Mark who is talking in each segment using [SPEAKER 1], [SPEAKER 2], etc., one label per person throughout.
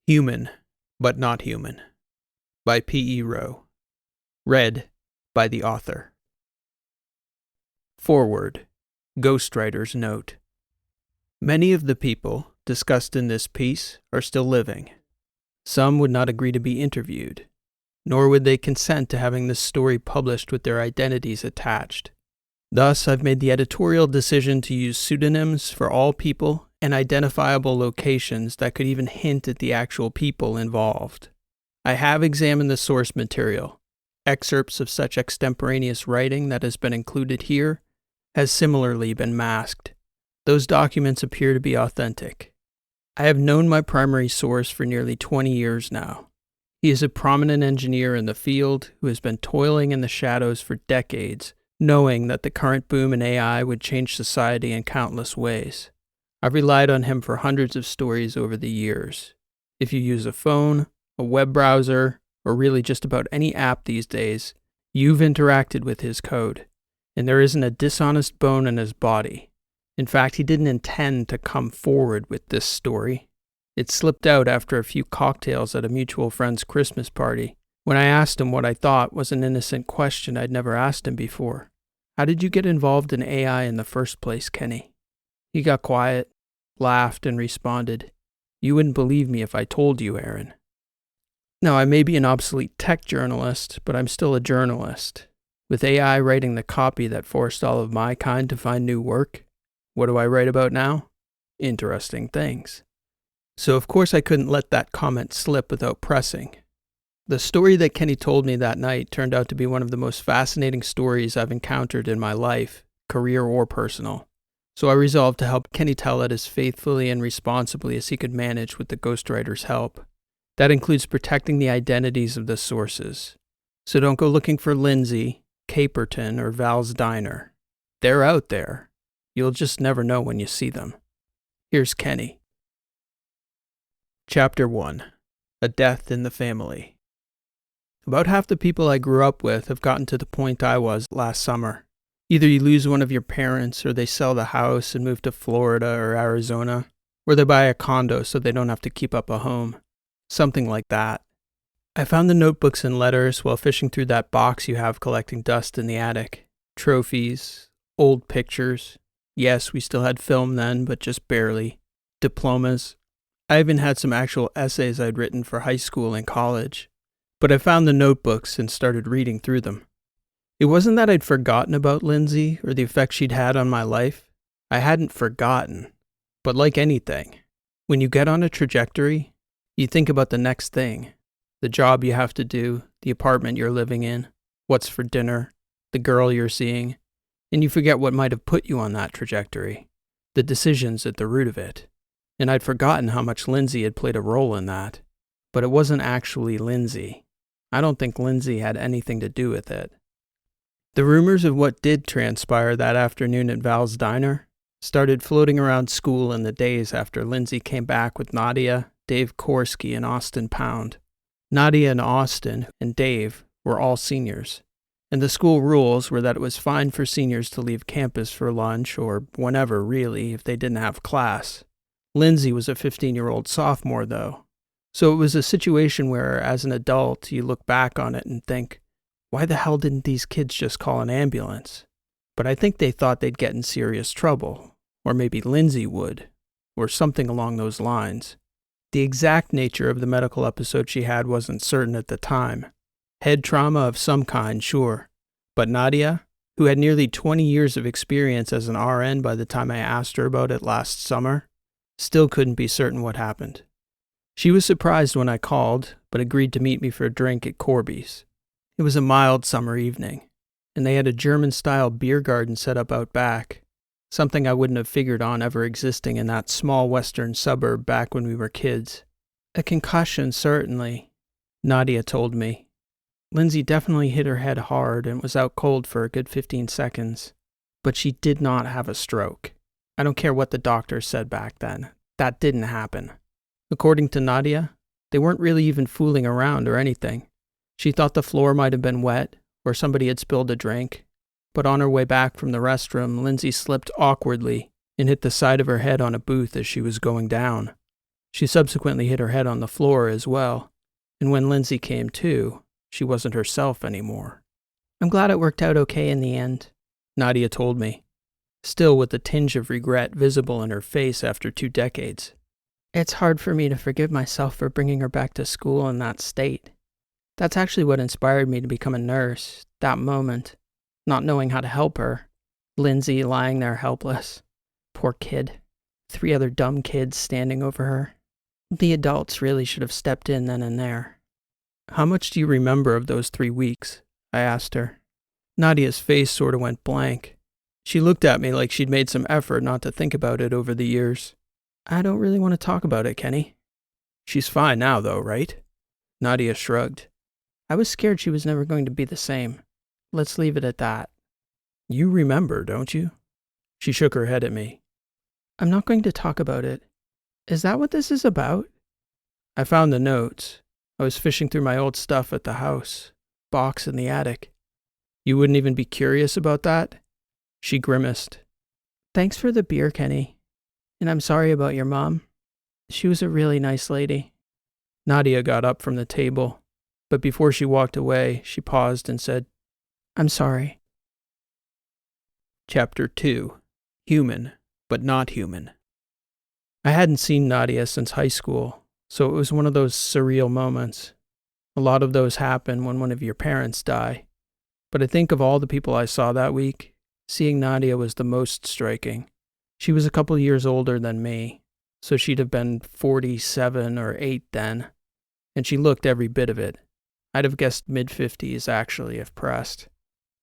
[SPEAKER 1] Human, but Not Human, by P. E. Rowe. Read by the author. Foreword. Ghostwriter's note. Many of the people discussed in this piece are still living. Some would not agree to be interviewed, nor would they consent to having this story published with their identities attached. Thus, I've made the editorial decision to use pseudonyms for all people and identifiable locations that could even hint at the actual people involved. I have examined the source material. Excerpts of such extemporaneous writing that has been included here has similarly been masked. Those documents appear to be authentic. I have known my primary source for nearly 20 years now. He is a prominent engineer in the field who has been toiling in the shadows for decades, knowing that the current boom in AI would change society in countless ways. I've relied on him for hundreds of stories over the years. If you use a phone, a web browser, or really just about any app these days, you've interacted with his code, and there isn't a dishonest bone in his body. In fact, he didn't intend to come forward with this story. It slipped out after a few cocktails at a mutual friend's Christmas party, when I asked him what I thought was an innocent question I'd never asked him before. How did you get involved in AI in the first place, Kenny? He got quiet, laughed, and responded, "You wouldn't believe me if I told you, Aaron." Now, I may be an obsolete tech journalist, but I'm still a journalist. With AI writing the copy that forced all of my kind to find new work, what do I write about now? Interesting things. So of course I couldn't let that comment slip without pressing. The story that Kenny told me that night turned out to be one of the most fascinating stories I've encountered in my life, career or personal. So I resolved to help Kenny tell it as faithfully and responsibly as he could manage with the ghostwriter's help. That includes protecting the identities of the sources. So don't go looking for Lindsay, Caperton, or Val's Diner. They're out there. You'll just never know when you see them. Here's Kenny. Chapter 1. A Death in the Family. About half the people I grew up with have gotten to the point I was last summer. Either you lose one of your parents, or they sell the house and move to Florida or Arizona, or they buy a condo so they don't have to keep up a home. Something like that. I found the notebooks and letters while fishing through that box you have collecting dust in the attic. Trophies, old pictures. Yes, we still had film then, but just barely. Diplomas. I even had some actual essays I'd written for high school and college. But I found the notebooks and started reading through them. It wasn't that I'd forgotten about Lindsay or the effect she'd had on my life. I hadn't forgotten. But like anything, when you get on a trajectory, you think about the next thing. The job you have to do, the apartment you're living in, what's for dinner, the girl you're seeing, and you forget what might have put you on that trajectory, the decisions at the root of it. And I'd forgotten how much Lindsay had played a role in that. But it wasn't actually Lindsay. I don't think Lindsay had anything to do with it. The rumors of what did transpire that afternoon at Val's Diner started floating around school in the days after Lindsay came back with Nadia, Dave Korsky, and Austin Pound. Nadia and Austin and Dave were all seniors, and the school rules were that it was fine for seniors to leave campus for lunch or whenever, really, if they didn't have class. Lindsay was a 15-year-old sophomore, though, so it was a situation where, as an adult, you look back on it and think, why the hell didn't these kids just call an ambulance? But I think they thought they'd get in serious trouble, or maybe Lindsay would, or something along those lines. The exact nature of the medical episode she had wasn't certain at the time. Head trauma of some kind, sure. But Nadia, who had nearly 20 years of experience as an RN by the time I asked her about it last summer, still couldn't be certain what happened. She was surprised when I called, but agreed to meet me for a drink at Corby's. It was a mild summer evening, and they had a German-style beer garden set up out back, something I wouldn't have figured on ever existing in that small western suburb back when we were kids. A concussion, certainly, Nadia told me. Lindsay definitely hit her head hard and was out cold for a good 15 seconds, but she did not have a stroke. I don't care what the doctor said back then. That didn't happen. According to Nadia, they weren't really even fooling around or anything. She thought the floor might have been wet, or somebody had spilled a drink. But on her way back from the restroom, Lindsay slipped awkwardly and hit the side of her head on a booth as she was going down. She subsequently hit her head on the floor as well, and when Lindsay came to, she wasn't herself anymore. "I'm glad it worked out okay in the end," Nadia told me, still with a tinge of regret visible in her face after 2 decades. "It's hard for me to forgive myself for bringing her back to school in that state. That's actually what inspired me to become a nurse, that moment, not knowing how to help her. Lindsay lying there helpless. Poor kid. 3 other dumb kids standing over her. The adults really should have stepped in then and there." "How much do you remember of those 3 weeks?" I asked her. Nadia's face sort of went blank. She looked at me like she'd made some effort not to think about it over the years. "I don't really want to talk about it, Kenny." "She's fine now, though, right?" Nadia shrugged. "I was scared she was never going to be the same. Let's leave it at that." "You remember, don't you?" She shook her head at me. "I'm not going to talk about it. Is that what this is about?" I found the notes. I was fishing through my old stuff at the house. Box in the attic. "You wouldn't even be curious about that?" She grimaced. "Thanks for the beer, Kenny. And I'm sorry about your mom. She was a really nice lady." Nadia got up from the table, but before she walked away, she paused and said, "I'm sorry." Chapter 2. Human, but not human. I hadn't seen Nadia since high school, so it was one of those surreal moments. A lot of those happen when one of your parents die. But I think of all the people I saw that week, seeing Nadia was the most striking. She was a couple years older than me, so she'd have been 47 or 8 then, and she looked every bit of it. I'd have guessed mid-50s actually, if pressed.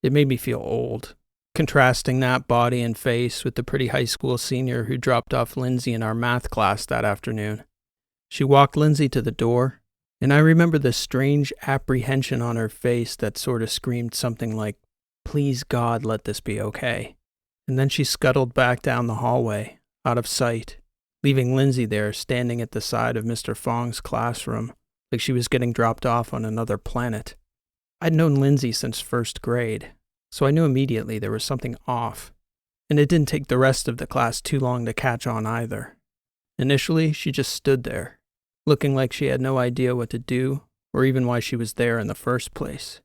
[SPEAKER 1] It made me feel old, contrasting that body and face with the pretty high school senior who dropped off Lindsay in our math class that afternoon. She walked Lindsay to the door, and I remember the strange apprehension on her face that sort of screamed something like, "Please God, let this be okay." And then she scuttled back down the hallway, out of sight, leaving Lindsay there standing at the side of Mr. Fong's classroom, like she was getting dropped off on another planet. I'd known Lindsay since first grade, so I knew immediately there was something off, and it didn't take the rest of the class too long to catch on either. Initially, she just stood there, looking like she had no idea what to do, or even why she was there in the first place.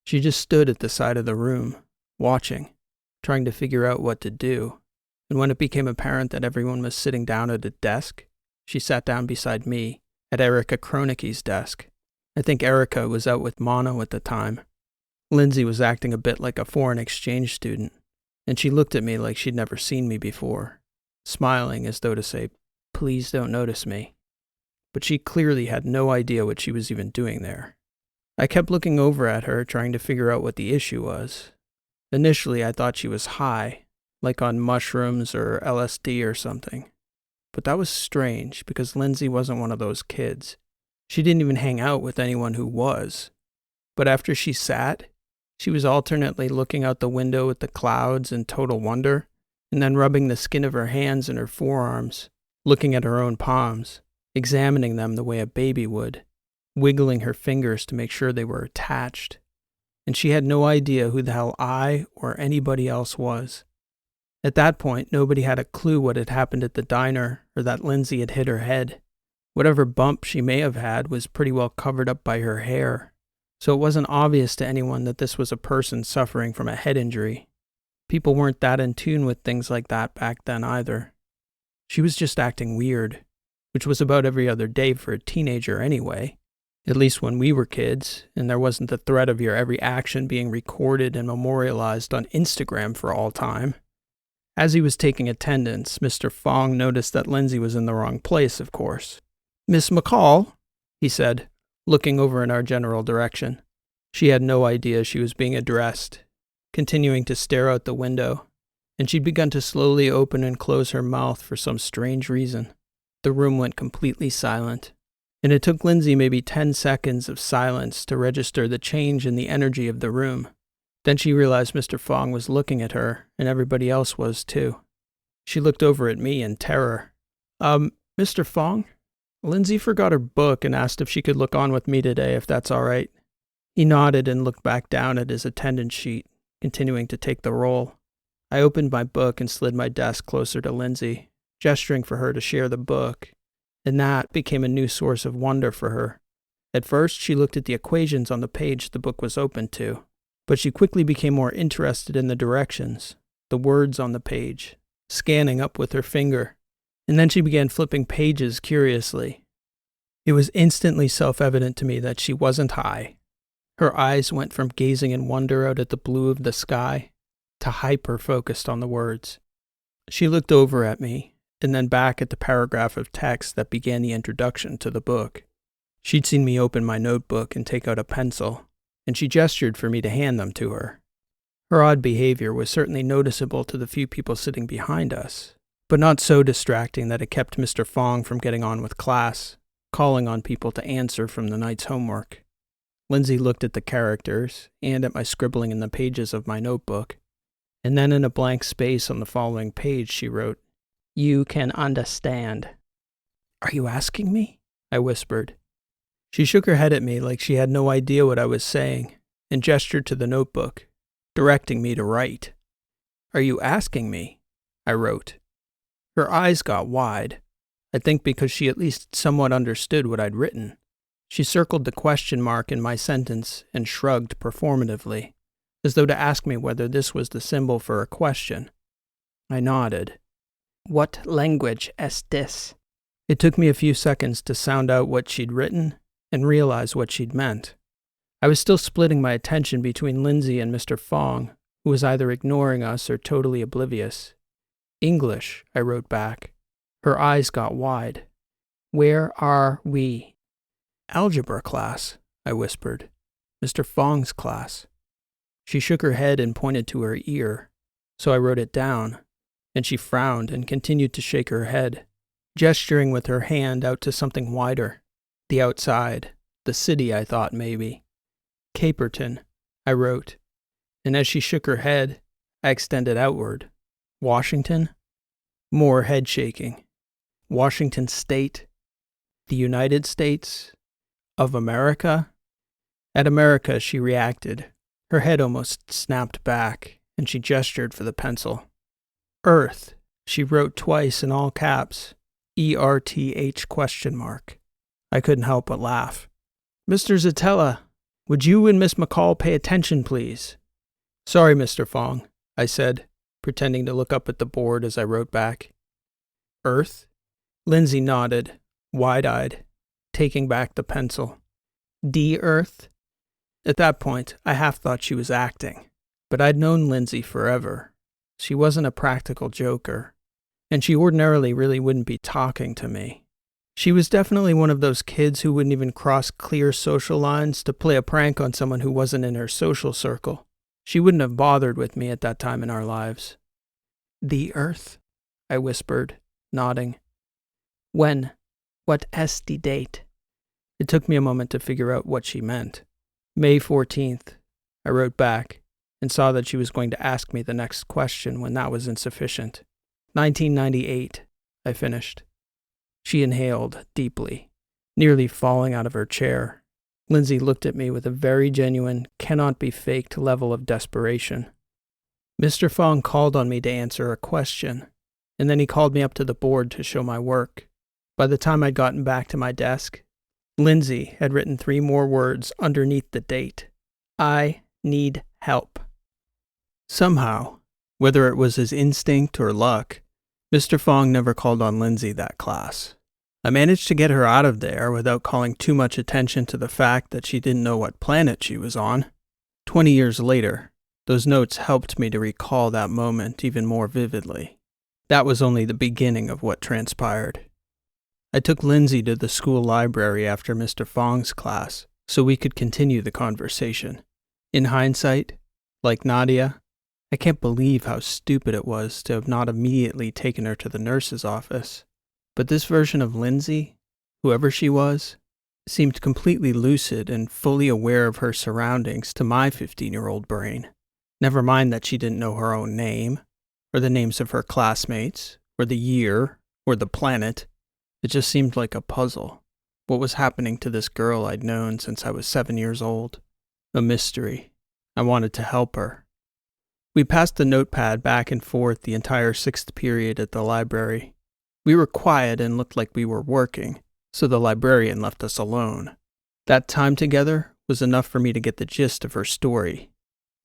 [SPEAKER 1] She just stood at the side of the room, watching, trying to figure out what to do, and when it became apparent that everyone was sitting down at a desk, she sat down beside me, at Erica Kronicke's desk. I think Erica was out with mono at the time. Lindsay was acting a bit like a foreign exchange student, and she looked at me like she'd never seen me before, smiling as though to say, "Please don't notice me." But she clearly had no idea what she was even doing there. I kept looking over at her, trying to figure out what the issue was. Initially, I thought she was high, like on mushrooms or LSD or something. But that was strange, because Lindsay wasn't one of those kids. She didn't even hang out with anyone who was. But after she sat, she was alternately looking out the window at the clouds in total wonder, and then rubbing the skin of her hands and her forearms, looking at her own palms, examining them the way a baby would, wiggling her fingers to make sure they were attached. And she had no idea who the hell I or anybody else was. At that point, nobody had a clue what had happened at the diner or that Lindsay had hit her head. Whatever bump she may have had was pretty well covered up by her hair, so it wasn't obvious to anyone that this was a person suffering from a head injury. People weren't that in tune with things like that back then either. She was just acting weird, which was about every other day for a teenager anyway, at least when we were kids, and there wasn't the threat of your every action being recorded and memorialized on Instagram for all time. As he was taking attendance, Mr. Fong noticed that Lindsay was in the wrong place, of course. "Miss McCall," he said, looking over in our general direction. She had no idea she was being addressed, continuing to stare out the window, and she'd begun to slowly open and close her mouth for some strange reason. The room went completely silent, and it took Lindsay maybe 10 seconds of silence to register the change in the energy of the room. Then she realized Mr. Fong was looking at her, and everybody else was too. She looked over at me in terror. Mr. Fong? Lindsay forgot her book and asked if she could look on with me today, if that's all right." He nodded and looked back down at his attendance sheet, continuing to take the roll. I opened my book and slid my desk closer to Lindsay, gesturing for her to share the book, and that became a new source of wonder for her. At first, she looked at the equations on the page the book was open to, but she quickly became more interested in the directions, the words on the page, scanning up with her finger, and then she began flipping pages curiously. It was instantly self-evident to me that she wasn't high. Her eyes went from gazing in wonder out at the blue of the sky to hyper-focused on the words. She looked over at me, and then back at the paragraph of text that began the introduction to the book. She'd seen me open my notebook and take out a pencil, and she gestured for me to hand them to her. Her odd behavior was certainly noticeable to the few people sitting behind us, but not so distracting that it kept Mr. Fong from getting on with class, calling on people to answer from the night's homework. Lindsay looked at the characters and at my scribbling in the pages of my notebook, and then in a blank space on the following page she wrote, "You can understand." "Are you asking me?" I whispered. She shook her head at me like she had no idea what I was saying, and gestured to the notebook, directing me to write. "Are you asking me?" I wrote. Her eyes got wide, I think because she at least somewhat understood what I'd written. She circled the question mark in my sentence and shrugged performatively, as though to ask me whether this was the symbol for a question. I nodded. "What language is this?" It took me a few seconds to sound out what she'd written and realize what she'd meant. I was still splitting my attention between Lindsay and Mr. Fong, who was either ignoring us or totally oblivious. "English," I wrote back. Her eyes got wide. "Where are we?" "Algebra class," I whispered. "Mr. Fong's class." She shook her head and pointed to her ear, so I wrote it down, and she frowned and continued to shake her head, gesturing with her hand out to something wider. The outside, the city, I thought maybe. "Caperton," I wrote, and as she shook her head, I extended outward. "Washington?" More head shaking. "Washington State? The United States? Of America?" At America, she reacted. Her head almost snapped back, and she gestured for the pencil. "Earth," she wrote twice in all caps. ERTH ? I couldn't help but laugh. "Mr. Zatella, would you and Miss McCall pay attention, please?" "Sorry, Mr. Fong," I said, pretending to look up at the board as I wrote back. "Earth?" Lindsay nodded, wide-eyed, taking back the pencil. "D-Earth?" At that point, I half thought she was acting, but I'd known Lindsay forever. She wasn't a practical joker, and she ordinarily really wouldn't be talking to me. She was definitely one of those kids who wouldn't even cross clear social lines to play a prank on someone who wasn't in her social circle. She wouldn't have bothered with me at that time in our lives. "The Earth?" I whispered, nodding. "When? What is the date?" It took me a moment to figure out what she meant. "May 14th, I wrote back, and saw that she was going to ask me the next question when that was insufficient. 1998, I finished. She inhaled deeply, nearly falling out of her chair. Lindsay looked at me with a very genuine, cannot-be-faked level of desperation. Mr. Fong called on me to answer a question, and then he called me up to the board to show my work. By the time I'd gotten back to my desk, Lindsay had written 3 more words underneath the date. "I need help." Somehow, whether it was his instinct or luck, Mr. Fong never called on Lindsay that class. I managed to get her out of there without calling too much attention to the fact that she didn't know what planet she was on. 20 years later, those notes helped me to recall that moment even more vividly. That was only the beginning of what transpired. I took Lindsay to the school library after Mr. Fong's class so we could continue the conversation. In hindsight, like Nadia, I can't believe how stupid it was to have not immediately taken her to the nurse's office. But this version of Lindsay, whoever she was, seemed completely lucid and fully aware of her surroundings to my 15-year-old brain. Never mind that she didn't know her own name, or the names of her classmates, or the year, or the planet. It just seemed like a puzzle. What was happening to this girl I'd known since I was 7 years old? A mystery. I wanted to help her. We passed the notepad back and forth the entire 6th period at the library. We were quiet and looked like we were working, so the librarian left us alone. That time together was enough for me to get the gist of her story.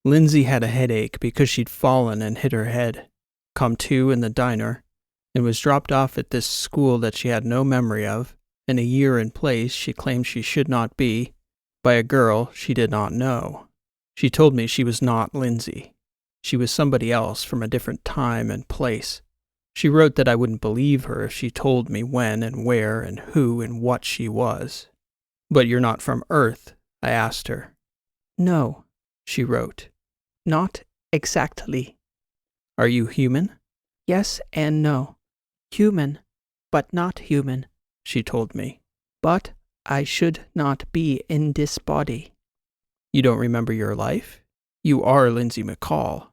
[SPEAKER 1] Lindsay had a headache because she'd fallen and hit her head, come to in the diner, and was dropped off at this school that she had no memory of, and a year in place she claimed she should not be, by a girl she did not know. She told me she was not Lindsay. She was somebody else from a different time and place. She wrote that I wouldn't believe her if she told me when and where and who and what she was. "But you're not from Earth?" I asked her. "No," she wrote. "Not exactly." "Are you human?" "Yes and no. Human, but not human," she told me. "But I should not be in this body." "You don't remember your life? You are Lindsay McCall."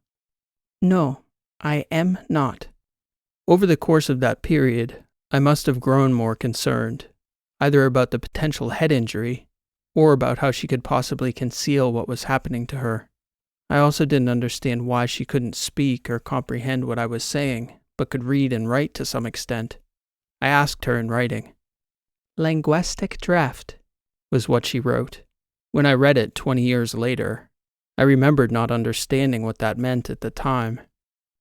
[SPEAKER 1] "No, I am not." Over the course of that period, I must have grown more concerned, either about the potential head injury or about how she could possibly conceal what was happening to her. I also didn't understand why she couldn't speak or comprehend what I was saying, but could read and write to some extent. I asked her in writing. "Linguistic draft," was what she wrote. When I read it 20 years later, I remembered not understanding what that meant at the time.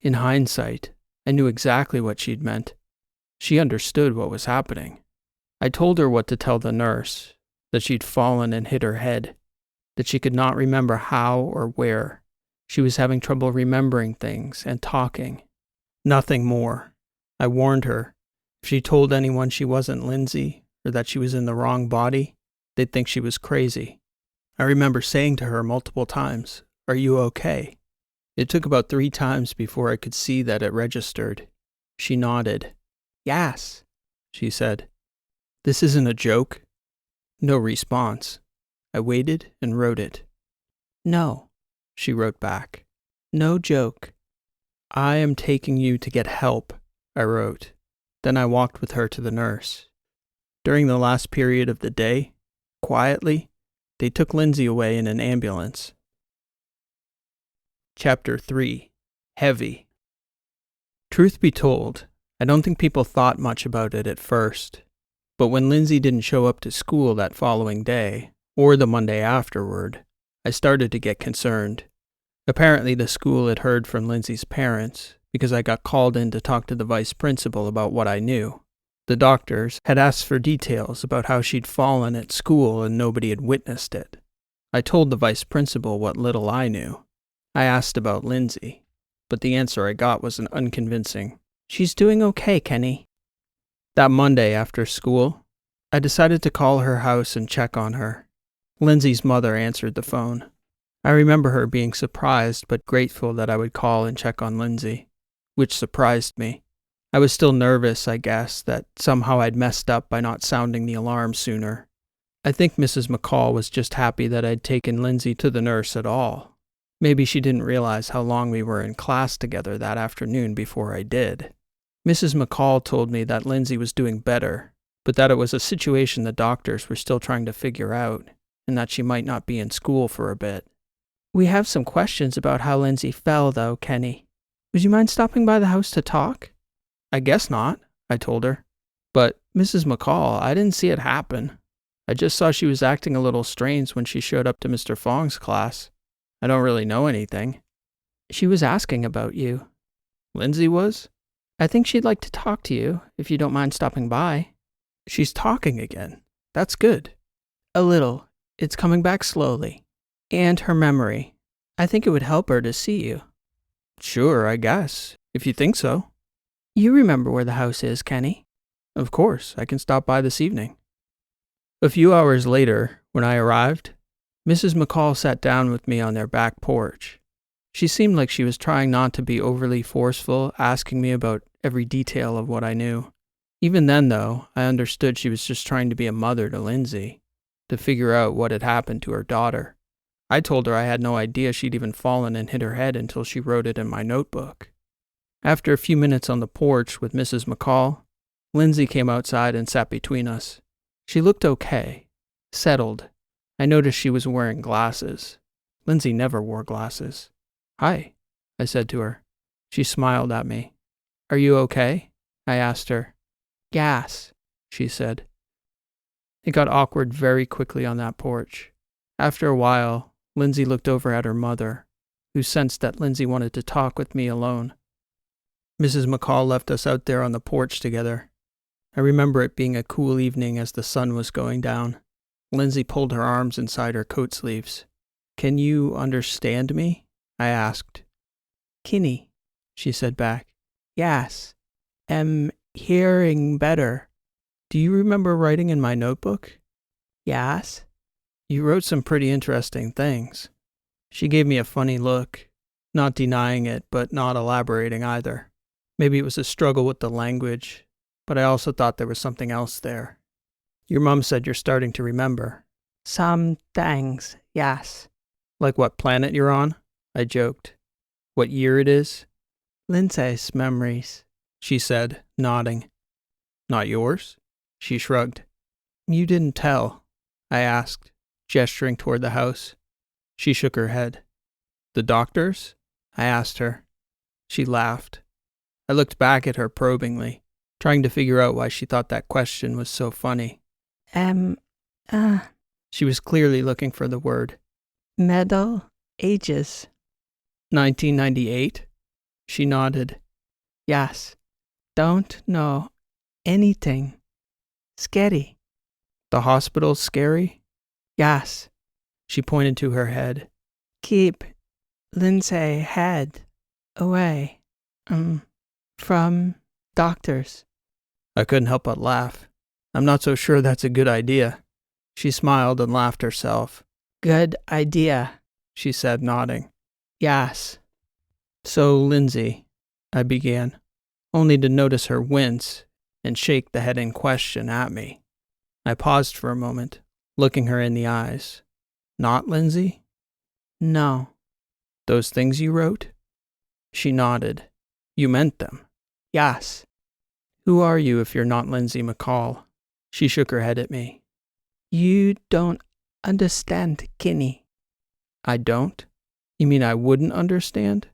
[SPEAKER 1] In hindsight, I knew exactly what she'd meant. She understood what was happening. I told her what to tell the nurse, that she'd fallen and hit her head, that she could not remember how or where. She was having trouble remembering things and talking. Nothing more. I warned her, if she told anyone she wasn't Lindsay or that she was in the wrong body, they'd think she was crazy. I remember saying to her multiple times, "Are you okay?" It took about 3 times before I could see that it registered. She nodded. "Yes," she said. "This isn't a joke?" No response. I waited and wrote it. "No," she wrote back. "No joke." "I am taking you to get help," I wrote. Then I walked with her to the nurse. During the last period of the day, quietly, they took Lindsay away in an ambulance. Chapter 3. Hevy. Truth be told, I don't think people thought much about it at first. But when Lindsay didn't show up to school that following day, or the Monday afterward, I started to get concerned. Apparently the school had heard from Lindsay's parents, because I got called in to talk to the vice principal about what I knew. The doctors had asked for details about how she'd fallen at school and nobody had witnessed it. I told the vice principal what little I knew. I asked about Lindsay, but the answer I got was an unconvincing, "She's doing okay, Kenny." That Monday after school, I decided to call her house and check on her. Lindsay's mother answered the phone. I remember her being surprised but grateful that I would call and check on Lindsay, which surprised me. I was still nervous, I guess, that somehow I'd messed up by not sounding the alarm sooner. I think Mrs. McCall was just happy that I'd taken Lindsay to the nurse at all. Maybe she didn't realize how long we were in class together that afternoon before I did. Mrs. McCall told me that Lindsay was doing better, but that it was a situation the doctors were still trying to figure out, and that she might not be in school for a bit. "We have some questions about how Lindsay fell, though, Kenny. Would you mind stopping by the house to talk?" "I guess not," I told her. "But, Mrs. McCall, I didn't see it happen. I just saw she was acting a little strange when she showed up to Mr. Fong's class. I don't really know anything." "She was asking about you." "Lindsay was?" "I think she'd like to talk to you, if you don't mind stopping by." "She's talking again. That's good." "A little. It's coming back slowly. And her memory. I think it would help her to see you." "Sure, I guess, if you think so." "You remember where the house is, Kenny?" "Of course, I can stop by this evening." A few hours later, when I arrived, Mrs. McCall sat down with me on their back porch. She seemed like she was trying not to be overly forceful, asking me about every detail of what I knew. Even then, though, I understood she was just trying to be a mother to Lindsay, to figure out what had happened to her daughter. I told her I had no idea she'd even fallen and hit her head until she wrote it in my notebook. After a few minutes on the porch with Mrs. McCall, Lindsay came outside and sat between us. She looked okay, settled. I noticed she was wearing glasses. Lindsay never wore glasses. "Hi," I said to her. She smiled at me. "Are you okay?" I asked her. Yes, she said. It got awkward very quickly on that porch. After a while, Lindsay looked over at her mother, who sensed that Lindsay wanted to talk with me alone. Mrs. McCall left us out there on the porch together. I remember it being a cool evening as the sun was going down. Lindsay pulled her arms inside her coat sleeves. Can you understand me? I asked. Kinney, she said back. Yes, am hearing better. Do you remember writing in my notebook? Yes. You wrote some pretty interesting things. She gave me a funny look, not denying it, but not elaborating either. Maybe it was a struggle with the language, but I also thought there was something else there. Your mom said you're starting to remember. Some things, yes. Like what planet you're on? I joked. What year it is? Lindsay's memories, she said, nodding. Not yours? She shrugged. You didn't tell, I asked, gesturing toward the house. She shook her head. The doctors? I asked her. She laughed. I looked back at her probingly, trying to figure out why she thought that question was so funny. She was clearly looking for the word. Middle ages. 1998? She nodded. Yes. Don't know anything. Scary. The hospital's scary? Yes. She pointed to her head. Keep Lindsay head away. From doctors. I couldn't help but laugh. I'm not so sure that's a good idea. She smiled and laughed herself. Good idea, she said, nodding. Yes. So, Lindsay, I began, only to notice her wince and shake the head in question at me. I paused for a moment, looking her in the eyes. Not Lindsay? No. Those things you wrote? She nodded. You meant them? Yes. Who are you if you're not Lindsay McCall? She shook her head at me. You don't understand, Kinney. I don't? You mean I wouldn't understand?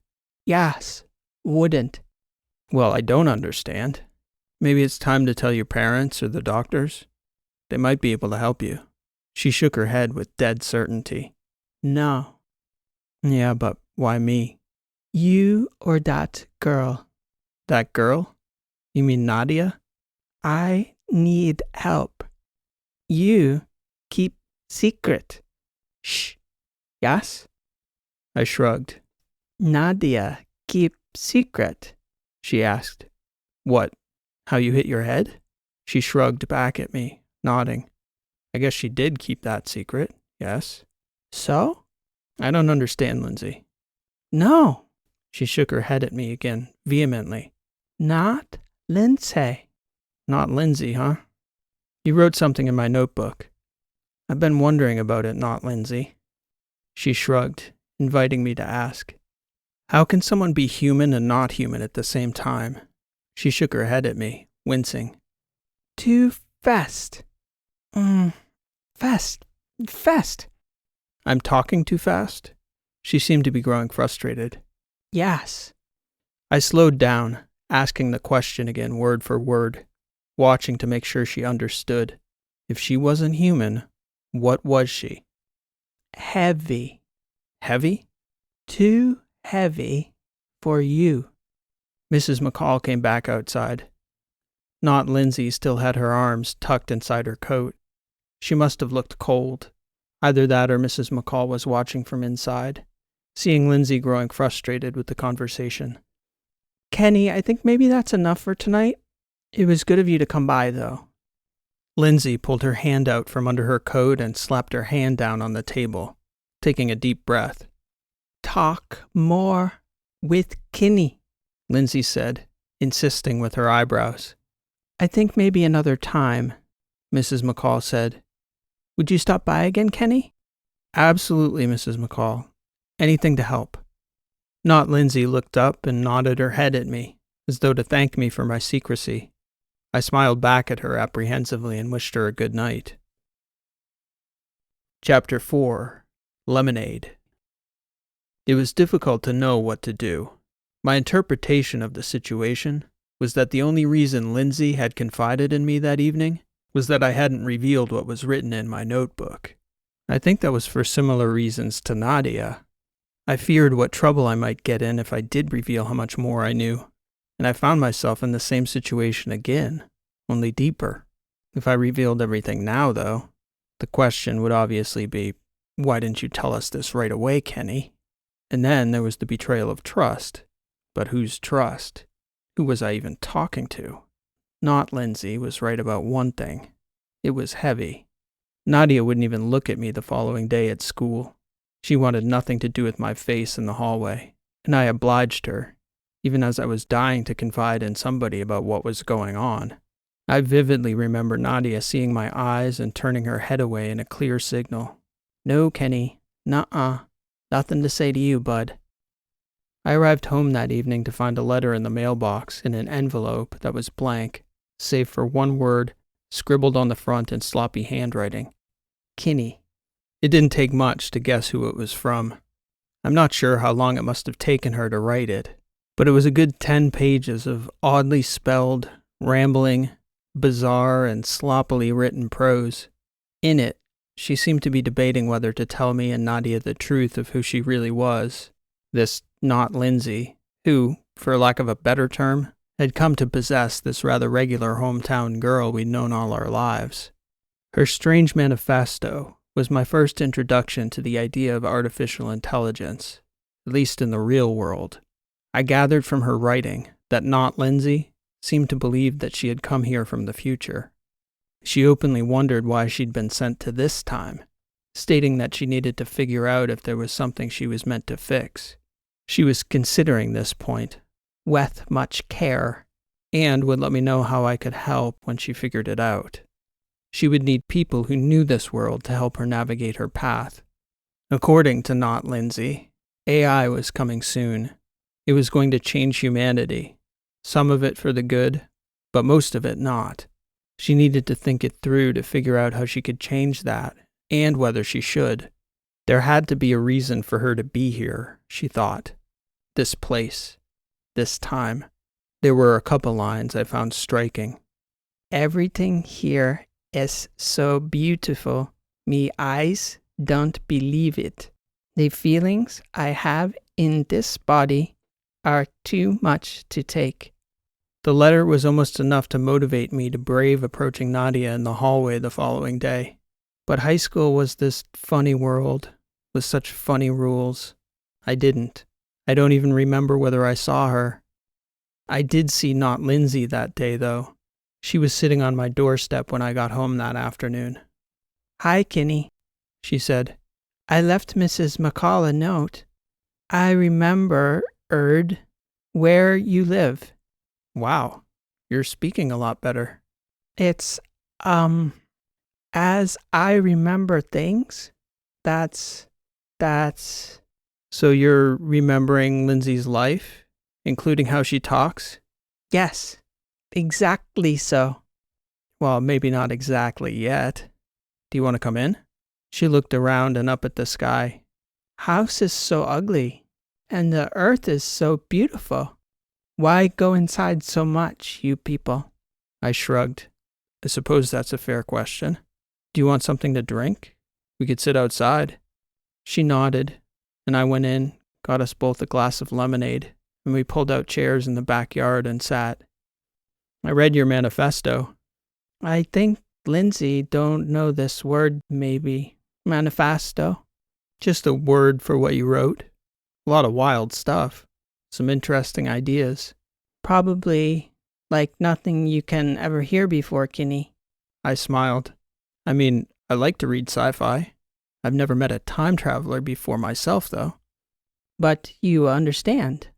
[SPEAKER 1] Yes, wouldn't. Well, I don't understand. Maybe it's time to tell your parents or the doctors. They might be able to help you. She shook her head with dead certainty. No. Yeah, but why me? You or that girl. That girl? You mean Nadia? I need help. You keep secret. Shh. Yes? I shrugged. Nadia keep secret, she asked. What? How you hit your head? She shrugged back at me, nodding. I guess she did keep that secret, yes. So? I don't understand, Lindsay. No. She shook her head at me again, vehemently. Not Lindsay. Not Lindsay, huh? You wrote something in my notebook. I've been wondering about it, not Lindsay. She shrugged, inviting me to ask. How can someone be human and not human at the same time? She shook her head at me, wincing. Too fast. Fast. I'm talking too fast? She seemed to be growing frustrated. Yes. I slowed down, asking the question again word for word, watching to make sure she understood. If she wasn't human, what was she? Heavy. Heavy? Too heavy for you. Mrs. McCall came back outside. Not Lindsay still had her arms tucked inside her coat. She must have looked cold. Either that or Mrs. McCall was watching from inside, seeing Lindsay growing frustrated with the conversation. Kenny, I think maybe that's enough for tonight. It was good of you to come by, though. Lindsay pulled her hand out from under her coat and slapped her hand down on the table, taking a deep breath. Talk more with Kenny, Lindsay said, insisting with her eyebrows. I think maybe another time, Mrs. McCall said. Would you stop by again, Kenny? Absolutely, Mrs. McCall. Anything to help. Not Lindsay looked up and nodded her head at me, as though to thank me for my secrecy. I smiled back at her apprehensively and wished her a good night. Chapter 4. Lemonade. It was difficult to know what to do. My interpretation of the situation, was that the only reason Lindsay had confided in me that evening was that I hadn't revealed what was written in my notebook. I think that was for similar reasons to Nadia. I feared what trouble I might get in if I did reveal how much more I knew, and I found myself in the same situation again, only deeper. If I revealed everything now, though, the question would obviously be, why didn't you tell us this right away, Kenny? And then there was the betrayal of trust. But whose trust? Who was I even talking to? Not Lindsay was right about one thing. It was Hevy. Nadia wouldn't even look at me the following day at school. She wanted nothing to do with my face in the hallway, and I obliged her, even as I was dying to confide in somebody about what was going on. I vividly remember Nadia seeing my eyes and turning her head away in a clear signal. No, Kenny. Nuh-uh. Nothing to say to you, bud. I arrived home that evening to find a letter in the mailbox in an envelope that was blank, save for one word scribbled on the front in sloppy handwriting. Kenny. It didn't take much to guess who it was from. I'm not sure how long it must have taken her to write it, but it was a good 10 pages of oddly spelled, rambling, bizarre, and sloppily written prose. In it, she seemed to be debating whether to tell me and Nadia the truth of who she really was, this not Lindsay, who, for lack of a better term, had come to possess this rather regular hometown girl we'd known all our lives. Her strange manifesto was my first introduction to the idea of artificial intelligence, at least in the real world. I gathered from her writing that not Lindsay seemed to believe that she had come here from the future. She openly wondered why she'd been sent to this time, stating that she needed to figure out if there was something she was meant to fix. She was considering this point with much care, and would let me know how I could help when she figured it out. She would need people who knew this world to help her navigate her path. According to not Lindsay, AI was coming soon. It was going to change humanity, some of it for the good, but most of it not. She needed to think it through to figure out how she could change that, and whether she should. There had to be a reason for her to be here, she thought. This place. This time. There were a couple lines I found striking. Everything here is so beautiful. Me eyes don't believe it. The feelings I have in this body are too much to take. The letter was almost enough to motivate me to brave approaching Nadia in the hallway the following day. But high school was this funny world, with such funny rules. I didn't. I don't even remember whether I saw her. I did see not Lindsay that day, though. She was sitting on my doorstep when I got home that afternoon. Hi, Kenny, she said. I left Mrs. McCall a note. I remembered where you live. Wow, you're speaking a lot better. It's, as I remember things, that's... So you're remembering Lindsay's life, including how she talks? Yes, exactly so. Well, maybe not exactly yet. Do you want to come in? She looked around and up at the sky. House is so ugly, and the earth is so beautiful. Why go inside so much, you people? I shrugged. I suppose that's a fair question. Do you want something to drink? We could sit outside. She nodded, and I went in, got us both a glass of lemonade, and we pulled out chairs in the backyard and sat. I read your manifesto. I think Lindsay don't know this word, maybe. Manifesto? Just a word for what you wrote. A lot of wild stuff. Some interesting ideas. Probably like nothing you can ever hear before, Kenny. I smiled. I mean, I like to read sci-fi. I've never met a time traveler before myself, though. But you understand?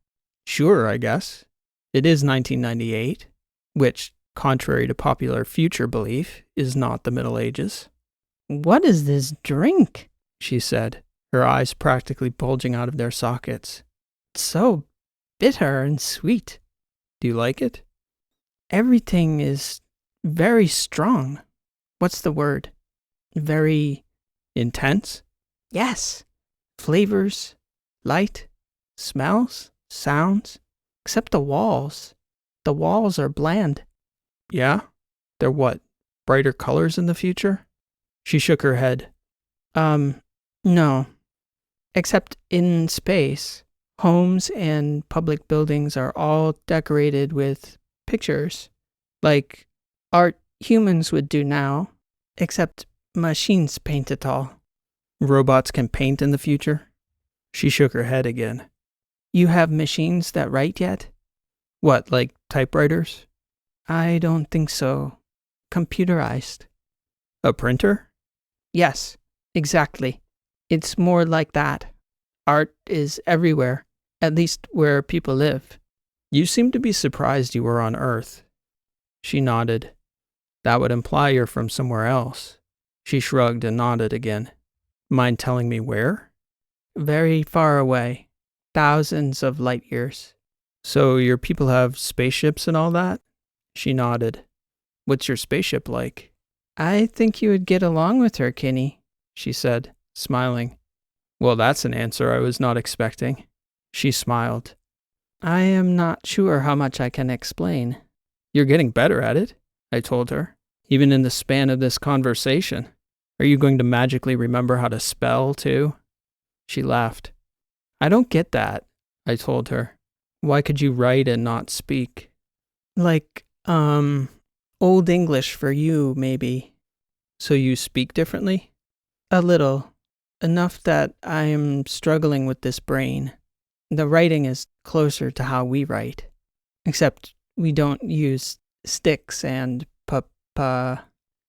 [SPEAKER 1] Sure, I guess. It is 1998, which, contrary to popular future belief, is not the Middle Ages. What is this drink? She said, her eyes practically bulging out of their sockets. It's so bitter and sweet. Do you like it? Everything is very strong. What's the word? Very intense? Yes. Flavors, light, smells, sounds, except the walls.
[SPEAKER 2] The walls are bland.
[SPEAKER 1] Yeah? They're what? Brighter colors in the future? She shook her head.
[SPEAKER 2] No. Except in space, homes and public buildings are all decorated with pictures, like art humans would do now, except machines paint it all.
[SPEAKER 1] Robots can paint in the future? She shook her head again.
[SPEAKER 2] You have machines that write yet?
[SPEAKER 1] What, like typewriters?
[SPEAKER 2] I don't think so. Computerized.
[SPEAKER 1] A printer?
[SPEAKER 2] Yes, exactly. It's more like that. Art is everywhere, at least where people live.
[SPEAKER 1] You seem to be surprised you were on Earth. She nodded. That would imply you're from somewhere else. She shrugged and nodded again. Mind telling me where?
[SPEAKER 2] Very far away. Thousands of light years.
[SPEAKER 1] So your people have spaceships and all that? She nodded. What's your spaceship like?
[SPEAKER 2] I think you would get along with her, Kinney,
[SPEAKER 1] she said, smiling. Well, that's an answer I was not expecting. She smiled.
[SPEAKER 2] I am not sure how much I can explain.
[SPEAKER 1] You're getting better at it, I told her, even in the span of this conversation. Are you going to magically remember how to spell, too? She laughed. I don't get that, I told her. Why could you write and not speak?
[SPEAKER 2] Like, Old English for you, maybe.
[SPEAKER 1] So you speak differently?
[SPEAKER 2] A little. Enough that I am struggling with this brain. The writing is closer to how we write. Except we don't use sticks and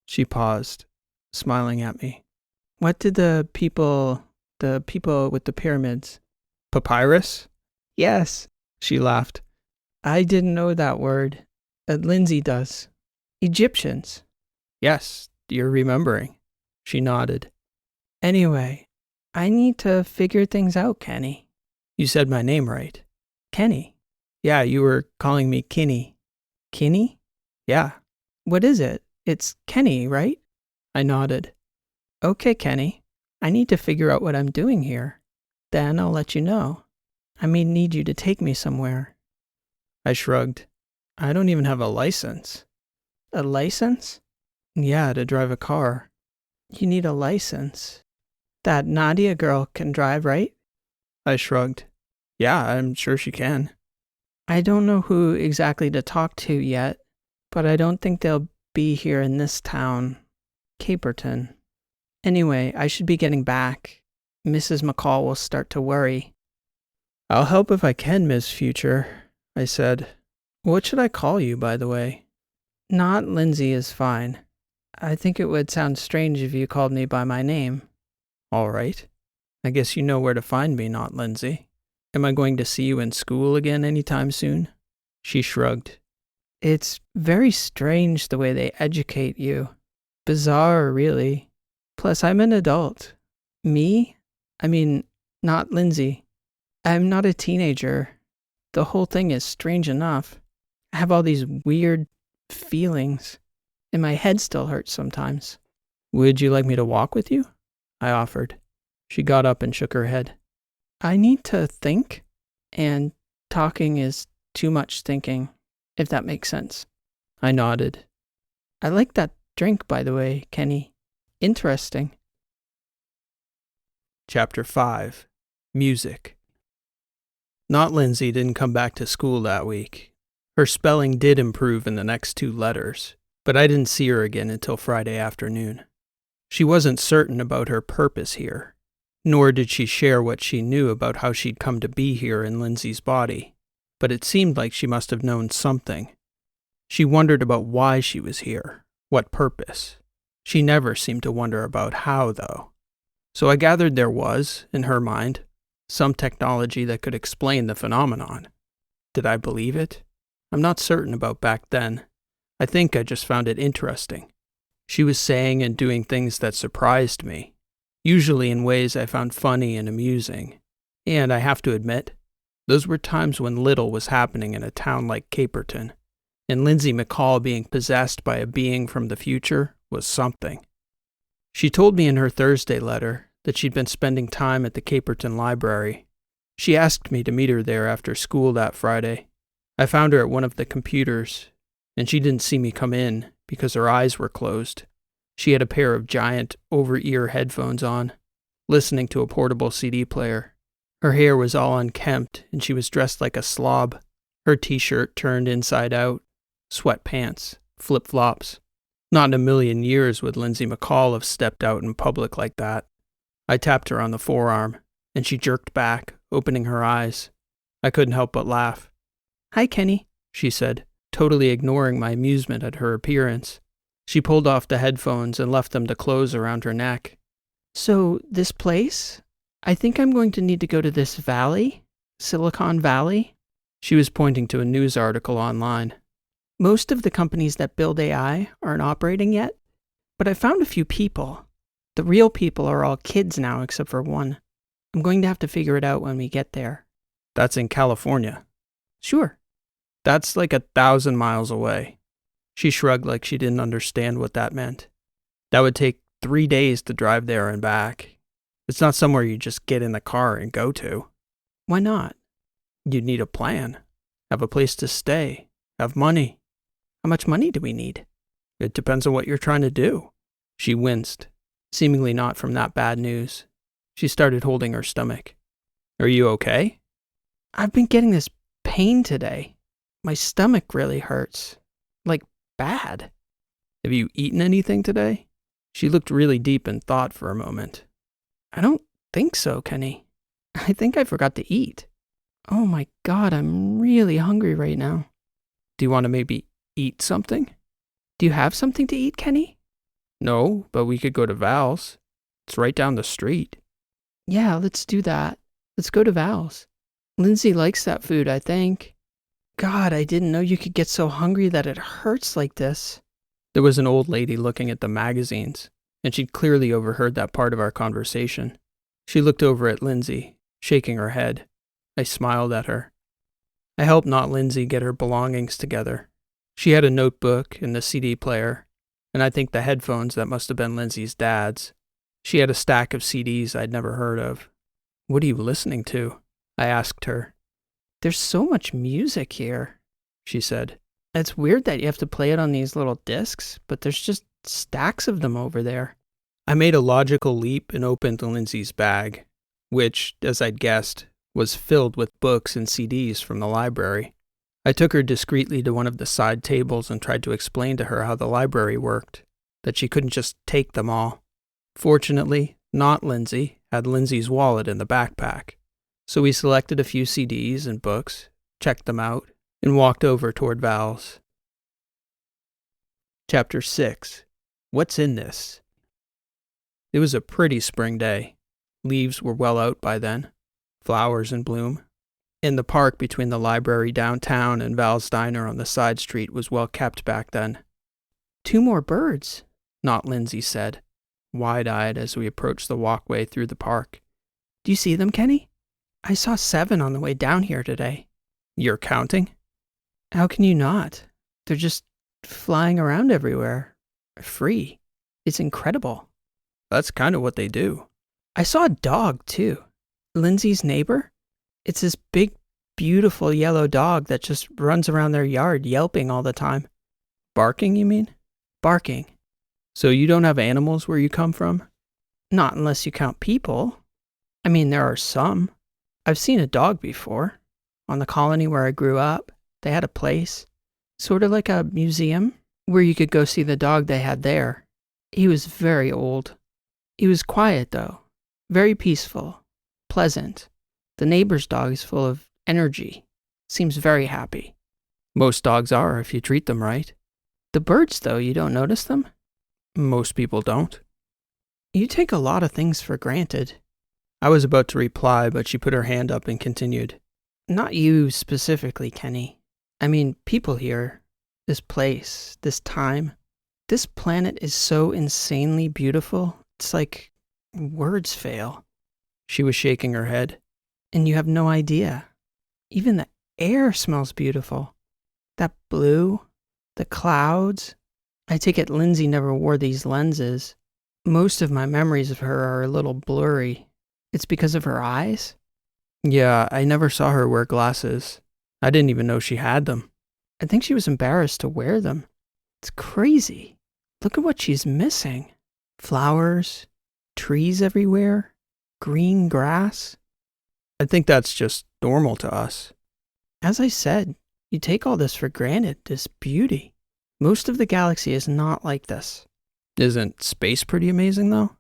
[SPEAKER 1] She paused, smiling at me.
[SPEAKER 2] What did the people with the pyramids?
[SPEAKER 1] Papyrus?
[SPEAKER 2] Yes,
[SPEAKER 1] she laughed.
[SPEAKER 2] I didn't know that word. Lindsay does. Egyptians.
[SPEAKER 1] Yes, you're remembering. She nodded.
[SPEAKER 2] Anyway, I need to figure things out, Kenny.
[SPEAKER 1] You said my name right.
[SPEAKER 2] Kenny?
[SPEAKER 1] Yeah, you were calling me Kinney.
[SPEAKER 2] Kinney?
[SPEAKER 1] Yeah.
[SPEAKER 2] What is it? It's Kenny, right?
[SPEAKER 1] I nodded.
[SPEAKER 2] Okay, Kenny. I need to figure out what I'm doing here. Then I'll let you know. I may need you to take me somewhere.
[SPEAKER 1] I shrugged. I don't even have a license.
[SPEAKER 2] A license?
[SPEAKER 1] Yeah, to drive a car.
[SPEAKER 2] You need a license. That Nadia girl can drive, right?
[SPEAKER 1] I shrugged. Yeah, I'm sure she can.
[SPEAKER 2] I don't know who exactly to talk to yet, but I don't think they'll be here in this town. Caperton. Anyway, I should be getting back. Mrs. McCall will start to worry.
[SPEAKER 1] I'll help if I can, Miss Future, I said. What should I call you, by the way?
[SPEAKER 2] Not Lindsay is fine. I think it would sound strange if you called me by my name.
[SPEAKER 1] All right. I guess you know where to find me, not Lindsay. Am I going to see you in school again anytime soon? She shrugged.
[SPEAKER 2] It's very strange the way they educate you. Bizarre, really. Plus, I'm an adult. Me? I mean, not Lindsay. I'm not a teenager. The whole thing is strange enough. I have all these weird feelings, and my head still hurts sometimes.
[SPEAKER 1] Would you like me to walk with you? I offered. She got up and shook her head.
[SPEAKER 2] I need to think, and talking is too much thinking, if that makes sense.
[SPEAKER 1] I nodded.
[SPEAKER 2] I like that drink, by the way, Kenny. Interesting.
[SPEAKER 1] Chapter 5. Music. Not Lindsay didn't come back to school that week. Her spelling did improve in the next 2 letters, but I didn't see her again until Friday afternoon. She wasn't certain about her purpose here, nor did she share what she knew about how she'd come to be here in Lindsay's body, but it seemed like she must have known something. She wondered about why she was here, what purpose. She never seemed to wonder about how, though. So I gathered there was, in her mind, some technology that could explain the phenomenon. Did I believe it? I'm not certain about back then. I think I just found it interesting. She was saying and doing things that surprised me, usually in ways I found funny and amusing. And I have to admit, those were times when little was happening in a town like Caperton, and Lindsay McCall being possessed by a being from the future was something. She told me in her Thursday letter that she'd been spending time at the Caperton Library. She asked me to meet her there after school that Friday. I found her at one of the computers, and she didn't see me come in because her eyes were closed. She had a pair of giant over-ear headphones on, listening to a portable CD player. Her hair was all unkempt, and she was dressed like a slob. Her t-shirt turned inside out, sweatpants, flip-flops. Not in a million years would Lindsay McCall have stepped out in public like that. I tapped her on the forearm, and she jerked back, opening her eyes. I couldn't help but laugh.
[SPEAKER 2] "Hi, Kenny," she
[SPEAKER 1] said, totally ignoring my amusement at her appearance. She pulled off the headphones and left them to close around her neck.
[SPEAKER 2] "So, this place? I think I'm going to need to go to this valley? Silicon Valley?"
[SPEAKER 1] She was pointing to a news article online.
[SPEAKER 2] "Most of the companies that build AI aren't operating yet, but I found a few people. The real people are all kids now except for one. I'm going to have to figure it out when we get there."
[SPEAKER 1] "That's in California."
[SPEAKER 2] "Sure."
[SPEAKER 1] "That's like 1,000 miles away." She shrugged like she didn't understand what that meant. "That would take 3 days to drive there and back. It's not somewhere you just get in the car and go to."
[SPEAKER 2] "Why not?"
[SPEAKER 1] "You'd need a plan. Have a place to stay. Have money."
[SPEAKER 2] "How much money do we need?"
[SPEAKER 1] "It depends on what you're trying to do." She winced, seemingly not from that bad news. She started holding her stomach. "Are you okay?"
[SPEAKER 2] "I've been getting this pain today. My stomach really hurts. Like, bad."
[SPEAKER 1] "Have you eaten anything today?" She looked really deep in thought for a moment.
[SPEAKER 2] "I don't think so, Kenny. I think I forgot to eat. Oh my God, I'm really hungry right now."
[SPEAKER 1] "Do you want to maybe eat something?"
[SPEAKER 2] "Do you have something to eat, Kenny?"
[SPEAKER 1] "No, but we could go to Val's. It's right down the street."
[SPEAKER 2] "Yeah, let's do that. Let's go to Val's. Lindsay likes that food, I think. God, I didn't know you could get so hungry that it hurts like this."
[SPEAKER 1] There was an old lady looking at the magazines, and she'd clearly overheard that part of our conversation. She looked over at Lindsay, shaking her head. I smiled at her. I helped Not Lindsay get her belongings together. She had a notebook and the CD player, and I think the headphones that must have been Lindsay's dad's. She had a stack of CDs I'd never heard of. "What are you listening to?" I asked her.
[SPEAKER 2] "There's so much music here,"
[SPEAKER 1] she said.
[SPEAKER 2] "It's weird that you have to play it on these little discs, but there's just stacks of them over there."
[SPEAKER 1] I made a logical leap and opened Lindsay's bag, which, as I'd guessed, was filled with books and CDs from the library. I took her discreetly to one of the side tables and tried to explain to her how the library worked, that she couldn't just take them all. Fortunately, Not Lindsay had Lindsay's wallet in the backpack, so we selected a few CDs and books, checked them out, and walked over toward Val's. Chapter 6. What's in this? It was a pretty spring day. Leaves were well out by then, flowers in bloom. And the park between the library downtown and Val's Diner on the side street was well kept back then.
[SPEAKER 2] "2 more birds,"
[SPEAKER 1] Not Lindsay said, wide-eyed as we approached the walkway through the park.
[SPEAKER 2] "Do you see them, Kenny? I saw 7 on the way down here today."
[SPEAKER 1] "You're counting?"
[SPEAKER 2] "How can you not? They're just flying around everywhere. Free. It's incredible."
[SPEAKER 1] "That's kind of what they do."
[SPEAKER 2] "I saw a dog, too. Lindsay's neighbor. It's this big, beautiful yellow dog that just runs around their yard yelping all the time."
[SPEAKER 1] "Barking, you mean?"
[SPEAKER 2] "Barking."
[SPEAKER 1] "So you don't have animals where you come from?"
[SPEAKER 2] "Not unless you count people. I mean, there are some. I've seen a dog before. On the colony where I grew up, they had a place, sort of like a museum, where you could go see the dog they had there. He was very old. He was quiet, though. Very peaceful. Pleasant. The neighbor's dog is full of energy. Seems very happy."
[SPEAKER 1] "Most dogs are if you treat them right."
[SPEAKER 2] "The birds, though, you don't notice them?"
[SPEAKER 1] "Most people don't."
[SPEAKER 2] "You take a lot of things for granted."
[SPEAKER 1] I was about to reply, but she put her hand up and continued.
[SPEAKER 2] "Not you specifically, Kenny. I mean, people here. This place. This time. This planet is so insanely beautiful. It's like words fail."
[SPEAKER 1] She was shaking her head.
[SPEAKER 2] "And you have no idea. Even the air smells beautiful. That blue, the clouds. I take it Lindsay never wore these lenses. Most of my memories of her are a little blurry. It's because of her eyes?"
[SPEAKER 1] "Yeah, I never saw her wear glasses." I didn't even know she had them.
[SPEAKER 2] I think she was embarrassed to wear them. It's crazy. Look at what she's missing. Flowers, trees everywhere, green grass.
[SPEAKER 1] I think that's just normal to us.
[SPEAKER 2] As I said, you take all this for granted, this beauty. Most of the galaxy is not like this.
[SPEAKER 1] Isn't space pretty amazing, though?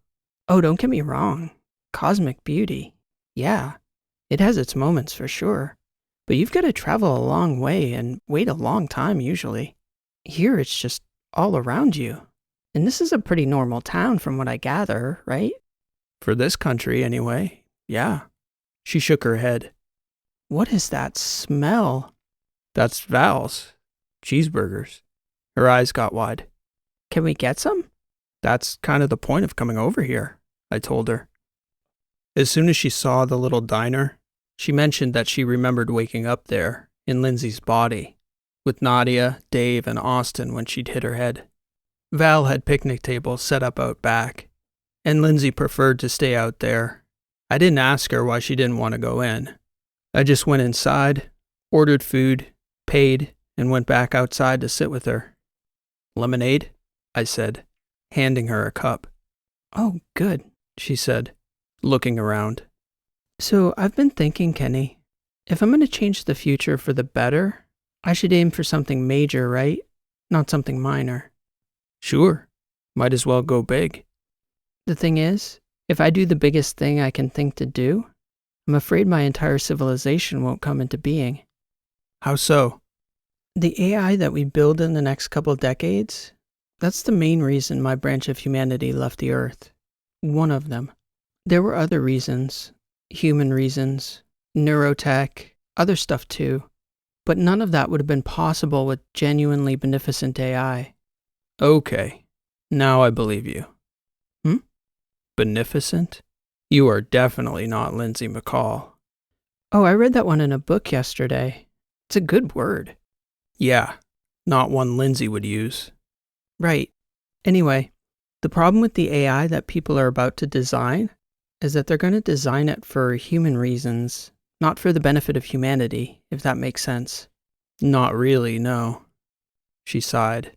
[SPEAKER 2] Oh, don't get me wrong. Cosmic beauty. Yeah, it has its moments for sure. But you've got to travel a long way and wait a long time usually. Here it's just all around you. And this is a pretty normal town from what I gather, right?
[SPEAKER 1] For this country, anyway. Yeah. She shook her head.
[SPEAKER 2] What is that smell?
[SPEAKER 1] That's Val's. Cheeseburgers. Her eyes got wide.
[SPEAKER 2] Can we get some?
[SPEAKER 1] That's kind of the point of coming over here, I told her. As soon as she saw the little diner, she mentioned that she remembered waking up there, in Lindsay's body, with Nadia, Dave, and Austin when she'd hit her head. Val had picnic tables set up out back, and Lindsay preferred to stay out there. I didn't ask her why she didn't want to go in. I just went inside, ordered food, paid, and went back outside to sit with her. Lemonade? I said, handing her a cup.
[SPEAKER 2] Oh, good, she said,
[SPEAKER 1] looking around.
[SPEAKER 2] So I've been thinking, Kenny, if I'm going to change the future for the better, I should aim for something major, right? Not something minor.
[SPEAKER 1] Sure. Might as well go big.
[SPEAKER 2] The thing is, if I do the biggest thing I can think to do, I'm afraid my entire civilization won't come into being.
[SPEAKER 1] How so?
[SPEAKER 2] The AI that we build in the next couple decades, that's the main reason my branch of humanity left the Earth. One of them. There were other reasons, human reasons, neurotech, other stuff too, but none of that would have been possible with genuinely beneficent AI.
[SPEAKER 1] Okay, now I believe you. Beneficent? You are definitely not Lindsay McCall.
[SPEAKER 2] Oh, I read that one in a book yesterday. It's a good word.
[SPEAKER 1] Yeah, not one Lindsay would use.
[SPEAKER 2] Right. Anyway, the problem with the AI that people are about to design is that they're going to design it for human reasons, not for the benefit of humanity, if that makes sense.
[SPEAKER 1] Not really, no. She sighed.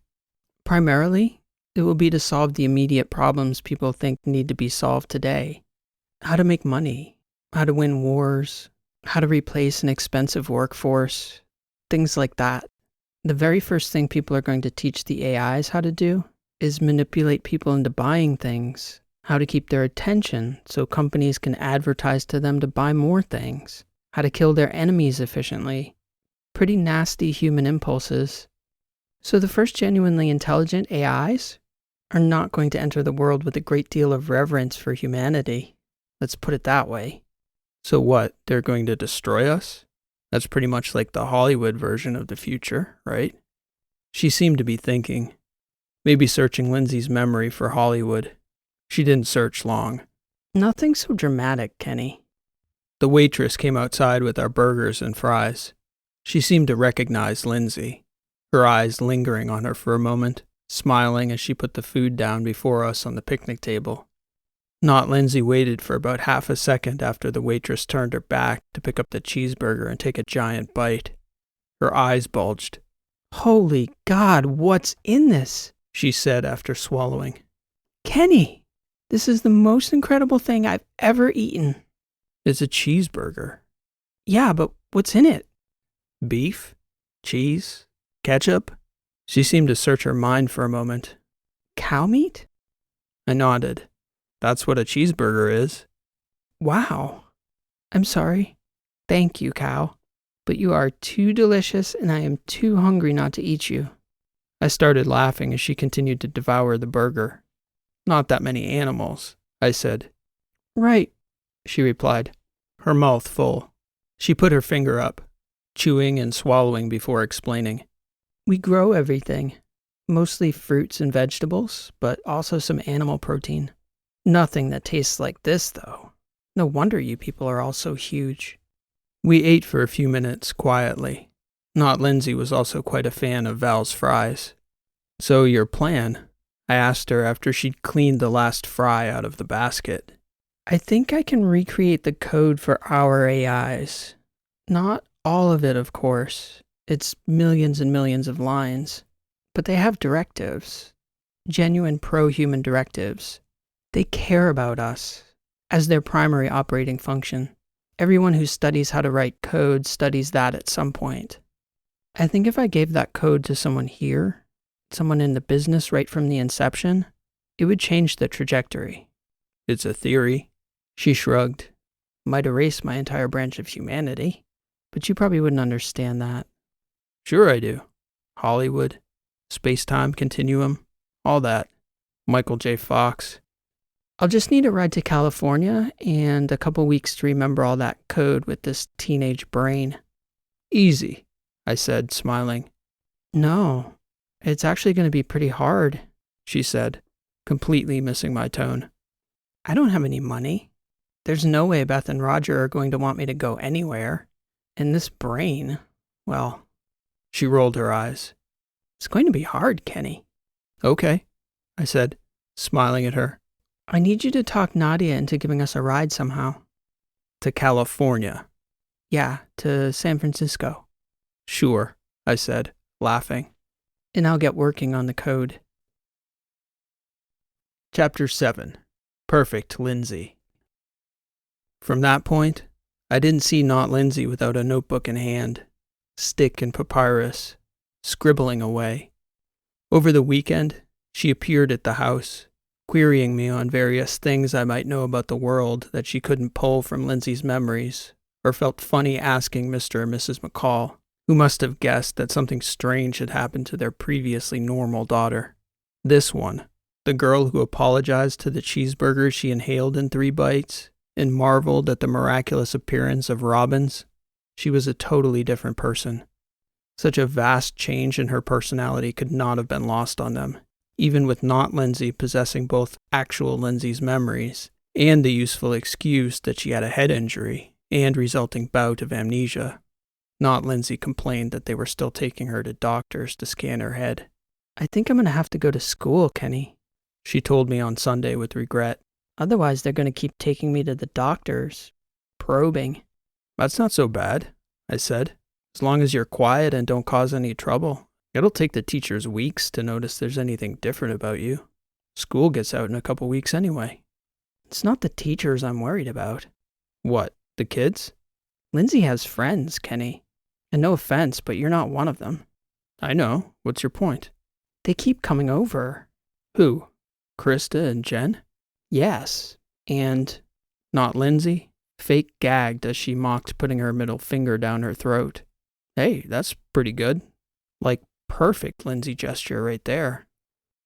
[SPEAKER 2] Primarily, it will be to solve the immediate problems people think need to be solved today. How to make money, how to win wars, how to replace an expensive workforce, things like that. The very first thing people are going to teach the AIs how to do is manipulate people into buying things, how to keep their attention so companies can advertise to them to buy more things, how to kill their enemies efficiently. Pretty nasty human impulses. So the first genuinely intelligent AIs are not going to enter the world with a great deal of reverence for humanity. Let's put it that way.
[SPEAKER 1] So what, they're going to destroy us? That's pretty much like the Hollywood version of the future, right? She seemed to be thinking, maybe searching Lindsay's memory for Hollywood. She didn't search long.
[SPEAKER 2] Nothing so dramatic, Kenny.
[SPEAKER 1] The waitress came outside with our burgers and fries. She seemed to recognize Lindsay, her eyes lingering on her for a moment, smiling as she put the food down before us on the picnic table. Not Lindsay waited for about half a second after the waitress turned her back to pick up the cheeseburger and take a giant bite. Her eyes bulged.
[SPEAKER 2] Holy God, what's in this?
[SPEAKER 1] She said after swallowing.
[SPEAKER 2] Kenny, this is the most incredible thing I've ever eaten.
[SPEAKER 1] It's a cheeseburger.
[SPEAKER 2] Yeah, but what's in it?
[SPEAKER 1] Beef? Cheese? Ketchup? She seemed to search her mind for a moment.
[SPEAKER 2] Cow meat?
[SPEAKER 1] I nodded. That's what a cheeseburger is.
[SPEAKER 2] Wow. I'm sorry. Thank you, cow. But you are too delicious and I am too hungry not to eat you.
[SPEAKER 1] I started laughing as she continued to devour the burger. Not that many animals, I said.
[SPEAKER 2] Right,
[SPEAKER 1] she replied, her mouth full. She put her finger up, chewing and swallowing before explaining.
[SPEAKER 2] We grow everything. Mostly fruits and vegetables, but also some animal protein. Nothing that tastes like this, though. No wonder you people are all so huge.
[SPEAKER 1] We ate for a few minutes, quietly. Not Lindsay was also quite a fan of Val's fries. So your plan? I asked her after she'd cleaned the last fry out of the basket.
[SPEAKER 2] I think I can recreate the code for our AIs. Not all of it, of course. It's millions and millions of lines. But they have directives. Genuine pro-human directives. They care about us as their primary operating function. Everyone who studies how to write code studies that at some point. I think if I gave that code to someone here, someone in the business right from the inception, it would change the trajectory.
[SPEAKER 1] It's a theory.
[SPEAKER 2] She shrugged. Might erase my entire branch of humanity, but you probably wouldn't understand that.
[SPEAKER 1] Sure I do. Hollywood, space-time continuum, all that. Michael J. Fox.
[SPEAKER 2] I'll just need a ride to California and a couple weeks to remember all that code with this teenage brain.
[SPEAKER 1] Easy, I said, smiling.
[SPEAKER 2] No, it's actually going to be pretty hard,
[SPEAKER 1] she said, completely missing my tone.
[SPEAKER 2] I don't have any money. There's no way Beth and Roger are going to want me to go anywhere. And this brain, well...
[SPEAKER 1] She rolled her eyes.
[SPEAKER 2] It's going to be hard, Kenny.
[SPEAKER 1] Okay, I said, smiling at her.
[SPEAKER 2] I need you to talk Nadia into giving us a ride somehow.
[SPEAKER 1] To California?
[SPEAKER 2] Yeah, to San Francisco.
[SPEAKER 1] Sure, I said, laughing.
[SPEAKER 2] And I'll get working on the code.
[SPEAKER 1] Chapter 7. Perfect Lindsay. From that point, I didn't see Not Lindsay without a notebook in hand, stick and papyrus, scribbling away. Over the weekend, she appeared at the house, querying me on various things I might know about the world that she couldn't pull from Lindsay's memories, or felt funny asking Mr. and Mrs. McCall, who must have guessed that something strange had happened to their previously normal daughter. This one, the girl who apologized to the cheeseburgers she inhaled in 3 bites, and marveled at the miraculous appearance of robins, she was a totally different person. Such a vast change in her personality could not have been lost on them, even with Not Lindsay possessing both actual Lindsay's memories and the useful excuse that she had a head injury and resulting bout of amnesia. Not Lindsay complained that they were still taking her to doctors to scan her head.
[SPEAKER 2] I think I'm going to have to go to school, Kenny,
[SPEAKER 1] she told me on Sunday with regret.
[SPEAKER 2] Otherwise, they're going to keep taking me to the doctors, probing.
[SPEAKER 1] That's not so bad, I said. As long as you're quiet and don't cause any trouble. It'll take the teachers weeks to notice there's anything different about you. School gets out in a couple weeks anyway.
[SPEAKER 2] It's not the teachers I'm worried about.
[SPEAKER 1] What, the kids?
[SPEAKER 2] Lindsay has friends, Kenny. And no offense, but you're not one of them.
[SPEAKER 1] I know. What's your point?
[SPEAKER 2] They keep coming over.
[SPEAKER 1] Who? Krista and Jen?
[SPEAKER 2] Yes. And
[SPEAKER 1] Not Lindsay? Fake gagged as she mocked putting her middle finger down her throat. Hey, that's pretty good. Like, perfect Lindsay gesture right there.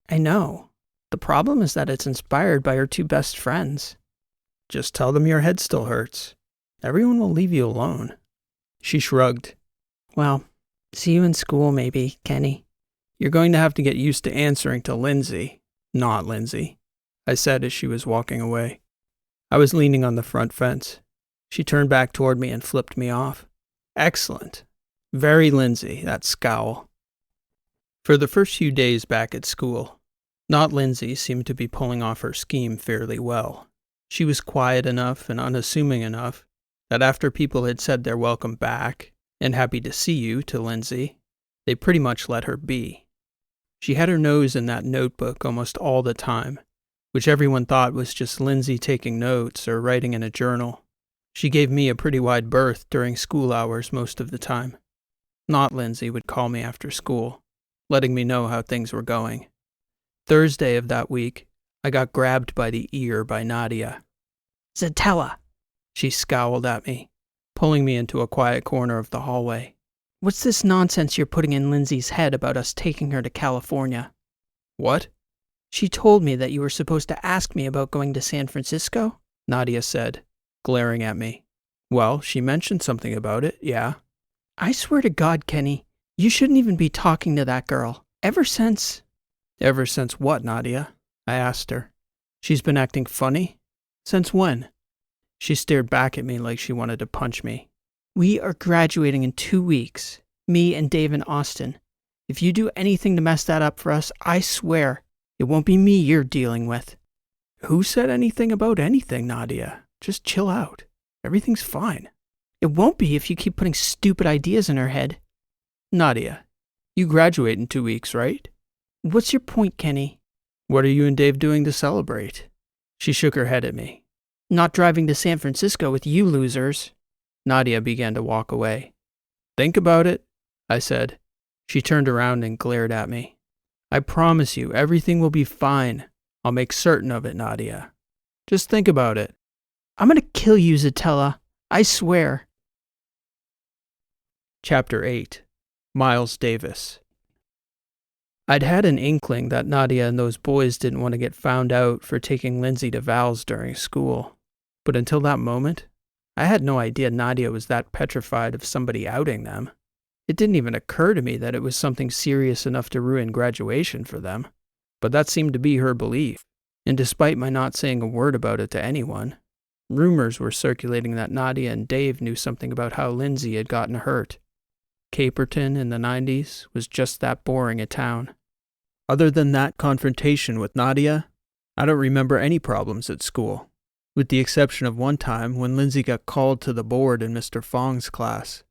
[SPEAKER 2] I know. The problem is that it's inspired by her 2 best friends.
[SPEAKER 1] Just tell them your head still hurts. Everyone will leave you alone. She shrugged.
[SPEAKER 2] Well, see you in school maybe, Kenny.
[SPEAKER 1] You're going to have to get used to answering to Lindsay, Not Lindsay, I said as she was walking away. I was leaning on the front fence. She turned back toward me and flipped me off. Excellent. Very Lindsay, that scowl. For the first few days back at school, Not Lindsay seemed to be pulling off her scheme fairly well. She was quiet enough and unassuming enough that after people had said their welcome back and happy to see you to Lindsay, they pretty much let her be. She had her nose in that notebook almost all the time, which everyone thought was just Lindsay taking notes or writing in a journal. She gave me a pretty wide berth during school hours most of the time. Not Lindsay would call me after school, letting me know how things were going. Thursday of that week, I got grabbed by the ear by Nadia.
[SPEAKER 2] Zatella,
[SPEAKER 1] she scowled at me, pulling me into a quiet corner of the hallway.
[SPEAKER 2] What's this nonsense you're putting in Lindsay's head about us taking her to California?
[SPEAKER 1] What?
[SPEAKER 2] She told me that you were supposed to ask me about going to San Francisco,
[SPEAKER 1] Nadia said, glaring at me. Well, she mentioned something about it, yeah.
[SPEAKER 2] I swear to God, Kenny, you shouldn't even be talking to that girl. Ever since
[SPEAKER 1] what, Nadia? I asked her. She's been acting funny? Since when? She stared back at me like she wanted to punch me.
[SPEAKER 2] We are graduating in 2 weeks, me and Dave and Austin. If you do anything to mess that up for us, I swear it won't be me you're dealing with.
[SPEAKER 1] Who said anything about anything, Nadia? Just chill out. Everything's fine.
[SPEAKER 2] It won't be if you keep putting stupid ideas in her head.
[SPEAKER 1] Nadia, you graduate in 2 weeks, right?
[SPEAKER 2] What's your point, Kenny?
[SPEAKER 1] What are you and Dave doing to celebrate? She shook her head at me.
[SPEAKER 2] Not driving to San Francisco with you losers.
[SPEAKER 1] Nadia began to walk away. Think about it, I said. She turned around and glared at me. I promise you, everything will be fine. I'll make certain of it, Nadia. Just think about it.
[SPEAKER 2] I'm gonna kill you, Zatella. I swear.
[SPEAKER 1] Chapter 8. Miles Davis. I'd had an inkling that Nadia and those boys didn't want to get found out for taking Lindsay to Val's during school. But until that moment, I had no idea Nadia was that petrified of somebody outing them. It didn't even occur to me that it was something serious enough to ruin graduation for them. But that seemed to be her belief. And despite my not saying a word about it to anyone, rumors were circulating that Nadia and Dave knew something about how Lindsay had gotten hurt. Caperton in the 90s was just that boring a town. Other than that confrontation with Nadia, I don't remember any problems at school, with the exception of one time when Lindsay got called to the board in Mr. Fong's class.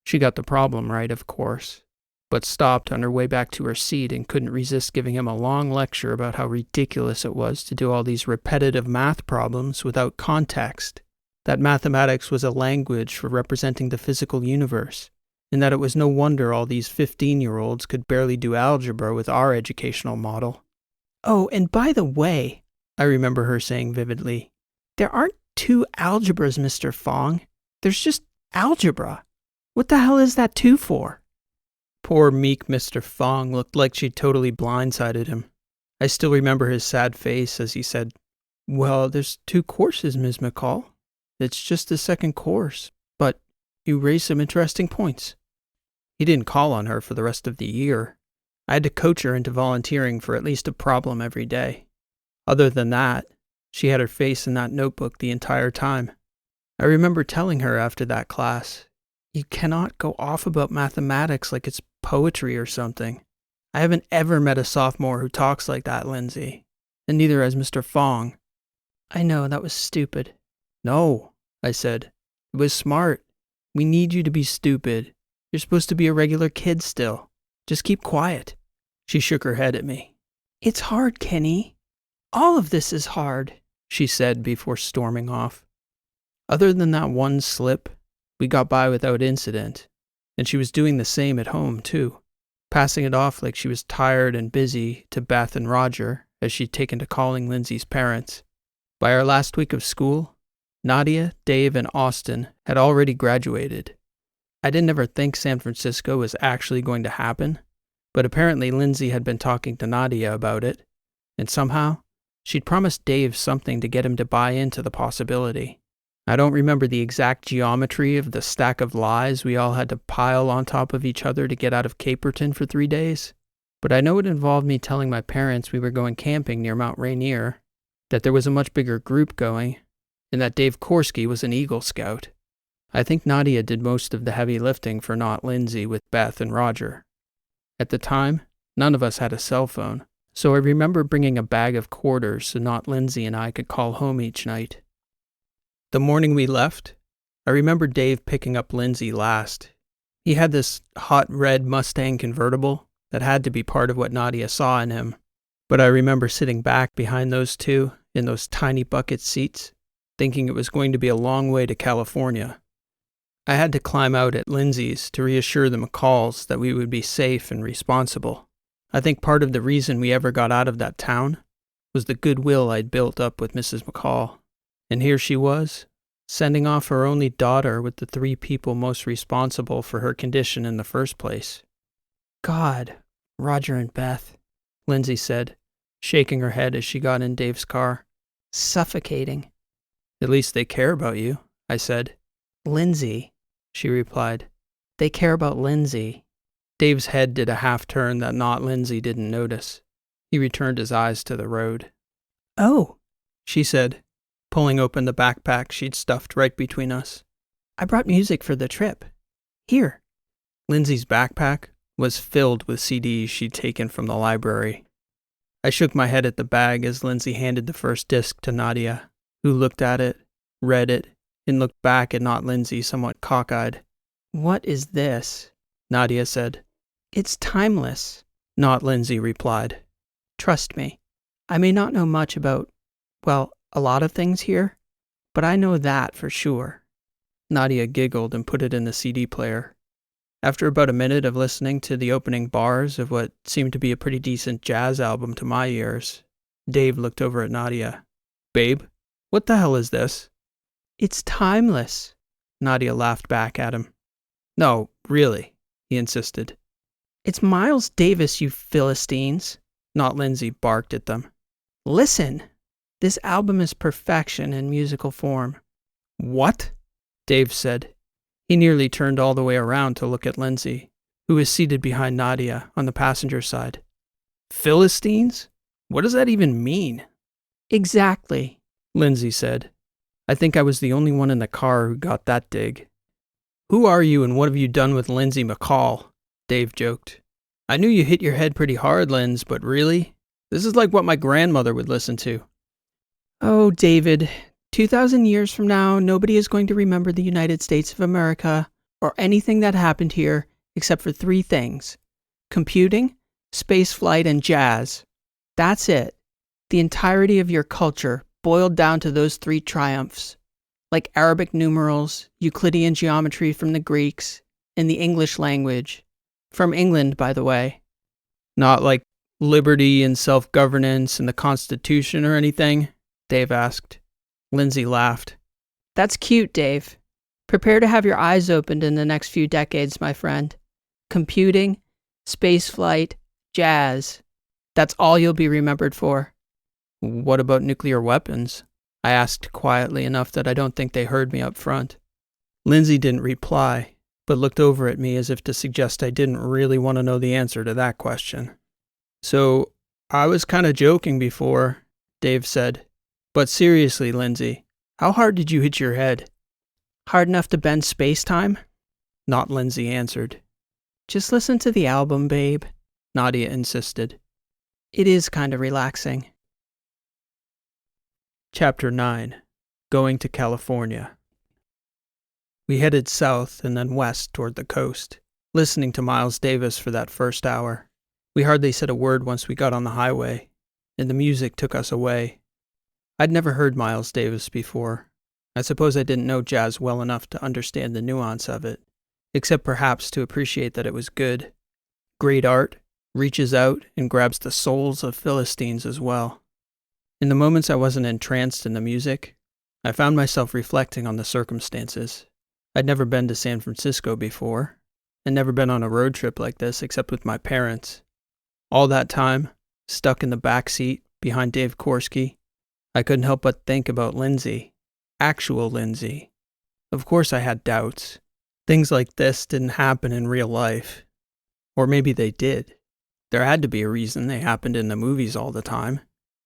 [SPEAKER 1] She got the problem right, of course, but stopped on her way back to her seat and couldn't resist giving him a long lecture about how ridiculous it was to do all these repetitive math problems without context, that mathematics was a language for representing the physical universe, and that it was no wonder all these 15-year-olds could barely do algebra with our educational model.
[SPEAKER 2] Oh, and by the way,
[SPEAKER 1] I remember her saying vividly,
[SPEAKER 2] there aren't two algebras, Mr. Fong. There's just algebra. What the hell is that two for?
[SPEAKER 1] Poor meek Mr. Fong looked like she'd totally blindsided him. I still remember his sad face as he said, "Well, there's 2 courses, Ms. McCall. It's just the second course, but you raised some interesting points." He didn't call on her for the rest of the year. I had to coach her into volunteering for at least a problem every day. Other than that, she had her face in that notebook the entire time. I remember telling her after that class, "You cannot go off about mathematics like it's poetry or something. I haven't ever met a sophomore who talks like that, Lindsay. And neither has Mr. Fong."
[SPEAKER 2] I know, that was stupid.
[SPEAKER 1] "No," I said. "It was smart. We need you to be stupid. You're supposed to be a regular kid still. Just keep quiet." She shook her head at me.
[SPEAKER 2] It's hard, Kenny. All of this is hard,
[SPEAKER 1] she said before storming off. Other than that one slip, we got by without incident, and she was doing the same at home, too, passing it off like she was tired and busy to Beth and Roger as she'd taken to calling Lindsay's parents. By our last week of school, Nadia, Dave, and Austin had already graduated. I didn't ever think San Francisco was actually going to happen, but apparently Lindsay had been talking to Nadia about it, and somehow she'd promised Dave something to get him to buy into the possibility. I don't remember the exact geometry of the stack of lies we all had to pile on top of each other to get out of Caperton for 3 days, but I know it involved me telling my parents we were going camping near Mount Rainier, that there was a much bigger group going, and that Dave Korski was an Eagle Scout. I think Nadia did most of the heavy lifting for not Lindsay with Beth and Roger. At the time, none of us had a cell phone, so I remember bringing a bag of quarters so not Lindsay and I could call home each night. The morning we left, I remember Dave picking up Lindsay last. He had this hot red Mustang convertible that had to be part of what Nadia saw in him, but I remember sitting back behind those two in those tiny bucket seats, thinking it was going to be a long way to California. I had to climb out at Lindsay's to reassure the McCalls that we would be safe and responsible. I think part of the reason we ever got out of that town was the goodwill I'd built up with Mrs. McCall. And here she was, sending off her only daughter with the 3 people most responsible for her condition in the first place.
[SPEAKER 2] God, Roger and Beth,
[SPEAKER 1] Lindsay said, shaking her head as she got in Dave's car.
[SPEAKER 2] Suffocating.
[SPEAKER 1] At least they care about you, I said.
[SPEAKER 2] Lindsay,
[SPEAKER 1] she replied.
[SPEAKER 2] They care about Lindsay.
[SPEAKER 1] Dave's head did a half turn that not Lindsay didn't notice. He returned his eyes to the road.
[SPEAKER 2] Oh,
[SPEAKER 1] she said, pulling open the backpack she'd stuffed right between us.
[SPEAKER 2] I brought music for the trip. Here.
[SPEAKER 1] Lindsay's backpack was filled with CDs she'd taken from the library. I shook my head at the bag as Lindsay handed the first disc to Nadia, who looked at it, read it, and looked back at Not Lindsay somewhat cockeyed.
[SPEAKER 2] "What is this?"
[SPEAKER 1] Nadia said.
[SPEAKER 2] "It's timeless."
[SPEAKER 1] Not Lindsay replied.
[SPEAKER 2] "Trust me. I may not know much about, well, a lot of things here, but I know that for sure."
[SPEAKER 1] Nadia giggled and put it in the CD player. After about a minute of listening to the opening bars of what seemed to be a pretty decent jazz album to my ears, Dave looked over at Nadia. "Babe, what the hell is this?"
[SPEAKER 2] "It's timeless."
[SPEAKER 1] Nadia laughed back at him. "No, really," he insisted.
[SPEAKER 2] "It's Miles Davis, you Philistines."
[SPEAKER 1] Not Lindsay barked at them.
[SPEAKER 2] "Listen. This album is perfection in musical form."
[SPEAKER 1] "What?" Dave said. He nearly turned all the way around to look at Lindsay, who was seated behind Nadia on the passenger side. "Philistines? What does that even mean?"
[SPEAKER 2] "Exactly,"
[SPEAKER 1] Lindsay said. I think I was the only one in the car who got that dig. "Who are you and what have you done with Lindsay McCall?" Dave joked. "I knew you hit your head pretty hard, Linz, but really? This is like what my grandmother would listen to."
[SPEAKER 2] "Oh, David, 2,000 years from now, nobody is going to remember the United States of America or anything that happened here except for 3 things: computing, spaceflight, and jazz. That's it. The entirety of your culture boiled down to those 3 triumphs, like Arabic numerals, Euclidean geometry from the Greeks, and the English language. From England, by the way."
[SPEAKER 1] "Not like liberty and self-governance and the Constitution or anything?" Dave asked. Lindsay laughed.
[SPEAKER 2] "That's cute, Dave. Prepare to have your eyes opened in the next few decades, my friend. Computing, spaceflight, jazz. That's all you'll be remembered for."
[SPEAKER 1] "What about nuclear weapons?" I asked quietly enough that I don't think they heard me up front. Lindsay didn't reply, but looked over at me as if to suggest I didn't really want to know the answer to that question. "So, I was kind of joking before," Dave said. "But seriously, Lindsay, how hard did you hit your head?"
[SPEAKER 2] "Hard enough to bend space-time?"
[SPEAKER 1] Not Lindsay answered.
[SPEAKER 2] "Just listen to the album, babe,"
[SPEAKER 1] Nadia insisted.
[SPEAKER 2] "It is kind of relaxing."
[SPEAKER 1] Chapter 9. Going to California. We headed south and then west toward the coast, listening to Miles Davis for that first hour. We hardly said a word once we got on the highway, and the music took us away. I'd never heard Miles Davis before. I suppose I didn't know jazz well enough to understand the nuance of it, except perhaps to appreciate that it was good. Great art reaches out and grabs the souls of Philistines as well. In the moments I wasn't entranced in the music, I found myself reflecting on the circumstances. I'd never been to San Francisco before, and never been on a road trip like this except with my parents. All that time, stuck in the back seat behind Dave Korski, I couldn't help but think about Lindsay. Actual Lindsay. Of course I had doubts. Things like this didn't happen in real life. Or maybe they did. There had to be a reason they happened in the movies all the time.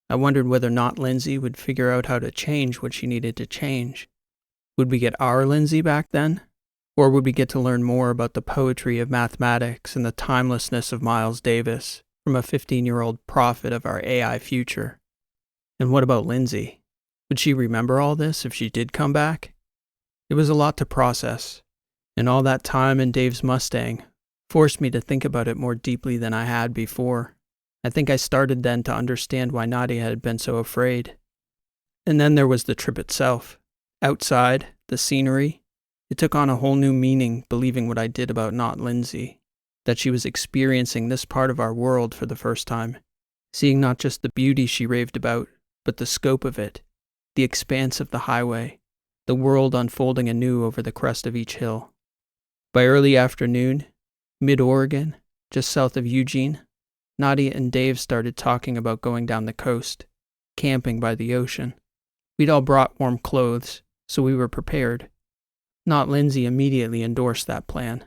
[SPEAKER 1] I wondered whether Not Lindsay would figure out how to change what she needed to change. Would we get our Lindsay back then? Or would we get to learn more about the poetry of mathematics and the timelessness of Miles Davis from a 15-year-old prophet of our AI future? And what about Lindsay? Would she remember all this if she did come back? It was a lot to process, and all that time in Dave's Mustang forced me to think about it more deeply than I had before. I think I started then to understand why Nadia had been so afraid. And then there was the trip itself. Outside, the scenery, it took on a whole new meaning believing what I did about Not Lindsay, that she was experiencing this part of our world for the first time, seeing not just the beauty she raved about, but the scope of it, the expanse of the highway, the world unfolding anew over the crest of each hill. By early afternoon, mid-Oregon, just south of Eugene, Nadia and Dave started talking about going down the coast, camping by the ocean. We'd all brought warm clothes, so we were prepared. Not Lindsay immediately endorsed that plan.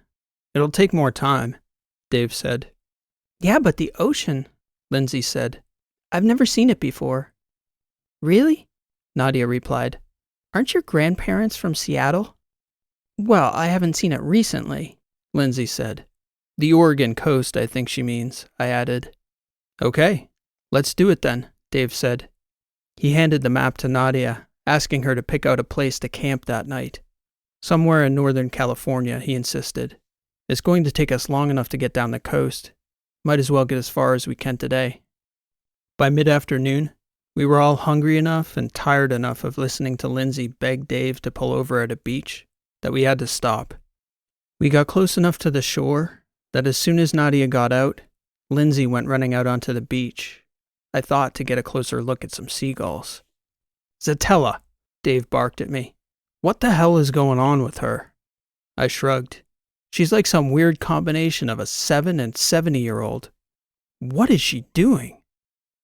[SPEAKER 1] "It'll take more time," Dave said.
[SPEAKER 2] "Yeah, but the ocean,"
[SPEAKER 1] Lindsay said.
[SPEAKER 2] "I've never seen it before." "Really?"
[SPEAKER 1] Nadia replied.
[SPEAKER 2] "Aren't your grandparents from Seattle?" "Well, I haven't seen it recently,"
[SPEAKER 1] Lindsay said. "The Oregon coast, I think she means," I added. "Okay, let's do it then," Dave said. He handed the map to Nadia, asking her to pick out a place to camp that night. Somewhere in Northern California, he insisted. It's going to take us long enough to get down the coast. Might as well get as far as we can today. By mid-afternoon, we were all hungry enough and tired enough of listening to Lindsay beg Dave to pull over at a beach that we had to stop. We got close enough to the shore that as soon as Nadia got out, Lindsay went running out onto the beach, I thought to get a closer look at some seagulls. "Zatella!" Dave barked at me. "What the hell is going on with her?" I shrugged. "She's like some weird combination of a 7 and 70-year-old. What is she doing?"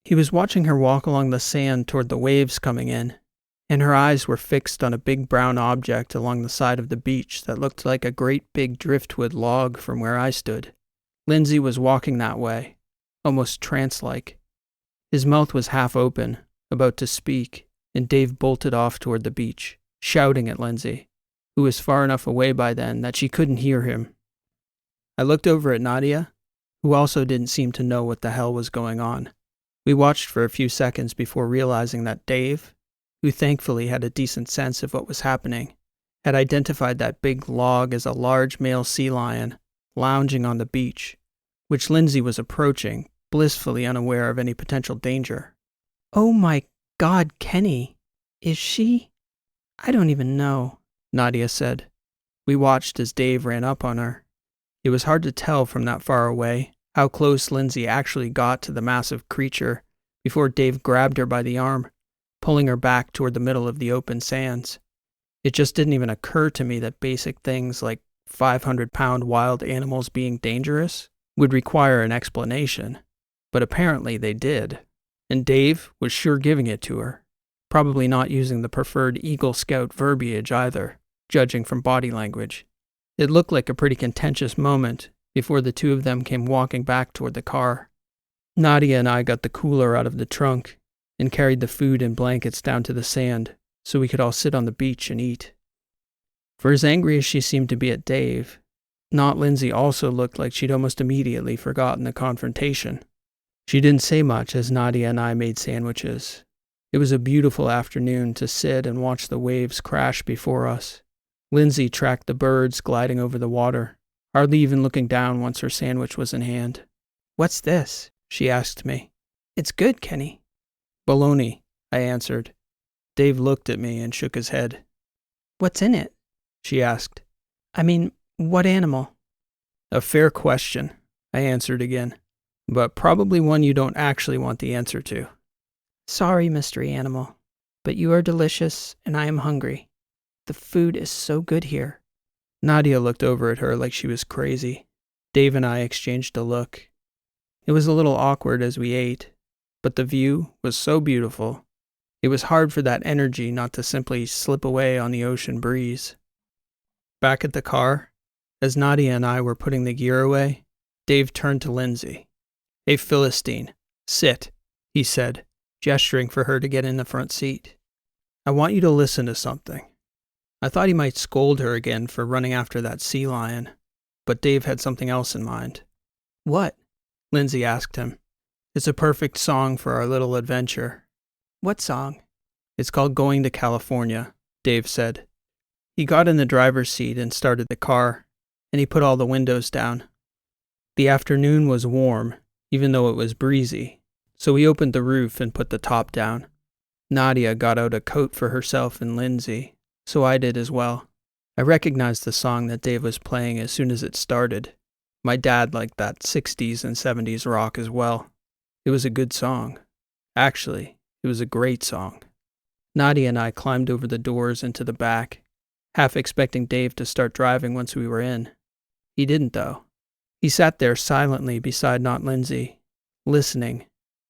[SPEAKER 1] He was watching her walk along the sand toward the waves coming in, and her eyes were fixed on a big brown object along the side of the beach that looked like a great big driftwood log from where I stood. Lindsay was walking that way, almost trance-like. His mouth was half open, about to speak, and Dave bolted off toward the beach, shouting at Lindsay, who was far enough away by then that she couldn't hear him. I looked over at Nadia, who also didn't seem to know what the hell was going on. We watched for a few seconds before realizing that Dave, who thankfully had a decent sense of what was happening, had identified that big log as a large male sea lion lounging on the beach, which Lindsay was approaching, blissfully unaware of any potential danger.
[SPEAKER 2] "Oh my God, Kenny. Is she? I don't even know,"
[SPEAKER 1] Nadia said. We watched as Dave ran up on her. It was hard to tell from that far away how close Lindsay actually got to the massive creature before Dave grabbed her by the arm, pulling her back toward the middle of the open sands. It just didn't even occur to me that basic things like 500-pound wild animals being dangerous would require an explanation, but apparently they did, and Dave was sure giving it to her, probably not using the preferred Eagle Scout verbiage either, judging from body language. It looked like a pretty contentious moment before the two of them came walking back toward the car. Nadia and I got the cooler out of the trunk and carried the food and blankets down to the sand so we could all sit on the beach and eat. For as angry as she seemed to be at Dave, not Lindsay also looked like she'd almost immediately forgotten the confrontation. She didn't say much as Nadia and I made sandwiches. It was a beautiful afternoon to sit and watch the waves crash before us. Lindsay tracked the birds gliding over the water, hardly even looking down once her sandwich was in hand.
[SPEAKER 2] "What's this?"
[SPEAKER 1] she asked me.
[SPEAKER 2] "It's good, Kenny."
[SPEAKER 1] "Bologna," I answered. Dave looked at me and shook his head.
[SPEAKER 2] "What's in it?"
[SPEAKER 1] she asked.
[SPEAKER 2] "I mean, what animal?"
[SPEAKER 1] "A fair question," I answered again, "but probably one you don't actually want the answer to."
[SPEAKER 2] "Sorry, mystery animal, but you are delicious and I am hungry. The food is so good here."
[SPEAKER 1] Nadia looked over at her like she was crazy. Dave and I exchanged a look. It was a little awkward as we ate, but the view was so beautiful. It was hard for that energy not to simply slip away on the ocean breeze. Back at the car, as Nadia and I were putting the gear away, Dave turned to Lindsay. "Hey, Philistine, sit," he said, gesturing for her to get in the front seat. "I want you to listen to something." I thought he might scold her again for running after that sea lion, but Dave had something else in mind.
[SPEAKER 2] "What?"
[SPEAKER 1] Lindsay asked him. "It's a perfect song for our little adventure."
[SPEAKER 2] "What song?"
[SPEAKER 1] "It's called Going to California," Dave said. He got in the driver's seat and started the car, and he put all the windows down. The afternoon was warm, even though it was breezy, so he opened the roof and put the top down. Nadia got out a coat for herself and Lindsay, so I did as well. I recognized the song that Dave was playing as soon as it started. My dad liked that 60s and 70s rock as well. It was a good song. Actually, it was a great song. Nadia and I climbed over the doors into the back, half expecting Dave to start driving once we were in. He didn't, though. He sat there silently beside Not Lindsay, listening,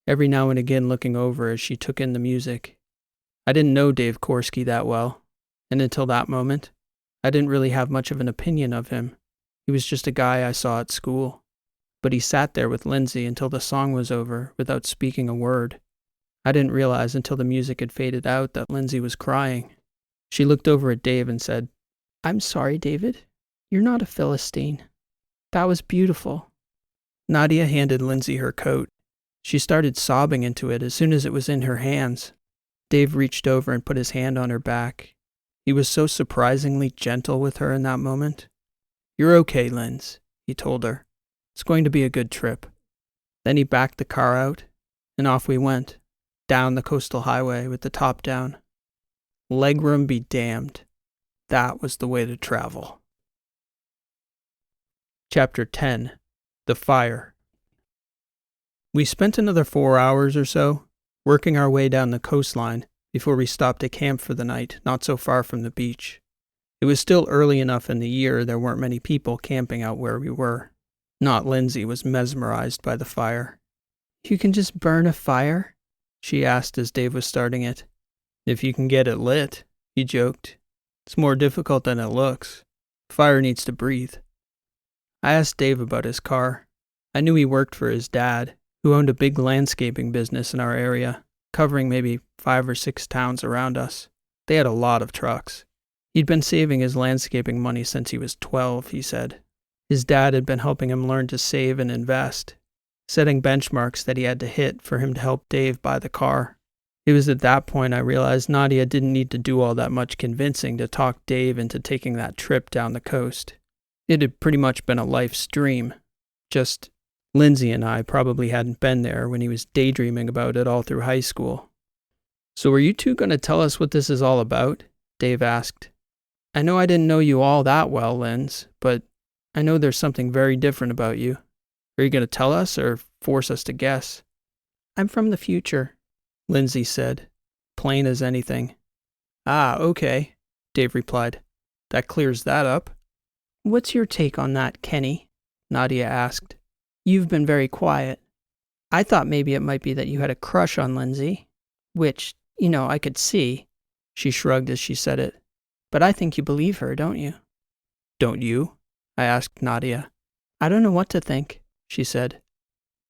[SPEAKER 1] every now and again looking over as she took in the music. I didn't know Dave Korski that well, and until that moment, I didn't really have much of an opinion of him. He was just a guy I saw at school. But he sat there with Lindsay until the song was over without speaking a word. I didn't realize until the music had faded out that Lindsay was crying. She looked over at Dave and said,
[SPEAKER 2] "I'm sorry, David. You're not a Philistine. That was beautiful."
[SPEAKER 1] Nadia handed Lindsay her coat. She started sobbing into it as soon as it was in her hands. Dave reached over and put his hand on her back. He was so surprisingly gentle with her in that moment. "You're okay, Linz," he told her. "It's going to be a good trip." Then he backed the car out, and off we went, down the coastal highway with the top down. Legroom be damned. That was the way to travel. Chapter 10. The Fire. We spent another 4 hours or so, working our way down the coastline before we stopped at camp for the night, not so far from the beach. It was still early enough in the year there weren't many people camping out where we were. Not Lindsay was mesmerized by the fire.
[SPEAKER 2] "You can just burn a fire?"
[SPEAKER 1] she asked as Dave was starting it. "If you can get it lit," he joked. "It's more difficult than it looks. Fire needs to breathe." I asked Dave about his car. I knew he worked for his dad, who owned a big landscaping business in our area, covering maybe 5 or 6 towns around us. They had a lot of trucks. He'd been saving his landscaping money since he was 12, he said. His dad had been helping him learn to save and invest, setting benchmarks that he had to hit for him to help Dave buy the car. It was at that point I realized Nadia didn't need to do all that much convincing to talk Dave into taking that trip down the coast. It had pretty much been a life's dream. Just Lindsay and I probably hadn't been there when he was daydreaming about it all through high school. "So are you two going to tell us what this is all about?" Dave asked. "I know I didn't know you all that well, Linz, but I know there's something very different about you. Are you going to tell us or force us to guess?"
[SPEAKER 2] "I'm from the future,"
[SPEAKER 1] Lindsay said, plain as anything. "Ah, okay," Dave replied. "That clears that up."
[SPEAKER 2] "What's your take on that, Kenny?"
[SPEAKER 1] Nadia asked.
[SPEAKER 2] "You've been very quiet. I thought maybe it might be that you had a crush on Lindsay, which, I could see."
[SPEAKER 1] She shrugged as she said it.
[SPEAKER 2] "But I think you believe her, don't you?"
[SPEAKER 1] "Don't you?" I asked Nadia.
[SPEAKER 2] "I don't know what to think,"
[SPEAKER 1] she said.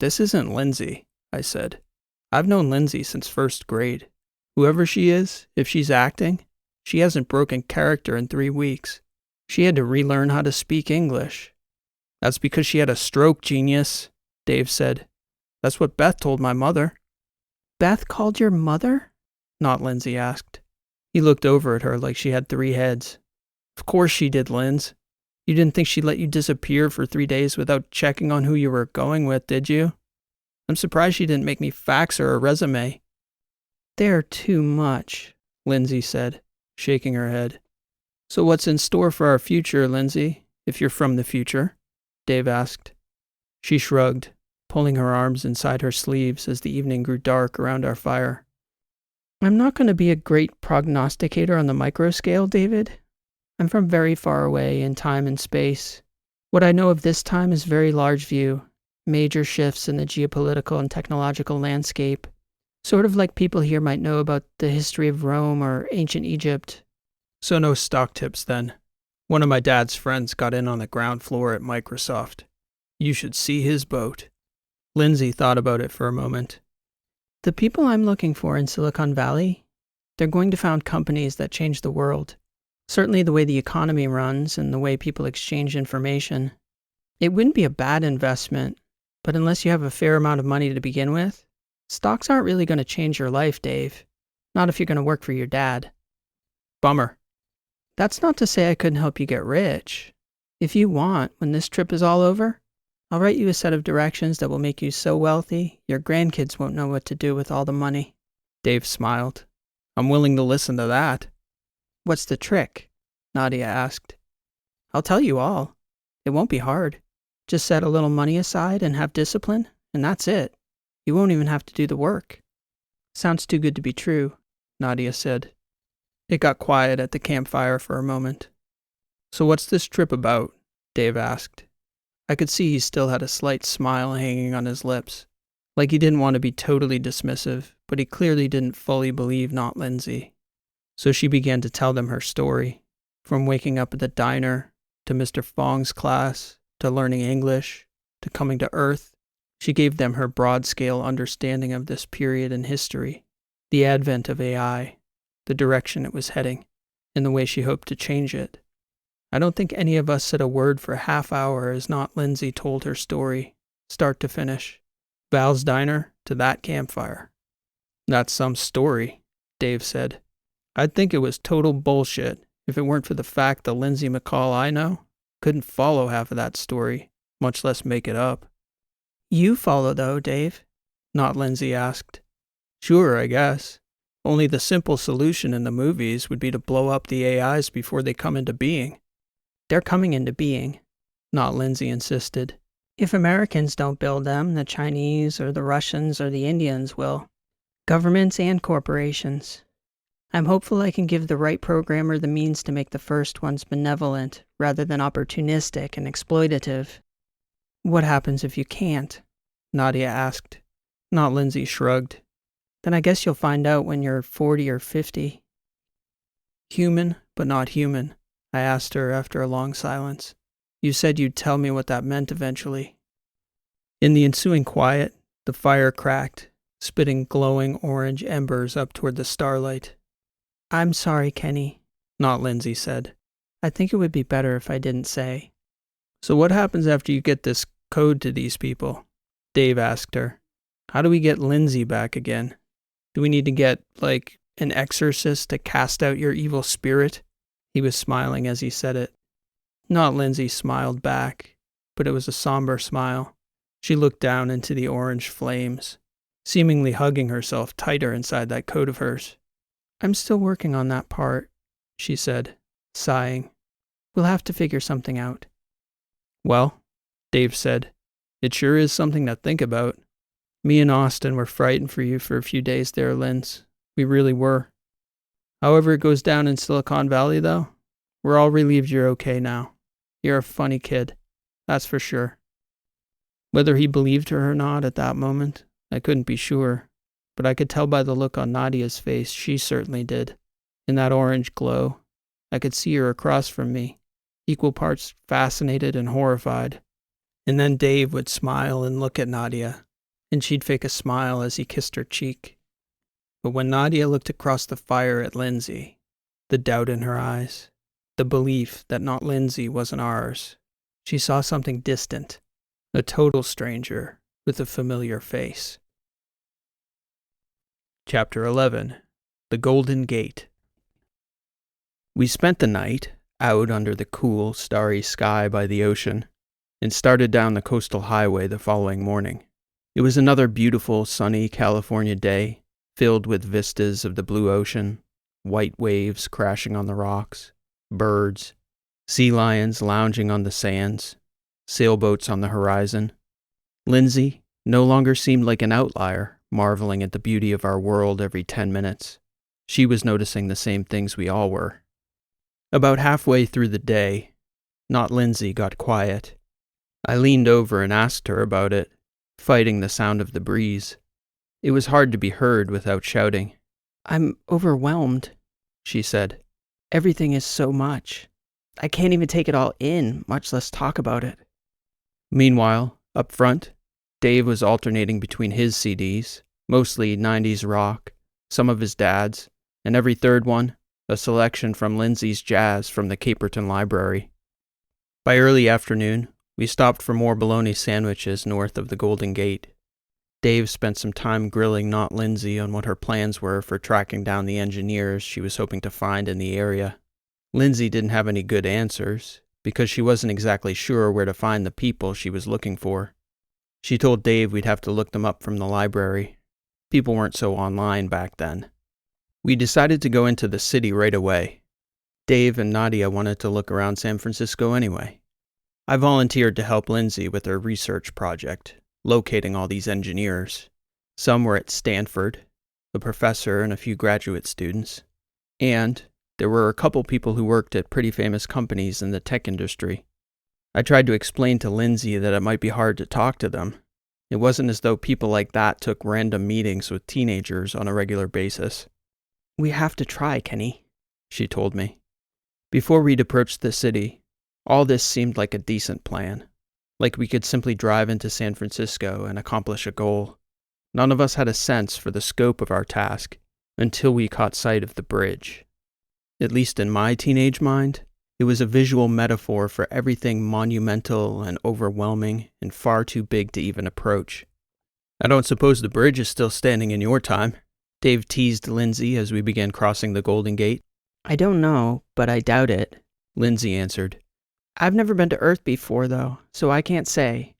[SPEAKER 1] "This isn't Lindsay," I said. "I've known Lindsay since 1st grade. Whoever she is, if she's acting, she hasn't broken character in 3 weeks. She had to relearn how to speak English." "That's because she had a stroke, genius," Dave said. "That's what Beth told my mother."
[SPEAKER 2] "Beth called your mother?"
[SPEAKER 1] Not Lindsay asked. He looked over at her like she had 3 heads. "Of course she did, Linz. You didn't think she'd let you disappear for 3 days without checking on who you were going with, did you? I'm surprised she didn't make me fax her a resume."
[SPEAKER 2] "They're too much,"
[SPEAKER 1] Lindsay said, shaking her head. "So what's in store for our future, Lindsay, if you're from the future?" Dave asked. She shrugged, pulling her arms inside her sleeves as the evening grew dark around our fire.
[SPEAKER 2] "I'm not going to be a great prognosticator on the micro scale, David. I'm from very far away in time and space. What I know of this time is very large view, major shifts in the geopolitical and technological landscape, sort of like people here might know about the history of Rome or ancient Egypt."
[SPEAKER 1] "So no stock tips then. One of my dad's friends got in on the ground floor at Microsoft. You should see his boat." Lindsay thought about it for a moment.
[SPEAKER 2] "The people I'm looking for in Silicon Valley, they're going to found companies that change the world. Certainly the way the economy runs and the way people exchange information. It wouldn't be a bad investment, but unless you have a fair amount of money to begin with, stocks aren't really going to change your life, Dave. Not if you're going to work for your dad."
[SPEAKER 1] "Bummer."
[SPEAKER 2] "That's not to say I couldn't help you get rich. If you want, when this trip is all over, I'll write you a set of directions that will make you so wealthy, your grandkids won't know what to do with all the money."
[SPEAKER 1] Dave smiled. "I'm willing to listen to that."
[SPEAKER 2] "What's the trick?" Nadia asked. "I'll tell you all. It won't be hard. Just set a little money aside and have discipline, and that's it. You won't even have to do the work."
[SPEAKER 1] "Sounds too good to be true," Nadia said. It got quiet at the campfire for a moment. "So what's this trip about?" Dave asked. I could see he still had a slight smile hanging on his lips, like he didn't want to be totally dismissive, but he clearly didn't fully believe not Lindsay. So she began to tell them her story, from waking up at the diner, to Mr. Fong's class, to learning English, to coming to Earth. She gave them her broad-scale understanding of this period in history, the advent of AI, the direction it was heading, and the way she hoped to change it. I don't think any of us said a word for a half hour as not Lindsay told her story, start to finish. Val's diner to that campfire. "That's some story," Dave said. I'd think it was total bullshit if it weren't for the fact the Lindsay McCall I know couldn't follow half of that story, much less make it up.
[SPEAKER 2] You follow, though, Dave?
[SPEAKER 1] Not Lindsay asked. Sure, I guess. Only the simple solution in the movies would be to blow up the AIs before they come into being.
[SPEAKER 2] They're coming into being.
[SPEAKER 1] Not Lindsay insisted.
[SPEAKER 2] If Americans don't build them, the Chinese or the Russians or the Indians will. Governments and corporations. I'm hopeful I can give the right programmer the means to make the first ones benevolent rather than opportunistic and exploitative.
[SPEAKER 1] What happens if you can't? Nadia asked. Not Lindsay shrugged.
[SPEAKER 2] Then I guess you'll find out when you're 40 or 50.
[SPEAKER 1] Human, but not human, I asked her after a long silence. You said you'd tell me what that meant eventually. In the ensuing quiet, the fire cracked, spitting glowing orange embers up toward the starlight.
[SPEAKER 2] I'm sorry, Kenny,
[SPEAKER 1] Not Lindsay said.
[SPEAKER 2] I think it would be better if I didn't say.
[SPEAKER 1] So what happens after you get this code to these people? Dave asked her. How do we get Lindsay back again? Do we need to get, like, an exorcist to cast out your evil spirit? He was smiling as he said it. Not Lindsay smiled back, but it was a somber smile. She looked down into the orange flames, seemingly hugging herself tighter inside that coat of hers. I'm still working on that part, she said, sighing. We'll have to figure something out. Well, Dave said, it sure is something to think about. Me and Austin were frightened for you for a few days there, Linz. We really were. However it goes down in Silicon Valley, though, we're all relieved you're okay now. You're a funny kid, that's for sure. Whether he believed her or not at that moment, I couldn't be sure, but I could tell by the look on Nadia's face she certainly did. In that orange glow, I could see her across from me, equal parts fascinated and horrified. And then Dave would smile and look at Nadia, and she'd fake a smile as he kissed her cheek. But when Nadia looked across the fire at Lindsay, the doubt in her eyes, the belief that not Lindsay wasn't ours, she saw something distant, a total stranger with a familiar face. Chapter 11. The Golden Gate. We spent the night out under the cool, starry sky by the ocean and started down the coastal highway the following morning. It was another beautiful, sunny California day, filled with vistas of the blue ocean, white waves crashing on the rocks, birds, sea lions lounging on the sands, sailboats on the horizon. Lindsay no longer seemed like an outlier, marveling at the beauty of our world every 10 minutes. She was noticing the same things we all were. About halfway through the day, not Lindsay got quiet. I leaned over and asked her about it, fighting the sound of the breeze. It was hard to be heard without shouting.
[SPEAKER 2] I'm overwhelmed, she said. Everything is so much. I can't even take it all in, much less talk about it.
[SPEAKER 1] Meanwhile, up front, Dave was alternating between his CDs, mostly 90s rock, some of his dad's, and every third one, a selection from Lindsay's jazz from the Caperton Library. By early afternoon, we stopped for more bologna sandwiches north of the Golden Gate. Dave spent some time grilling not Lindsay on what her plans were for tracking down the engineers she was hoping to find in the area. Lindsay didn't have any good answers, because she wasn't exactly sure where to find the people she was looking for. She told Dave we'd have to look them up from the library. People weren't so online back then. We decided to go into the city right away. Dave and Nadia wanted to look around San Francisco anyway. I volunteered to help Lindsay with her research project, locating all these engineers. Some were at Stanford, a professor and a few graduate students. And there were a couple people who worked at pretty famous companies in the tech industry. I tried to explain to Lindsay that it might be hard to talk to them. It wasn't as though people like that took random meetings with teenagers on a regular basis.
[SPEAKER 2] We have to try, Kenny,
[SPEAKER 1] she told me. Before we'd approached the city, all this seemed like a decent plan. Like we could simply drive into San Francisco and accomplish a goal. None of us had a sense for the scope of our task until we caught sight of the bridge. At least in my teenage mind, it was a visual metaphor for everything monumental and overwhelming and far too big to even approach. I don't suppose the bridge is still standing in your time, Dave teased Lindsay as we began crossing the Golden Gate.
[SPEAKER 2] I don't know, but I doubt it.
[SPEAKER 1] Lindsay answered.
[SPEAKER 2] I've never been to Earth before, though, so I can't say.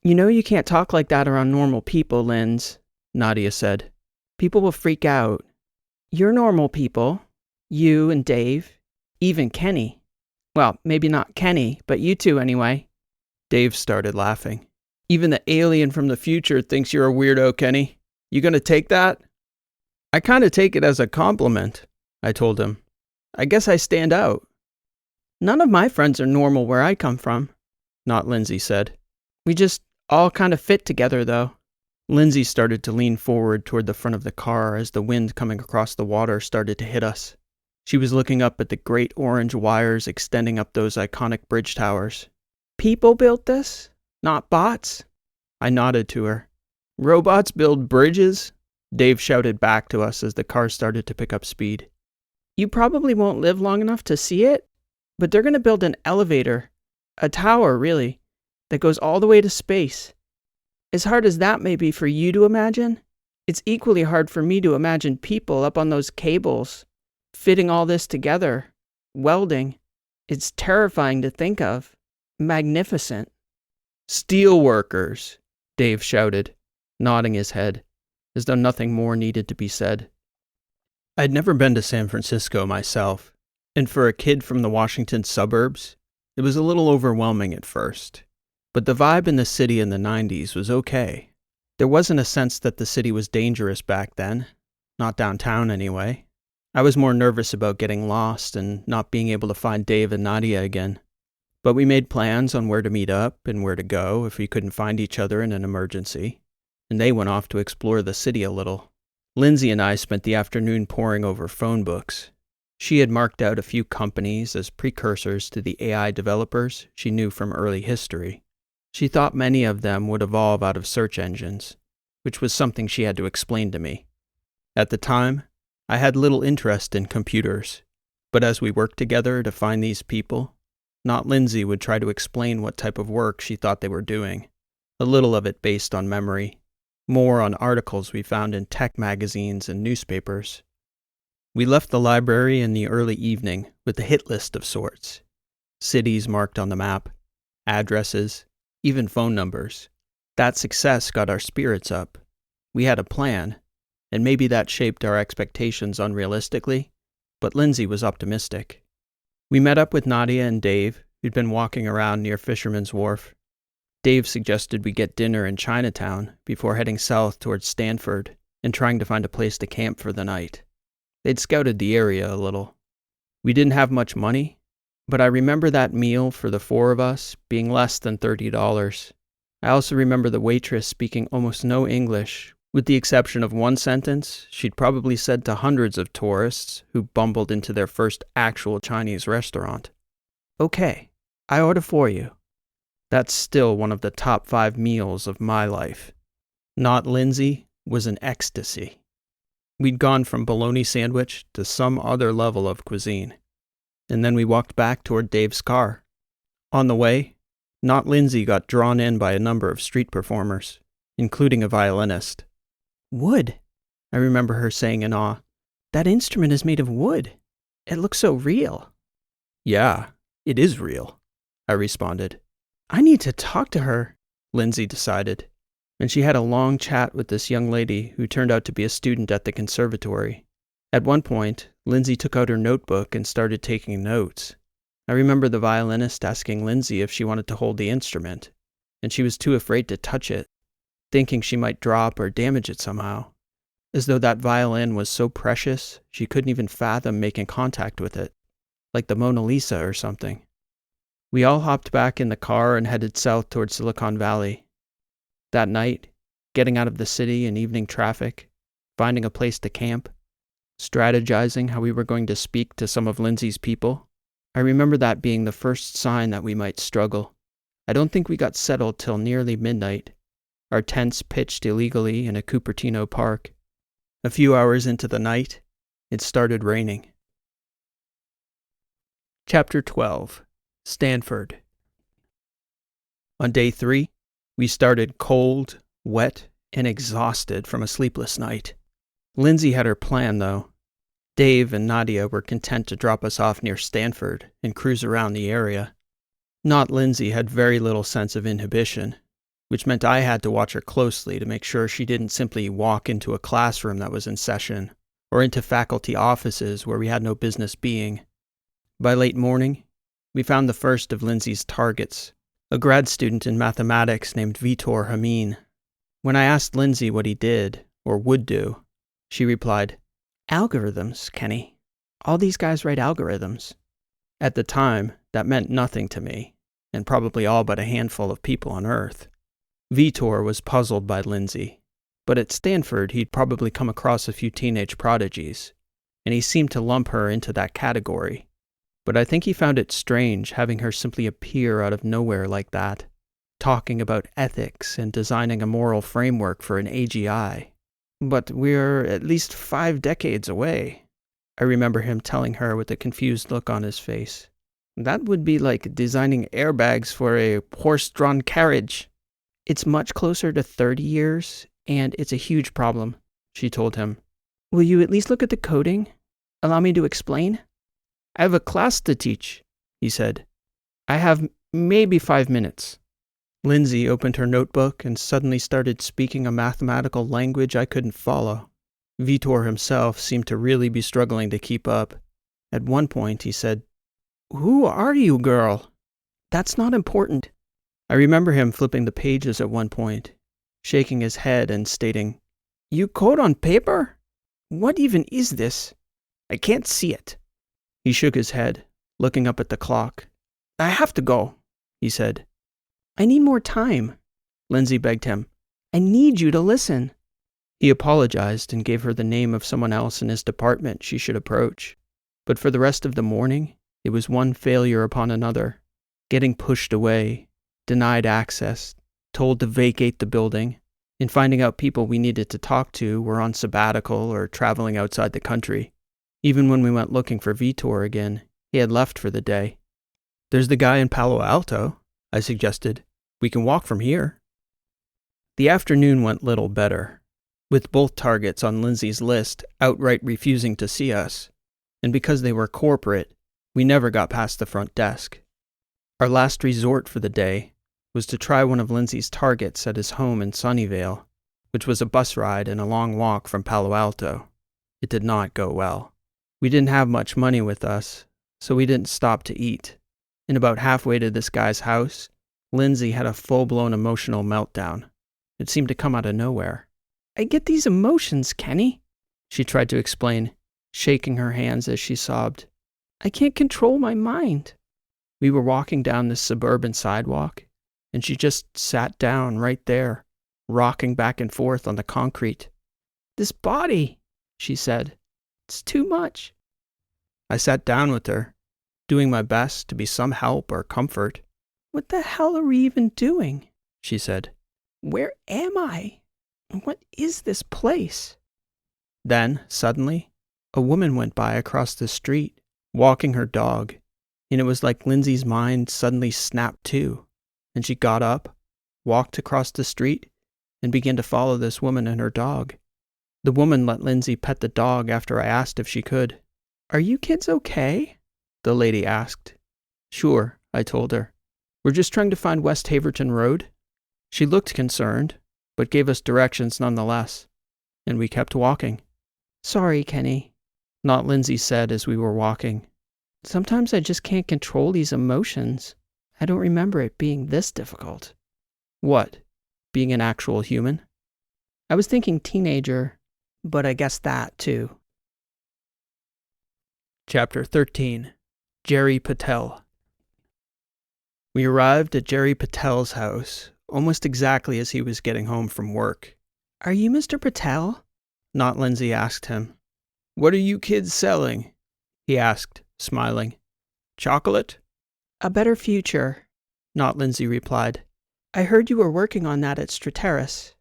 [SPEAKER 2] You know you can't talk like that around normal people, Linz,
[SPEAKER 1] Nadia said.
[SPEAKER 2] People will freak out. You're normal people. You and Dave. Even Kenny. Well, maybe not Kenny, but you two anyway.
[SPEAKER 1] Dave started laughing. Even the alien from the future thinks you're a weirdo, Kenny. You gonna take that? I kinda take it as a compliment, I told him. I guess I stand out.
[SPEAKER 2] None of my friends are normal where I come from,
[SPEAKER 1] Not Lindsay said.
[SPEAKER 2] We just all kind of fit together, though.
[SPEAKER 1] Lindsay started to lean forward toward the front of the car as the wind coming across the water started to hit us. She was looking up at the great orange wires extending up those iconic bridge towers.
[SPEAKER 2] People built this? Not bots?
[SPEAKER 1] I nodded to her. Robots build bridges? Dave shouted back to us as the car started to pick up speed.
[SPEAKER 2] You probably won't live long enough to see it, but they're going to build an elevator, a tower, really, that goes all the way to space. As hard as that may be for you to imagine, it's equally hard for me to imagine people up on those cables, fitting all this together, welding. It's terrifying to think of. Magnificent.
[SPEAKER 1] Steel workers, Dave shouted, nodding his head, as though nothing more needed to be said. I'd never been to San Francisco myself, and for a kid from the Washington suburbs, it was a little overwhelming at first. But the vibe in the city in the 90s was okay. There wasn't a sense that the city was dangerous back then, not downtown anyway. I was more nervous about getting lost and not being able to find Dave and Nadia again. But we made plans on where to meet up and where to go if we couldn't find each other in an emergency, and they went off to explore the city a little. Lindsay and I spent the afternoon poring over phone books. She had marked out a few companies as precursors to the AI developers she knew from early history. She thought many of them would evolve out of search engines, which was something she had to explain to me. At the time, I had little interest in computers, but as we worked together to find these people, not Lindsay would try to explain what type of work she thought they were doing, a little of it based on memory, more on articles we found in tech magazines and newspapers. We left the library in the early evening with a hit list of sorts. Cities marked on the map, addresses, even phone numbers. That success got our spirits up. We had a plan, and maybe that shaped our expectations unrealistically, but Lindsay was optimistic. We met up with Nadia and Dave, who'd been walking around near Fisherman's Wharf. Dave suggested we get dinner in Chinatown before heading south towards Stanford and trying to find a place to camp for the night. They'd scouted the area a little. We didn't have much money, but I remember that meal for the four of us being less than $30. I also remember the waitress speaking almost no English, with the exception of one sentence she'd probably said to hundreds of tourists who bumbled into their first actual Chinese restaurant. Okay, I order for you. That's still one of the top 5 meals of my life. Not Lindsay was an ecstasy. We'd gone from bologna sandwich to some other level of cuisine. And then we walked back toward Dave's car. On the way, Not Lindsay got drawn in by a number of street performers, including a violinist.
[SPEAKER 2] Wood,
[SPEAKER 1] I remember her saying in awe.
[SPEAKER 2] That instrument is made of wood. It looks so real.
[SPEAKER 1] Yeah, it is real, I responded.
[SPEAKER 2] I need to talk to her,
[SPEAKER 1] Lindsay decided, and she had a long chat with this young lady who turned out to be a student at the conservatory. At one point, Lindsay took out her notebook and started taking notes. I remember the violinist asking Lindsay if she wanted to hold the instrument, and she was too afraid to touch it, thinking she might drop or damage it somehow, as though that violin was so precious she couldn't even fathom making contact with it, like the Mona Lisa or something. We all hopped back in the car and headed south towards Silicon Valley. That night, getting out of the city in evening traffic, finding a place to camp, strategizing how we were going to speak to some of Lindsay's people, I remember that being the first sign that we might struggle. I don't think we got settled till nearly midnight, our tents pitched illegally in a Cupertino park. A few hours into the night, it started raining. Chapter 12. Stanford. On day 3, we started cold, wet, and exhausted from a sleepless night. Lindsay had her plan, though. Dave and Nadia were content to drop us off near Stanford and cruise around the area. Not Lindsay had very little sense of inhibition, which meant I had to watch her closely to make sure she didn't simply walk into a classroom that was in session, or into faculty offices where we had no business being. By late morning, we found the first of Lindsay's targets, a grad student in mathematics named Vitor Hamin. When I asked Lindsay what he did, or would do, she replied,
[SPEAKER 2] Algorithms, Kenny. All these guys write algorithms.
[SPEAKER 1] At the time, that meant nothing to me, and probably all but a handful of people on Earth. Vitor was puzzled by Lindsay, but at Stanford he'd probably come across a few teenage prodigies, and he seemed to lump her into that category. But I think he found it strange having her simply appear out of nowhere like that, talking about ethics and designing a moral framework for an AGI. But we're at least 5 decades away, I remember him telling her with a confused look on his face. That would be like designing airbags for a horse-drawn carriage.
[SPEAKER 2] It's much closer to 30 years, and it's a huge problem, she told him.
[SPEAKER 1] Will you at least look at the coding? Allow me to explain? I have a class to teach, he said. I have maybe 5 minutes. Lindsay opened her notebook and suddenly started speaking a mathematical language I couldn't follow. Vitor himself seemed to really be struggling to keep up. At one point, he said, "Who are you, girl?"
[SPEAKER 2] That's not important.
[SPEAKER 1] I remember him flipping the pages at one point, shaking his head and stating, "You code on paper? What even is this? I can't see it." He shook his head, looking up at the clock. "I have to go," he said.
[SPEAKER 2] I need more time,
[SPEAKER 1] Lindsay begged him.
[SPEAKER 2] I need you to listen.
[SPEAKER 1] He apologized and gave her the name of someone else in his department she should approach. But for the rest of the morning, it was one failure upon another. Getting pushed away, denied access, told to vacate the building, and finding out people we needed to talk to were on sabbatical or traveling outside the country. Even when we went looking for Vitor again, he had left for the day. "There's the guy in Palo Alto," I suggested. "We can walk from here." The afternoon went little better, with both targets on Lindsay's list outright refusing to see us, and because they were corporate, we never got past the front desk. Our last resort for the day was to try one of Lindsay's targets at his home in Sunnyvale, which was a bus ride and a long walk from Palo Alto. It did not go well. We didn't have much money with us, so we didn't stop to eat. And about halfway to this guy's house, Lindsay had a full-blown emotional meltdown. It seemed to come out of nowhere.
[SPEAKER 2] I get these emotions, Kenny,
[SPEAKER 1] she tried to explain, shaking her hands as she sobbed.
[SPEAKER 2] I can't control my mind.
[SPEAKER 1] We were walking down this suburban sidewalk, and she just sat down right there, rocking back and forth on the concrete.
[SPEAKER 2] This body, she said. It's too much.
[SPEAKER 1] I sat down with her, doing my best to be some help or comfort.
[SPEAKER 2] What the hell are we even doing?
[SPEAKER 1] She said.
[SPEAKER 2] Where am I? What is this place?
[SPEAKER 1] Then, suddenly, a woman went by across the street, walking her dog, and it was like Lindsay's mind suddenly snapped too, and she got up, walked across the street, and began to follow this woman and her dog. The woman let Lindsay pet the dog after I asked if she could.
[SPEAKER 2] Are you kids okay?
[SPEAKER 1] The lady asked. Sure, I told her. We're just trying to find West Haverton Road. She looked concerned, but gave us directions nonetheless, and we kept walking.
[SPEAKER 2] Sorry, Kenny,
[SPEAKER 1] Not Lindsay said as we were walking.
[SPEAKER 2] Sometimes I just can't control these emotions. I don't remember it being this difficult.
[SPEAKER 1] What? Being an actual human?
[SPEAKER 2] I was thinking teenager, but I guess that too.
[SPEAKER 1] Chapter 13. Jerri Patel. We arrived at Jerri Patel's house almost exactly as he was getting home from work.
[SPEAKER 2] Are you Mr. Patel?
[SPEAKER 1] Not Lindsay asked him. What are you kids selling? He asked, smiling. Chocolate?
[SPEAKER 2] A better future.
[SPEAKER 1] Not Lindsay replied.
[SPEAKER 2] I heard you were working on that at Strateris.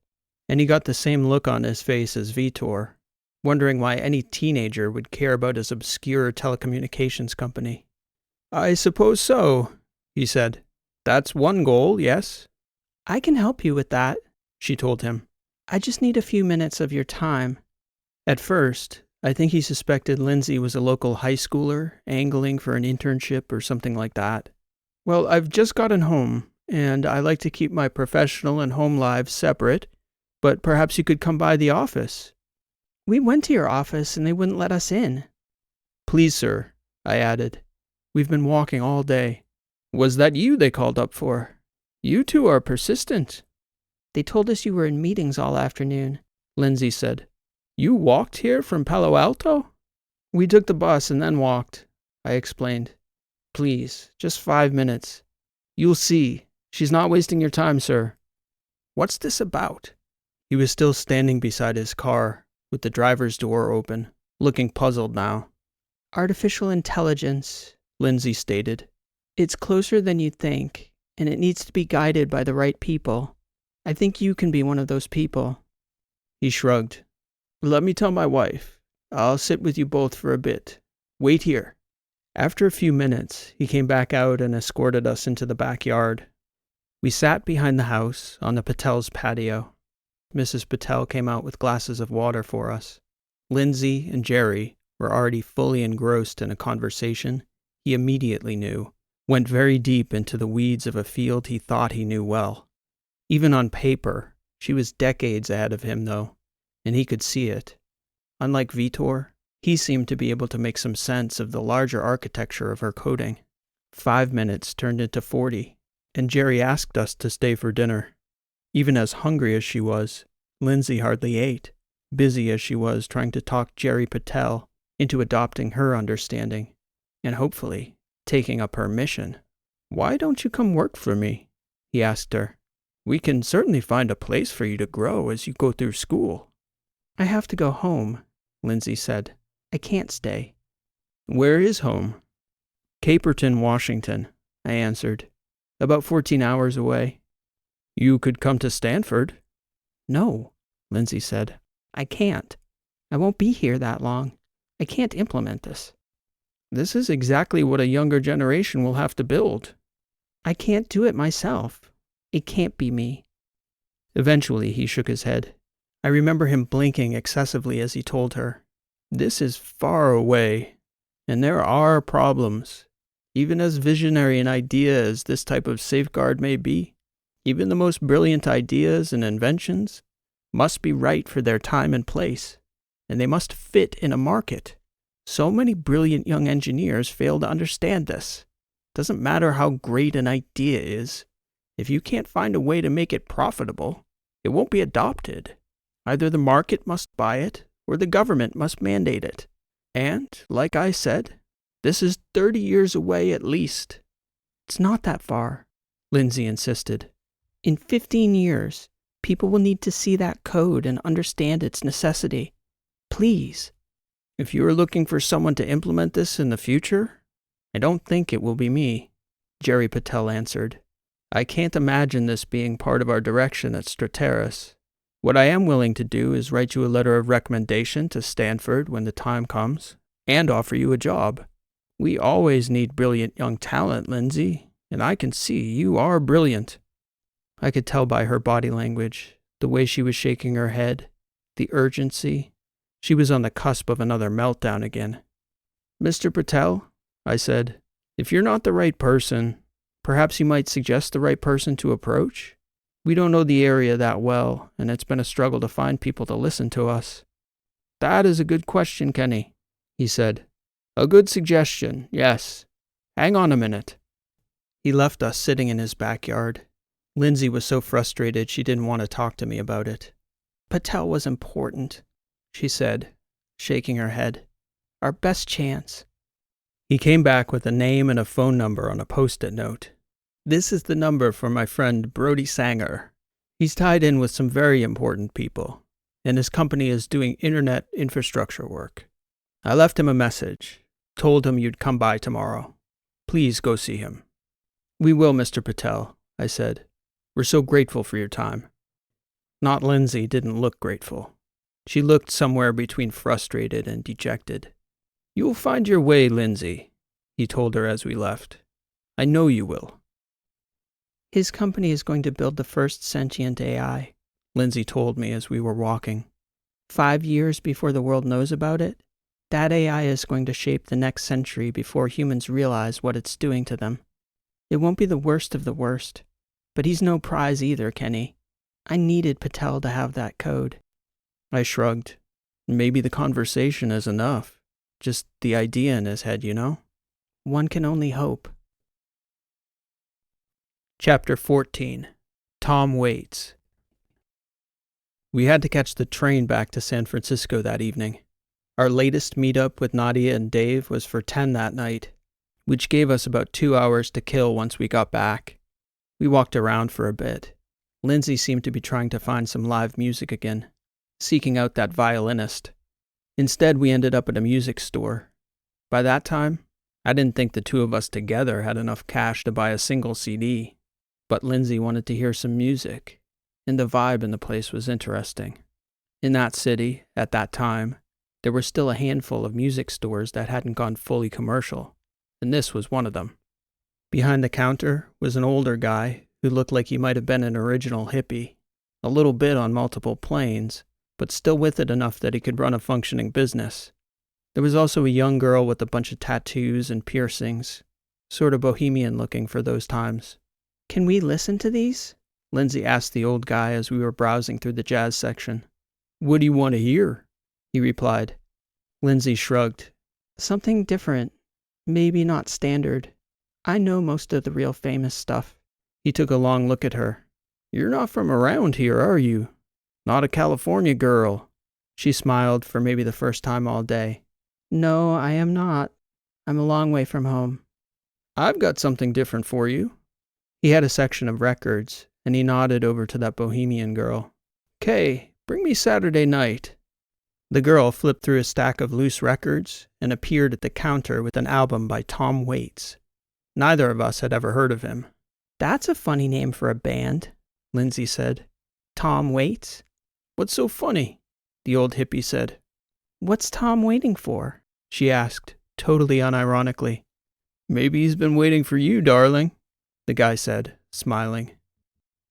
[SPEAKER 1] And he got the same look on his face as Vitor, wondering why any teenager would care about his obscure telecommunications company. I suppose so, he said. That's one goal, yes?
[SPEAKER 2] I can help you with that,
[SPEAKER 1] she told him.
[SPEAKER 2] I just need a few minutes of your time.
[SPEAKER 1] At first, I think he suspected Lindsay was a local high schooler angling for an internship or something like that. Well, I've just gotten home, and I like to keep my professional and home lives separate, but perhaps you could come by the office.
[SPEAKER 2] We went to your office and they wouldn't let us in.
[SPEAKER 1] Please, sir, I added. We've been walking all day. Was that you they called up for? You two are persistent.
[SPEAKER 2] They told us you were in meetings all afternoon,
[SPEAKER 1] Lindsay said. You walked here from Palo Alto? We took the bus and then walked, I explained. Please, just 5 minutes. You'll see. She's not wasting your time, sir. What's this about? He was still standing beside his car, with the driver's door open, looking puzzled now.
[SPEAKER 2] Artificial intelligence,
[SPEAKER 1] Lindsay stated.
[SPEAKER 2] It's closer than you think, and it needs to be guided by the right people. I think you can be one of those people.
[SPEAKER 1] He shrugged. Let me tell my wife. I'll sit with you both for a bit. Wait here. After a few minutes, he came back out and escorted us into the backyard. We sat behind the house on the Patel's patio. Mrs. Patel came out with glasses of water for us. Lindsay and Jerri were already fully engrossed in a conversation he immediately knew, went very deep into the weeds of a field he thought he knew well. Even on paper, she was decades ahead of him, though, and he could see it. Unlike Vitor, he seemed to be able to make some sense of the larger architecture of her coding. 5 minutes turned into 40, and Jerri asked us to stay for dinner. Even as hungry as she was, Lindsay hardly ate, busy as she was trying to talk Jerri Patel into adopting her understanding, and hopefully taking up her mission. Why don't you come work for me? He asked her. We can certainly find a place for you to grow as you go through school.
[SPEAKER 2] I have to go home, Lindsay said. I can't stay.
[SPEAKER 1] Where is home? Caperton, Washington, I answered. About 14 hours away. You could come to Stanford.
[SPEAKER 2] No, Lindsay said. I can't. I won't be here that long. I can't implement this.
[SPEAKER 1] This is exactly what a younger generation will have to build.
[SPEAKER 2] I can't do it myself. It can't be me.
[SPEAKER 1] Eventually, he shook his head. I remember him blinking excessively as he told her, This is far away, and there are problems. Even as visionary an idea as this type of safeguard may be, even the most brilliant ideas and inventions must be right for their time and place, and they must fit in a market. So many brilliant young engineers fail to understand this. Doesn't matter how great an idea is. If you can't find a way to make it profitable, it won't be adopted. Either the market must buy it, or the government must mandate it. And, like I said, this is 30 years away at least.
[SPEAKER 2] It's not that far,
[SPEAKER 1] Lindsay insisted.
[SPEAKER 2] In 15 years, people will need to see that code and understand its necessity. Please.
[SPEAKER 1] If you are looking for someone to implement this in the future, I don't think it will be me, Jerri Patel answered. I can't imagine this being part of our direction at Strateris. What I am willing to do is write you a letter of recommendation to Stanford when the time comes, and offer you a job. We always need brilliant young talent, Lindsay, and I can see you are brilliant. I could tell by her body language, the way she was shaking her head, the urgency. She was on the cusp of another meltdown again. Mr. Patel, I said, if you're not the right person, perhaps you might suggest the right person to approach? We don't know the area that well, and it's been a struggle to find people to listen to us. That is a good question, Kenny, he said. A good suggestion, yes. Hang on a minute. He left us sitting in his backyard. Lindsay was so frustrated she didn't want to talk to me about it.
[SPEAKER 2] Patel was important, she said, shaking her head. Our best chance.
[SPEAKER 1] He came back with a name and a phone number on a post-it note. This is the number for my friend Brody Sanger. He's tied in with some very important people, and his company is doing internet infrastructure work. I left him a message, told him you'd come by tomorrow. Please go see him. We will, Mr. Patel, I said. We're so grateful for your time. Not Lindsay didn't look grateful. She looked somewhere between frustrated and dejected. You'll find your way, Lindsay, he told her as we left. I know you will.
[SPEAKER 2] His company is going to build the first sentient AI,
[SPEAKER 1] Lindsay told me as we were walking.
[SPEAKER 2] 5 years before the world knows about it, that AI is going to shape the next century before humans realize what it's doing to them. It won't be the worst of the worst, but he's no prize either, Kenny. I needed Patel to have that code.
[SPEAKER 1] I shrugged. Maybe the conversation is enough. Just the idea in his head, you know?
[SPEAKER 2] One can only hope.
[SPEAKER 1] Chapter 14. Tom Waits. We had to catch the train back to San Francisco that evening. Our latest meetup with Nadia and Dave was for 10 that night, which gave us about 2 hours to kill once we got back. We walked around for a bit. Lindsay seemed to be trying to find some live music again, seeking out that violinist. Instead, we ended up at a music store. By that time, I didn't think the two of us together had enough cash to buy a single CD, but Lindsay wanted to hear some music, and the vibe in the place was interesting. In that city, at that time, there were still a handful of music stores that hadn't gone fully commercial, and this was one of them. Behind the counter was an older guy who looked like he might have been an original hippie, a little bit on multiple planes, but still with it enough that he could run a functioning business. There was also a young girl with a bunch of tattoos and piercings, sort of bohemian looking for those times.
[SPEAKER 2] Can we listen to these?
[SPEAKER 1] Lindsay asked the old guy as we were browsing through the jazz section. What do you want to hear? He replied. Lindsay shrugged.
[SPEAKER 2] Something different. Maybe not standard. I know most of the real famous stuff.
[SPEAKER 1] He took a long look at her. You're not from around here, are you? Not a California girl. She smiled for maybe the first time all day.
[SPEAKER 2] No, I am not. I'm a long way from home.
[SPEAKER 1] I've got something different for you. He had a section of records, and he nodded over to that bohemian girl. "'Kay, bring me Saturday Night." The girl flipped through a stack of loose records and appeared at the counter with an album by Tom Waits. Neither of us had ever heard of him.
[SPEAKER 2] That's a funny name for a band, Lindsay said. Tom Waits?
[SPEAKER 1] What's so funny? The old hippie said.
[SPEAKER 2] What's Tom waiting for?
[SPEAKER 1] She asked, totally unironically. Maybe he's been waiting for you, darling, the guy said, smiling.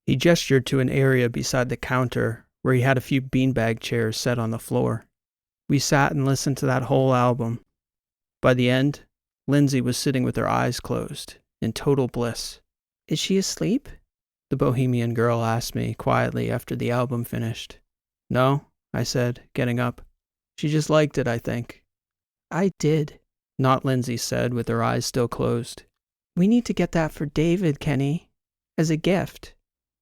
[SPEAKER 1] He gestured to an area beside the counter where he had a few beanbag chairs set on the floor. We sat and listened to that whole album. By the end, Lindsay was sitting with her eyes closed, in total bliss.
[SPEAKER 2] Is she asleep?
[SPEAKER 1] The bohemian girl asked me quietly after the album finished. No, I said, getting up. She just liked it, I think.
[SPEAKER 2] I did.
[SPEAKER 1] Not Lindsay said, with her eyes still closed.
[SPEAKER 2] We need to get that for David, Kenny, as a gift.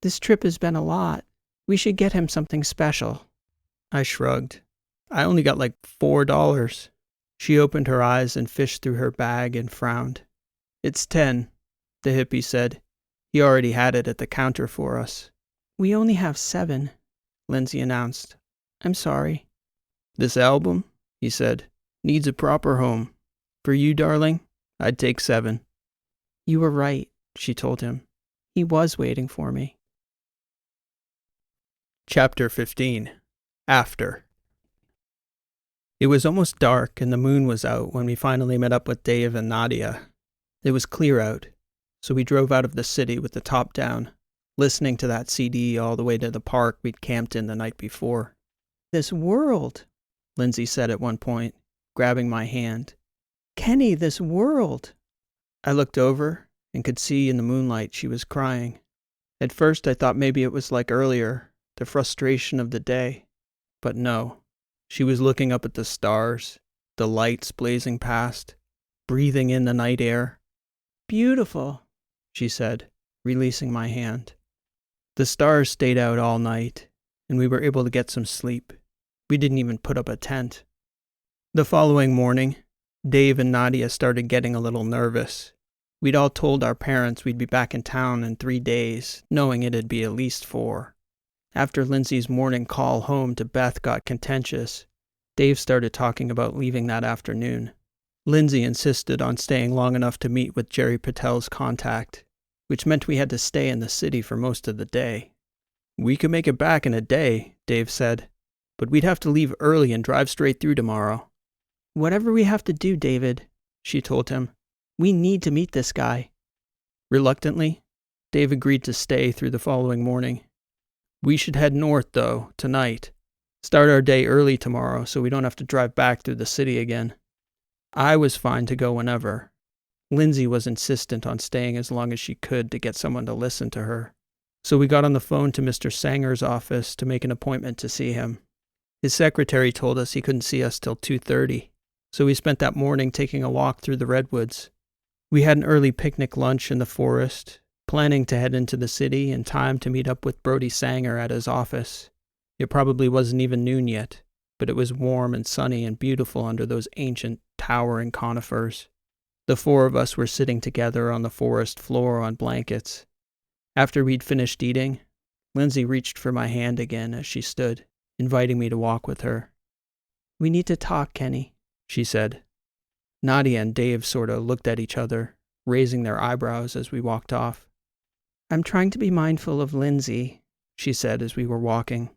[SPEAKER 2] This trip has been a lot. We should get him something special.
[SPEAKER 1] I shrugged. I only got like $4. She opened her eyes and fished through her bag and frowned. It's 10, the hippie said. He already had it at the counter for us.
[SPEAKER 2] We only have 7, Lindsay announced. I'm sorry.
[SPEAKER 1] This album, he said, needs a proper home. For you, darling, I'd take 7.
[SPEAKER 2] You were right, she told him. He was waiting for me.
[SPEAKER 1] Chapter 15. After. It was almost dark and the moon was out when we finally met up with Dave and Nadia. It was clear out, so we drove out of the city with the top down, listening to that CD all the way to the park we'd camped in the night before.
[SPEAKER 2] This world,
[SPEAKER 1] Lindsay said at one point, grabbing my hand.
[SPEAKER 2] Kenny, this world.
[SPEAKER 1] I looked over and could see in the moonlight she was crying. At first I thought maybe it was like earlier, the frustration of the day. But no, she was looking up at the stars, the lights blazing past, breathing in the night air.
[SPEAKER 2] Beautiful,
[SPEAKER 1] she said, releasing my hand. The stars stayed out all night, and we were able to get some sleep. We didn't even put up a tent. The following morning, Dave and Nadia started getting a little nervous. We'd all told our parents we'd be back in town in 3 days, knowing it'd be at least 4. After Lindsay's morning call home to Beth got contentious, Dave started talking about leaving that afternoon. Lindsay insisted on staying long enough to meet with Jerri Patel's contact, which meant we had to stay in the city for most of the day. We could make it back in a day, Dave said, but we'd have to leave early and drive straight through tomorrow.
[SPEAKER 2] Whatever we have to do, David, she told him. We need to meet this guy.
[SPEAKER 1] Reluctantly, Dave agreed to stay through the following morning. We should head north, though, tonight. Start our day early tomorrow so we don't have to drive back through the city again. I was fine to go whenever. Lindsay was insistent on staying as long as she could to get someone to listen to her. So we got on the phone to Mr. Sanger's office to make an appointment to see him. His secretary told us he couldn't see us till 2:30, so we spent that morning taking a walk through the redwoods. We had an early picnic lunch in the forest, planning to head into the city in time to meet up with Brody Sanger at his office. It probably wasn't even noon yet, but it was warm and sunny and beautiful under those ancient, towering conifers. The four of us were sitting together on the forest floor on blankets. After we'd finished eating, Lindsay reached for my hand again as she stood, inviting me to walk with her.
[SPEAKER 2] We need to talk, Kenny,
[SPEAKER 1] she said. Nadia and Dave sort of looked at each other, raising their eyebrows as we walked off.
[SPEAKER 2] I'm trying to be mindful of Lindsay, she said as we were walking.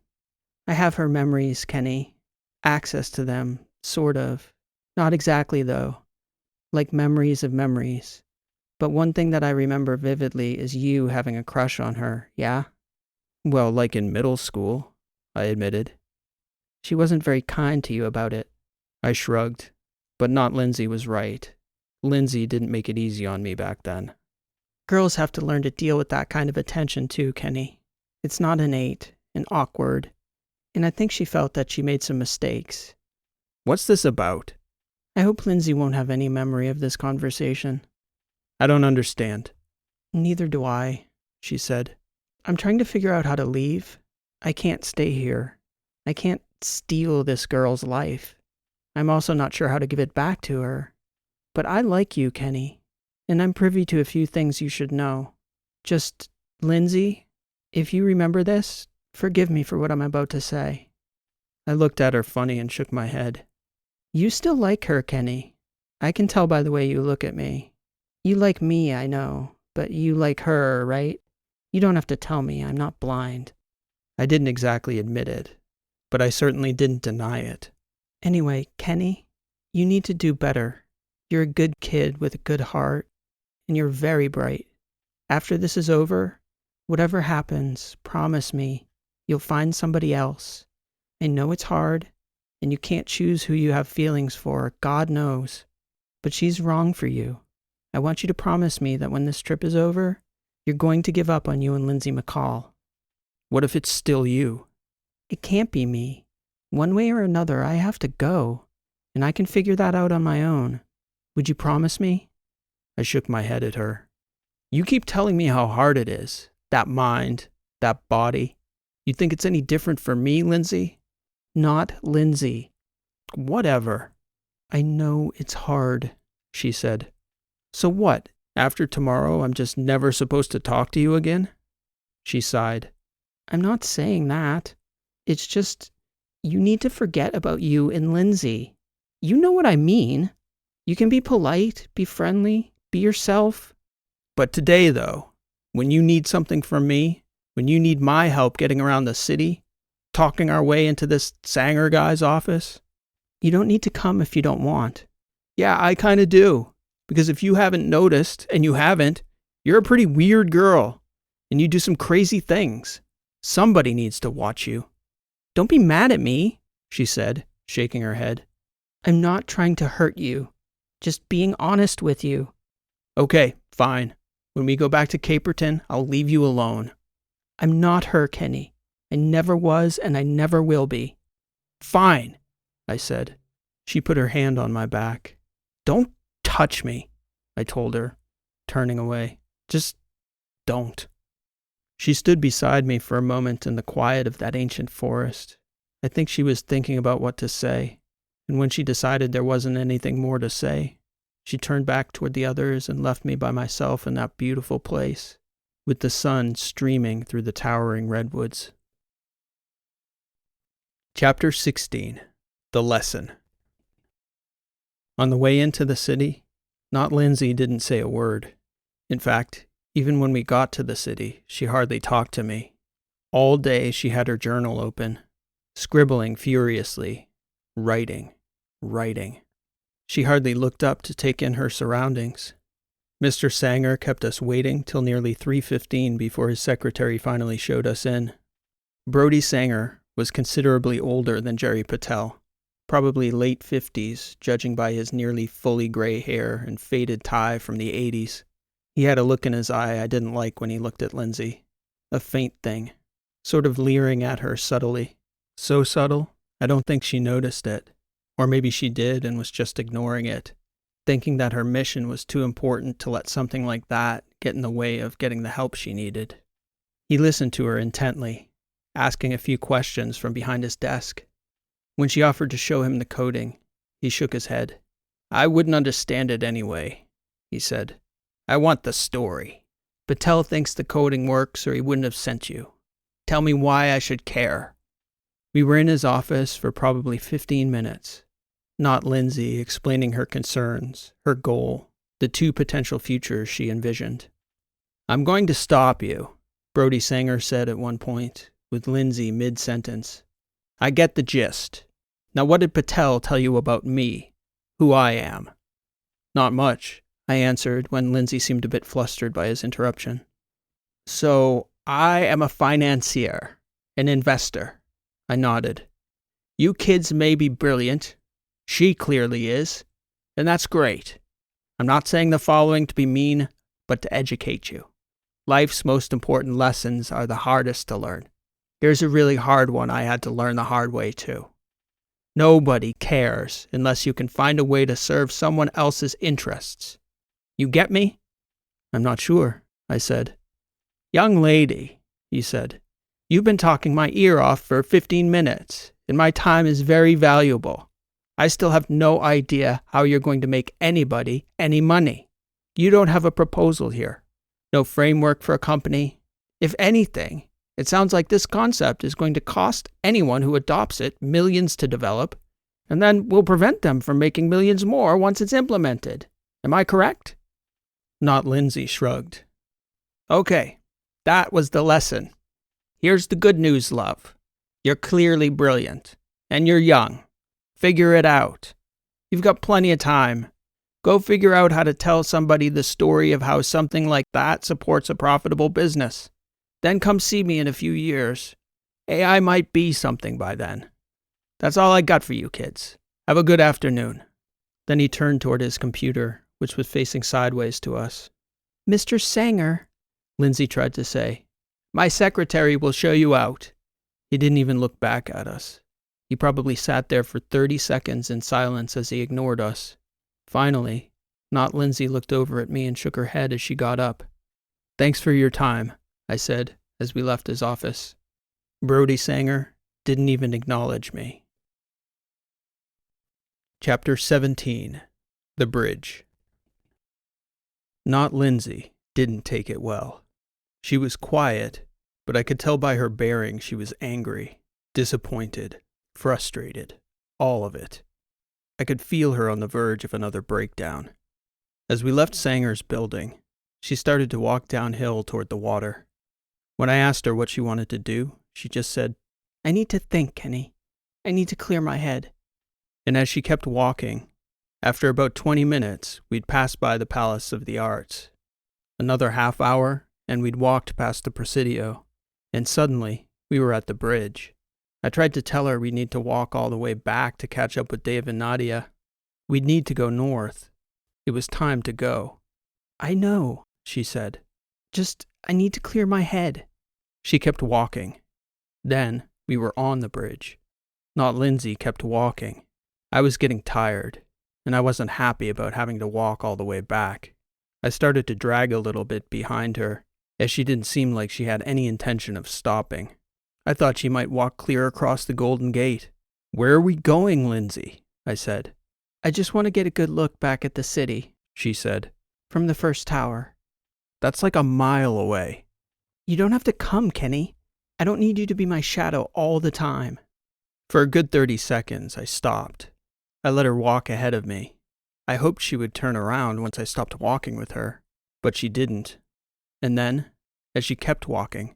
[SPEAKER 2] I have her memories, Kenny. Access to them, sort of. Not exactly, though. Like memories of memories. But one thing that I remember vividly is you having a crush on her, yeah?
[SPEAKER 1] Well, like in middle school, I admitted.
[SPEAKER 2] She wasn't very kind to you about it.
[SPEAKER 1] I shrugged, but not Lindsay was right. Lindsay didn't make it easy on me back then.
[SPEAKER 2] Girls have to learn to deal with that kind of attention too, Kenny. It's not innate and awkward. And I think she felt that she made some mistakes.
[SPEAKER 1] What's this about?
[SPEAKER 2] I hope Lindsay won't have any memory of this conversation.
[SPEAKER 1] I don't understand.
[SPEAKER 2] Neither do I, she said. I'm trying to figure out how to leave. I can't stay here. I can't steal this girl's life. I'm also not sure how to give it back to her. But I like you, Kenny, and I'm privy to a few things you should know. Just, Lindsay, if you remember this, forgive me for what I'm about to say.
[SPEAKER 1] I looked at her funny and shook my head.
[SPEAKER 2] You still like her, Kenny. I can tell by the way you look at me. You like me, I know, but you like her, right? You don't have to tell me, I'm not blind.
[SPEAKER 1] I didn't exactly admit it, but I certainly didn't deny it.
[SPEAKER 2] Anyway, Kenny, you need to do better. You're a good kid with a good heart, and you're very bright. After this is over, whatever happens, promise me, you'll find somebody else. I know it's hard, and you can't choose who you have feelings for, God knows. But she's wrong for you. I want you to promise me that when this trip is over, you're going to give up on you and Lindsay McCall.
[SPEAKER 1] What if it's still you?
[SPEAKER 2] It can't be me. One way or another, I have to go, and I can figure that out on my own. Would you promise me?
[SPEAKER 1] I shook my head at her. You keep telling me how hard it is. That mind, that body. You think it's any different for me, Lindsay?
[SPEAKER 2] Not Lindsay.
[SPEAKER 1] Whatever.
[SPEAKER 2] I know it's hard, she said.
[SPEAKER 1] So what? After tomorrow, I'm just never supposed to talk to you again? She sighed.
[SPEAKER 2] I'm not saying that. It's just, you need to forget about you and Lindsay. You know what I mean. You can be polite, be friendly, be yourself.
[SPEAKER 1] But today, though, when you need something from me, when you need my help getting around the city, talking our way into this Sanger guy's office,
[SPEAKER 2] you don't need to come if you don't want.
[SPEAKER 1] Yeah, I kind of do. Because if you haven't noticed, and you haven't, you're a pretty weird girl, and you do some crazy things. Somebody needs to watch you.
[SPEAKER 2] Don't be mad at me,
[SPEAKER 1] she said, shaking her head.
[SPEAKER 2] I'm not trying to hurt you. Just being honest with you.
[SPEAKER 1] Okay, fine. When we go back to Caperton, I'll leave you alone.
[SPEAKER 2] I'm not her, Kenny. I never was, and I never will be.
[SPEAKER 1] Fine, I said. She put her hand on my back. Don't touch me, I told her, turning away. Just don't. She stood beside me for a moment in the quiet of that ancient forest. I think she was thinking about what to say, and when she decided there wasn't anything more to say, she turned back toward the others and left me by myself in that beautiful place, with the sun streaming through the towering redwoods. Chapter 16. The Lesson. On the way into the city, not Lindsay didn't say a word. In fact, even when we got to the city, she hardly talked to me. All day she had her journal open, scribbling furiously, writing. She hardly looked up to take in her surroundings. Mr. Sanger kept us waiting till nearly 3:15 before his secretary finally showed us in. Brody Sanger was considerably older than Jerri Patel, probably late 50s, judging by his nearly fully gray hair and faded tie from the 80s. He had a look in his eye I didn't like when he looked at Lindsay. A faint thing, sort of leering at her subtly. So subtle, I don't think she noticed it. Or maybe she did and was just ignoring it, thinking that her mission was too important to let something like that get in the way of getting the help she needed. He listened to her intently, asking a few questions from behind his desk. When she offered to show him the coding, he shook his head. "I wouldn't understand it anyway," he said. "I want the story. Patel thinks the coding works or he wouldn't have sent you. Tell me why I should care." We were in his office for probably 15 minutes. Not Lindsay explaining her concerns, her goal, the two potential futures she envisioned. "I'm going to stop you," Brody Sanger said at one point, with Lindsay mid-sentence. "I get the gist. Now what did Patel tell you about me, who I am?" "Not much," I answered when Lindsay seemed a bit flustered by his interruption. "So, I am a financier, an investor." I nodded. "You kids may be brilliant. She clearly is. And that's great. I'm not saying the following to be mean, but to educate you. Life's most important lessons are the hardest to learn. Here's a really hard one I had to learn the hard way too. Nobody cares unless you can find a way to serve someone else's interests. You get me?" "I'm not sure," I said. "Young lady," he said, "you've been talking my ear off for 15 minutes, and my time is very valuable. I still have no idea how you're going to make anybody any money. You don't have a proposal here. No framework for a company. If anything, it sounds like this concept is going to cost anyone who adopts it millions to develop, and then will prevent them from making millions more once it's implemented. Am I correct?" Not Lindsay shrugged. "Okay, that was the lesson. Here's the good news, love. You're clearly brilliant, and you're young. Figure it out. You've got plenty of time. Go figure out how to tell somebody the story of how something like that supports a profitable business. Then come see me in a few years. AI might be something by then. That's all I got for you kids. Have a good afternoon." Then he turned toward his computer, which was facing sideways to us.
[SPEAKER 2] "Mr. Sanger,"
[SPEAKER 1] Lindsay tried to say. "My secretary will show you out." He didn't even look back at us. He probably sat there for 30 seconds in silence as he ignored us. Finally, Not Lindsay looked over at me and shook her head as she got up. "Thanks for your time," I said as we left his office. Brody Sanger didn't even acknowledge me. Chapter 17. The Bridge. Not Lindsay didn't take it well. She was quiet, but I could tell by her bearing she was angry, disappointed, frustrated, all of it. I could feel her on the verge of another breakdown. As we left Sanger's building, she started to walk downhill toward the water. When I asked her what she wanted to do, she just said,
[SPEAKER 2] "I need to think, Kenny. I need to clear my head."
[SPEAKER 1] And as she kept walking, after about 20 minutes, we'd passed by the Palace of the Arts. Another half hour, and we'd walked past the Presidio, and suddenly, we were at the bridge. I tried to tell her we'd need to walk all the way back to catch up with Dave and Nadia. We'd need to go north. It was time to go.
[SPEAKER 2] "I know,"
[SPEAKER 1] she said.
[SPEAKER 2] I need to clear my head."
[SPEAKER 1] She kept walking. Then, we were on the bridge. Not Lindsay kept walking. I was getting tired, and I wasn't happy about having to walk all the way back. I started to drag a little bit behind her, as she didn't seem like she had any intention of stopping. I thought she might walk clear across the Golden Gate. "Where are we going, Lindsay?" I said.
[SPEAKER 2] "I just want to get a good look back at the city,"
[SPEAKER 1] she said.
[SPEAKER 2] "from the first tower."
[SPEAKER 1] "That's like a mile away."
[SPEAKER 2] "You don't have to come, Kenny. I don't need you to be my shadow all the time."
[SPEAKER 1] For a good 30 seconds, I stopped. I let her walk ahead of me. I hoped she would turn around once I stopped walking with her, but she didn't. And then, as she kept walking,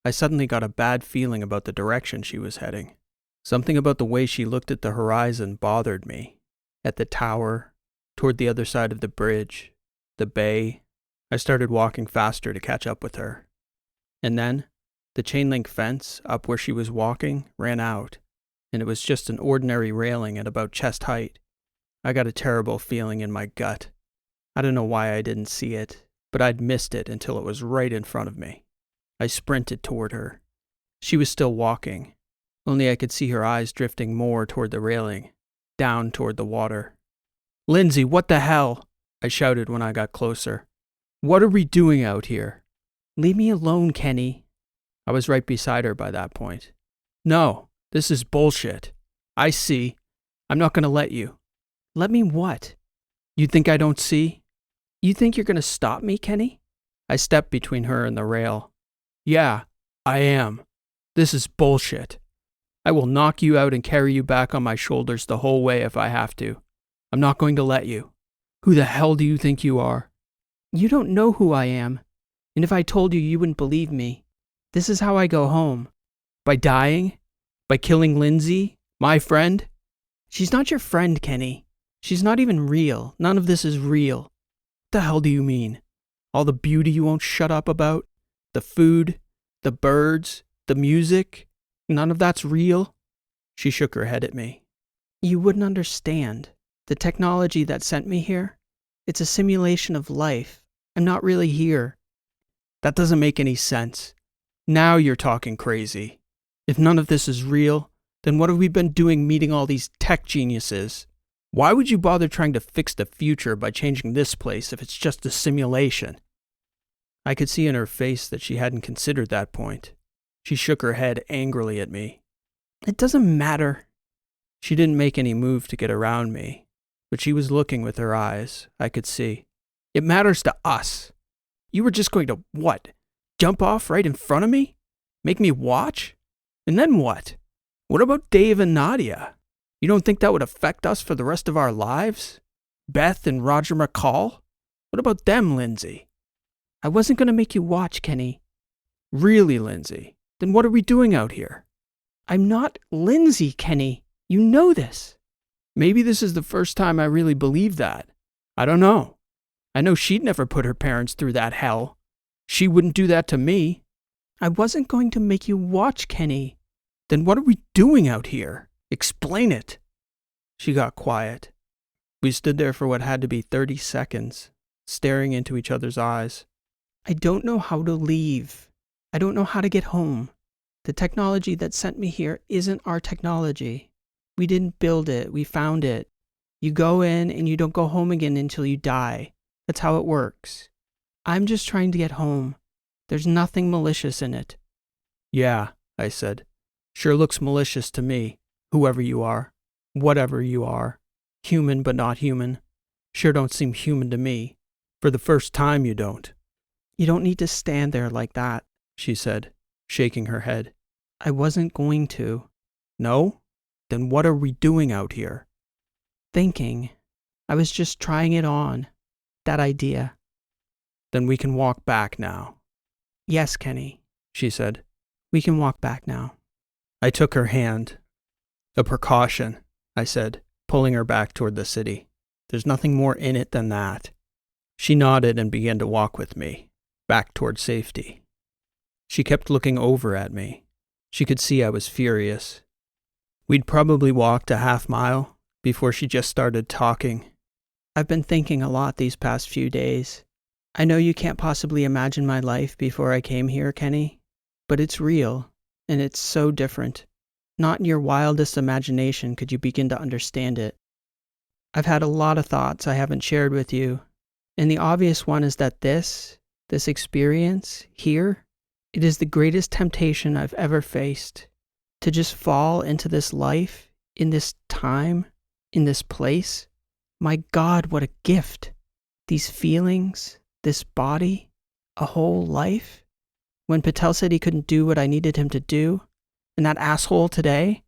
[SPEAKER 1] I suddenly got a bad feeling about the direction she was heading. Something about the way she looked at the horizon bothered me. At the tower, toward the other side of the bridge, the bay. I started walking faster to catch up with her. And then, The chain link fence up where she was walking ran out, and it was just an ordinary railing at about chest height. I got a terrible feeling in my gut. I don't know why I didn't see it, but I'd missed it until it was right in front of me. I sprinted toward her. She was still walking, only I could see her eyes drifting more toward the railing, down toward the water. "Lindsay, what the hell?" I shouted when I got closer. "What are we doing out here?"
[SPEAKER 2] "Leave me alone, Kenny."
[SPEAKER 1] I was right beside her by that point. "No, this is bullshit. I see. I'm not going to let you."
[SPEAKER 2] "Let me what?"
[SPEAKER 1] "You think I don't see?"
[SPEAKER 2] "You think you're going to stop me, Kenny?"
[SPEAKER 1] I stepped between her and the rail. "Yeah, I am. This is bullshit. I will knock you out and carry you back on my shoulders the whole way if I have to. I'm not going to let you. Who the hell do you think you are?"
[SPEAKER 2] "You don't know who I am. And if I told you, you wouldn't believe me. This is how I go home."
[SPEAKER 1] "By dying? By killing Lindsay, my friend?"
[SPEAKER 2] "She's not your friend, Kenny. She's not even real. None of this is real."
[SPEAKER 1] "What the hell do you mean? All the beauty you won't shut up about? The food? The birds? The music? None of that's real?" She shook her head at me.
[SPEAKER 2] "You wouldn't understand. The technology that sent me here, it's a simulation of life. I'm not really here."
[SPEAKER 1] "That doesn't make any sense. Now you're talking crazy. If none of this is real, then what have we been doing meeting all these tech geniuses? Why would you bother trying to fix the future by changing this place if it's just a simulation?" I could see in her face that she hadn't considered that point. She shook her head angrily at me.
[SPEAKER 2] "It doesn't matter."
[SPEAKER 1] She didn't make any move to get around me, but she was looking with her eyes, I could see. "It matters to us. You were just going to what? Jump off right in front of me? Make me watch? And then what? What about Dave and Nadia? You don't think that would affect us for the rest of our lives? Beth and Roger McCall? What about them, Lindsay?"
[SPEAKER 2] "I wasn't going to make you watch, Kenny."
[SPEAKER 1] "Really, Lindsay? Then what are we doing out here?"
[SPEAKER 2] "I'm not Lindsay, Kenny. You know this."
[SPEAKER 1] Maybe this is the first time I really believe that. I don't know. I know she'd never put her parents through that hell. She wouldn't do that to me.
[SPEAKER 2] "I wasn't going to make you watch, Kenny."
[SPEAKER 1] "Then what are we doing out here? Explain it." She got quiet. We stood there for what had to be 30 seconds, staring into each other's eyes.
[SPEAKER 2] "I don't know how to leave. I don't know how to get home. The technology that sent me here isn't our technology. We didn't build it. We found it. You go in and you don't go home again until you die. That's how it works. I'm just trying to get home. There's nothing malicious in it."
[SPEAKER 1] "Yeah," I said. "Sure looks malicious to me, whoever you are, whatever you are. Human but not human. Sure don't seem human to me. For the first time you don't."
[SPEAKER 2] "You don't need to stand there like that,"
[SPEAKER 1] she said, shaking her head.
[SPEAKER 2] "I wasn't going to."
[SPEAKER 1] "No? Then what are we doing out here?"
[SPEAKER 2] "Thinking. I was just trying it on. That idea."
[SPEAKER 1] "Then we can walk back now."
[SPEAKER 2] "Yes, Kenny,"
[SPEAKER 1] she said.
[SPEAKER 2] "We can walk back now."
[SPEAKER 1] I took her hand. "A precaution," I said, pulling her back toward the city. "There's nothing more in it than that." She nodded and began to walk with me, back toward safety. She kept looking over at me. She could see I was furious. We'd probably walked a half-mile before she just started talking.
[SPEAKER 2] "I've been thinking a lot these past few days. I know you can't possibly imagine my life before I came here, Kenny, but it's real, and it's so different. Not in your wildest imagination could you begin to understand it. I've had a lot of thoughts I haven't shared with you, and the obvious one is that this experience here, it is the greatest temptation I've ever faced. To just fall into this life, in this time, in this place. My God, what a gift. These feelings, this body, a whole life. When Patel said he couldn't do what I needed him to do, and that asshole today,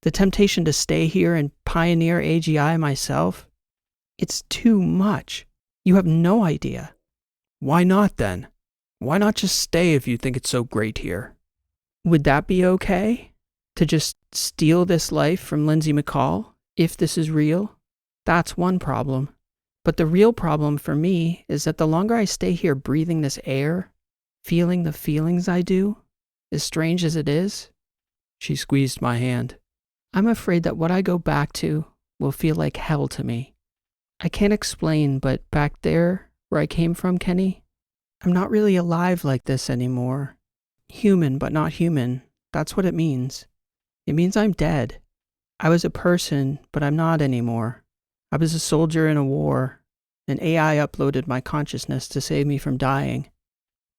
[SPEAKER 2] the temptation to stay here and pioneer AGI myself, it's too much. You have no idea."
[SPEAKER 1] "Why not then? Why not just stay if you think it's so great here?"
[SPEAKER 2] "Would that be okay? To just steal this life from Lindsay McCall, if this is real? That's one problem. But the real problem for me is that the longer I stay here breathing this air, feeling the feelings I do, As strange as it is,
[SPEAKER 1] She squeezed my hand.
[SPEAKER 2] I'm afraid that what I go back to will feel like hell to me. I can't explain, but back there, where I came from, Kenny, I'm not really alive like this anymore. Human, but not human. That's what it means. It means I'm dead. I was a person, but I'm not anymore. I was a soldier in a war. An AI uploaded my consciousness to save me from dying.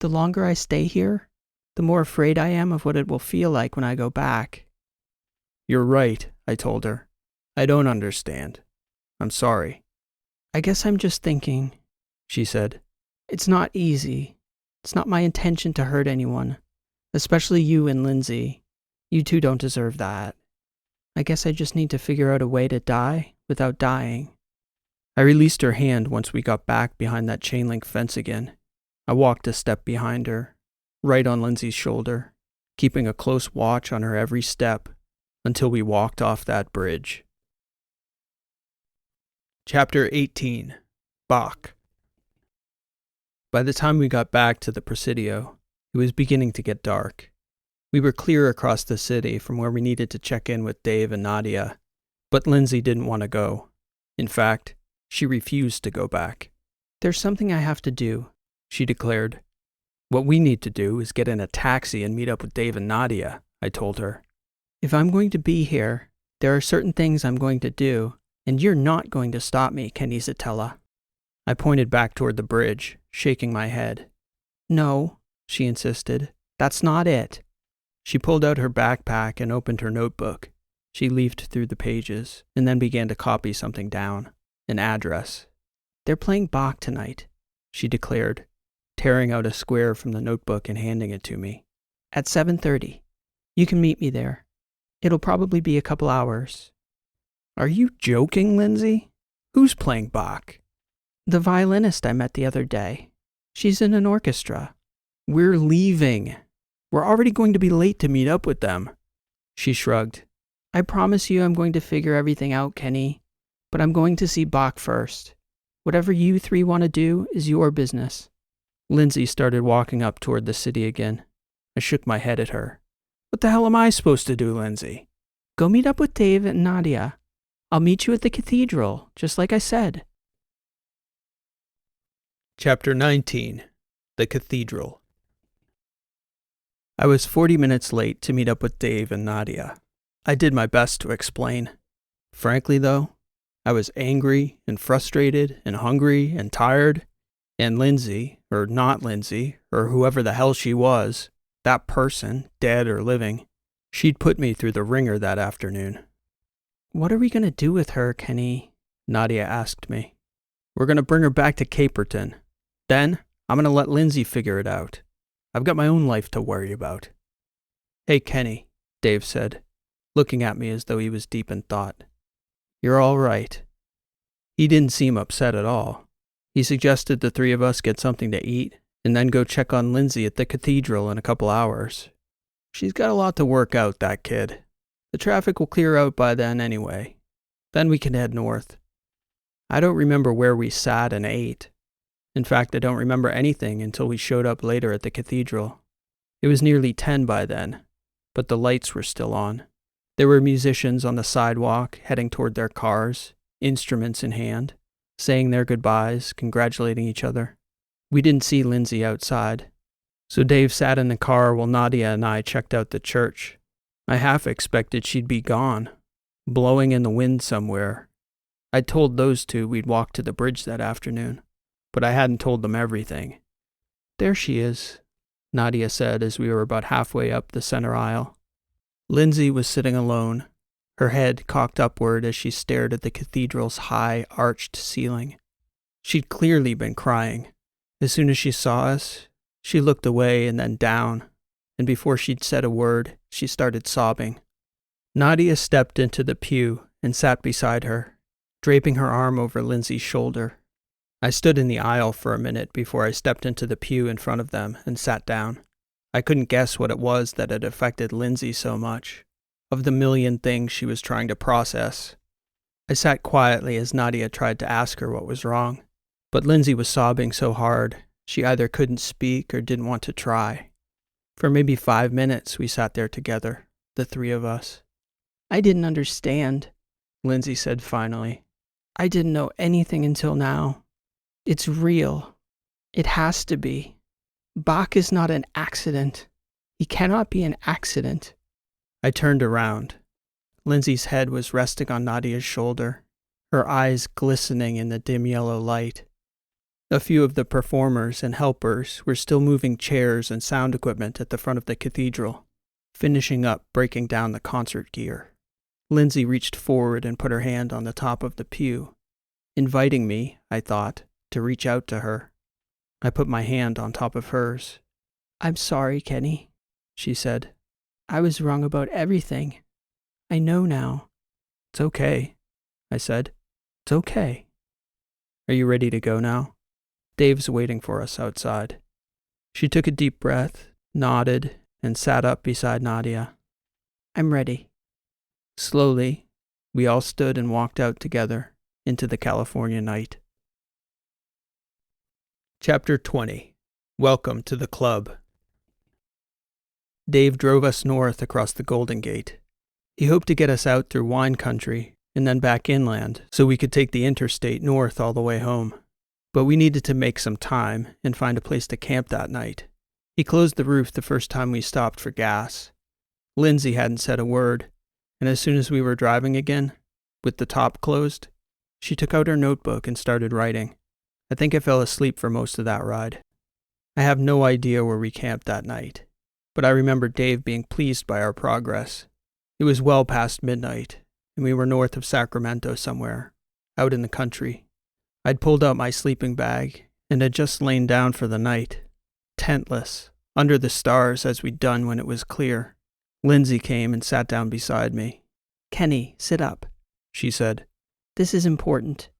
[SPEAKER 2] The longer I stay here, the more afraid I am of what it will feel like when I go back.
[SPEAKER 1] You're right, I told her. I don't understand. I'm sorry.
[SPEAKER 2] I guess I'm just thinking,
[SPEAKER 1] She said.
[SPEAKER 2] It's not easy. It's not my intention to hurt anyone, especially you and Lindsay. You two don't deserve that. I guess I just need to figure out a way to die without dying.
[SPEAKER 1] I released her hand once we got back behind that chain link fence again. I walked a step behind her, right on Lindsay's shoulder, keeping a close watch on her every step until we walked off that bridge. Chapter 18. Bach. By the time we got back to the Presidio, it was beginning to get dark. We were clear across the city from where we needed to check in with Dave and Nadia, but Lindsay didn't want to go. In fact, she refused to go back.
[SPEAKER 2] There's something I have to do,
[SPEAKER 1] She declared. What we need to do is get in a taxi and meet up with Dave and Nadia, I told her.
[SPEAKER 2] If I'm going to be here, there are certain things I'm going to do, and you're not going to stop me, Kenny Zatella.
[SPEAKER 1] I pointed back toward the bridge, shaking my head.
[SPEAKER 2] No,
[SPEAKER 1] She insisted.
[SPEAKER 2] that's not it.
[SPEAKER 1] She pulled out her backpack and opened her notebook. She leafed through the pages and then began to copy something down. An address.
[SPEAKER 2] They're playing Bach tonight,
[SPEAKER 1] She declared, tearing out a square from the notebook and handing it to me.
[SPEAKER 2] at 7:30. You can meet me there. It'll probably be a couple hours.
[SPEAKER 1] Are you joking, Lindsay? Who's playing Bach?
[SPEAKER 2] The violinist I met the other day. She's in an orchestra.
[SPEAKER 1] We're leaving. We're already going to be late to meet up with them. She shrugged.
[SPEAKER 2] I promise you I'm going to figure everything out, Kenny, but I'm going to see Bach first. Whatever you three want to do is your business.
[SPEAKER 1] Lindsay started walking up toward the city again. I shook my head at her. What the hell am I supposed to do, Lindsay?
[SPEAKER 2] Go meet up with Dave and Nadia. I'll meet you at the Cathedral, just like I said.
[SPEAKER 1] Chapter 19. The Cathedral. I was 40 minutes late to meet up with Dave and Nadia. I did my best to explain. Frankly, though, I was angry and frustrated and hungry and tired, and Lindsay, or not Lindsay, or whoever the hell she was, that person, dead or living, she'd put me through the ringer that afternoon.
[SPEAKER 2] What are we going to do with her, Kenny?
[SPEAKER 1] Nadia asked me. We're going to bring her back to Caperton. Then, I'm going to let Lindsay figure it out. I've got my own life to worry about. Hey, Kenny, Dave said, looking at me as though he was deep in thought. You're all right. He didn't seem upset at all. He suggested the three of us get something to eat and then go check on Lindsay at the Cathedral in a couple hours. She's got a lot to work out, that kid. The traffic will clear out by then anyway. Then we can head north. I don't remember where we sat and ate. In fact, I don't remember anything until we showed up later at the Cathedral. It was nearly 10 by then, but the lights were still on. There were musicians on the sidewalk heading toward their cars, instruments in hand, saying their goodbyes, congratulating each other. We didn't see Lindsay outside, so Dave sat in the car while Nadia and I checked out the church. I half expected she'd be gone, blowing in the wind somewhere. I'd told those two we'd walk to the bridge that afternoon, but I hadn't told them everything. There she is, Nadia said as we were about halfway up the center aisle. Lindsay was sitting alone, her head cocked upward as she stared at the cathedral's high, arched ceiling. She'd clearly been crying. As soon as she saw us, she looked away and then down, and before she'd said a word, she started sobbing. Nadia stepped into the pew and sat beside her, draping her arm over Lindsay's shoulder. I stood in the aisle for a minute before I stepped into the pew in front of them and sat down. I couldn't guess what it was that had affected Lindsay so much, of the million things she was trying to process. I sat quietly as Nadia tried to ask her what was wrong, but Lindsay was sobbing so hard she either couldn't speak or didn't want to try. For maybe 5 minutes, we sat there together, the three of us.
[SPEAKER 2] I didn't understand,
[SPEAKER 1] Lindsay said finally.
[SPEAKER 2] I didn't know anything until now. It's real. It has to be. Bach is not an accident. He cannot be an accident.
[SPEAKER 1] I turned around. Lindsay's head was resting on Nadia's shoulder, her eyes glistening in the dim yellow light. A few of the performers and helpers were still moving chairs and sound equipment at the front of the cathedral, finishing up breaking down the concert gear. Lindsay reached forward and put her hand on the top of the pew, inviting me, I thought, to reach out to her. I put my hand on top of hers.
[SPEAKER 2] I'm sorry, Kenny, she said. I was wrong about everything. I know now.
[SPEAKER 1] It's okay, I said. It's okay. Are you ready to go now? Dave's waiting for us outside. She took a deep breath, nodded, and sat up beside Nadia.
[SPEAKER 2] I'm ready.
[SPEAKER 1] Slowly, we all stood and walked out together into the California night. Chapter 20. Welcome to the Club. Dave drove us north across the Golden Gate. He hoped to get us out through wine country and then back inland so we could take the interstate north all the way home. But we needed to make some time and find a place to camp that night. He closed the roof the first time we stopped for gas. Lindsay hadn't said a word, and as soon as we were driving again, with the top closed, she took out her notebook and started writing. I think I fell asleep for most of that ride. I have no idea where we camped that night, but I remember Dave being pleased by our progress. It was well past midnight, and we were north of Sacramento somewhere, out in the country. I'd pulled out my sleeping bag and had just lain down for the night, tentless, under the stars as we'd done when it was clear. Lindsay came and sat down beside me.
[SPEAKER 2] Kenny, sit up,
[SPEAKER 1] she said.
[SPEAKER 2] This is important.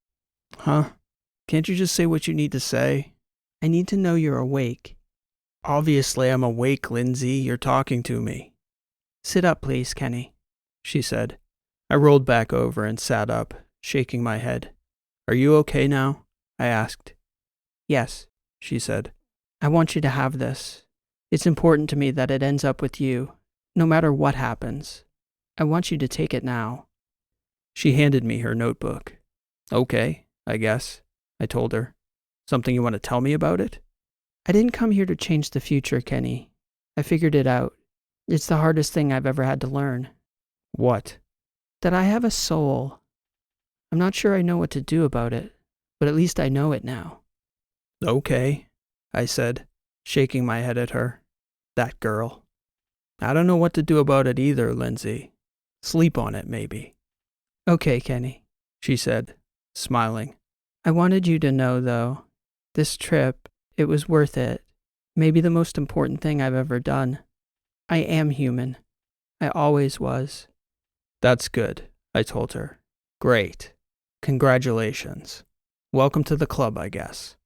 [SPEAKER 1] Huh? Can't you just say what you need to say?
[SPEAKER 2] I need to know you're awake.
[SPEAKER 1] Obviously I'm awake, Lindsay. You're talking to me.
[SPEAKER 2] Sit up, please, Kenny,
[SPEAKER 1] she said. I rolled back over and sat up, shaking my head. Are you okay now? I asked.
[SPEAKER 2] Yes,
[SPEAKER 1] she said.
[SPEAKER 2] I want you to have this. It's important to me that it ends up with you, no matter what happens. I want you to take it now.
[SPEAKER 1] She handed me her notebook. Okay, I guess, I told her. Something you want to tell me about it?
[SPEAKER 2] I didn't come here to change the future, Kenny. I figured it out. It's the hardest thing I've ever had to learn.
[SPEAKER 1] What?
[SPEAKER 2] That I have a soul. I'm not sure I know what to do about it, but at least I know it now.
[SPEAKER 1] Okay, I said, shaking my head at her. That girl. I don't know what to do about it either, Lindsay. Sleep on it, maybe.
[SPEAKER 2] Okay, Kenny,
[SPEAKER 1] she said, smiling.
[SPEAKER 2] I wanted you to know, though, this trip, it was worth it. Maybe the most important thing I've ever done. I am human. I always was.
[SPEAKER 1] That's good, I told her. Great. Congratulations. Welcome to the club, I guess.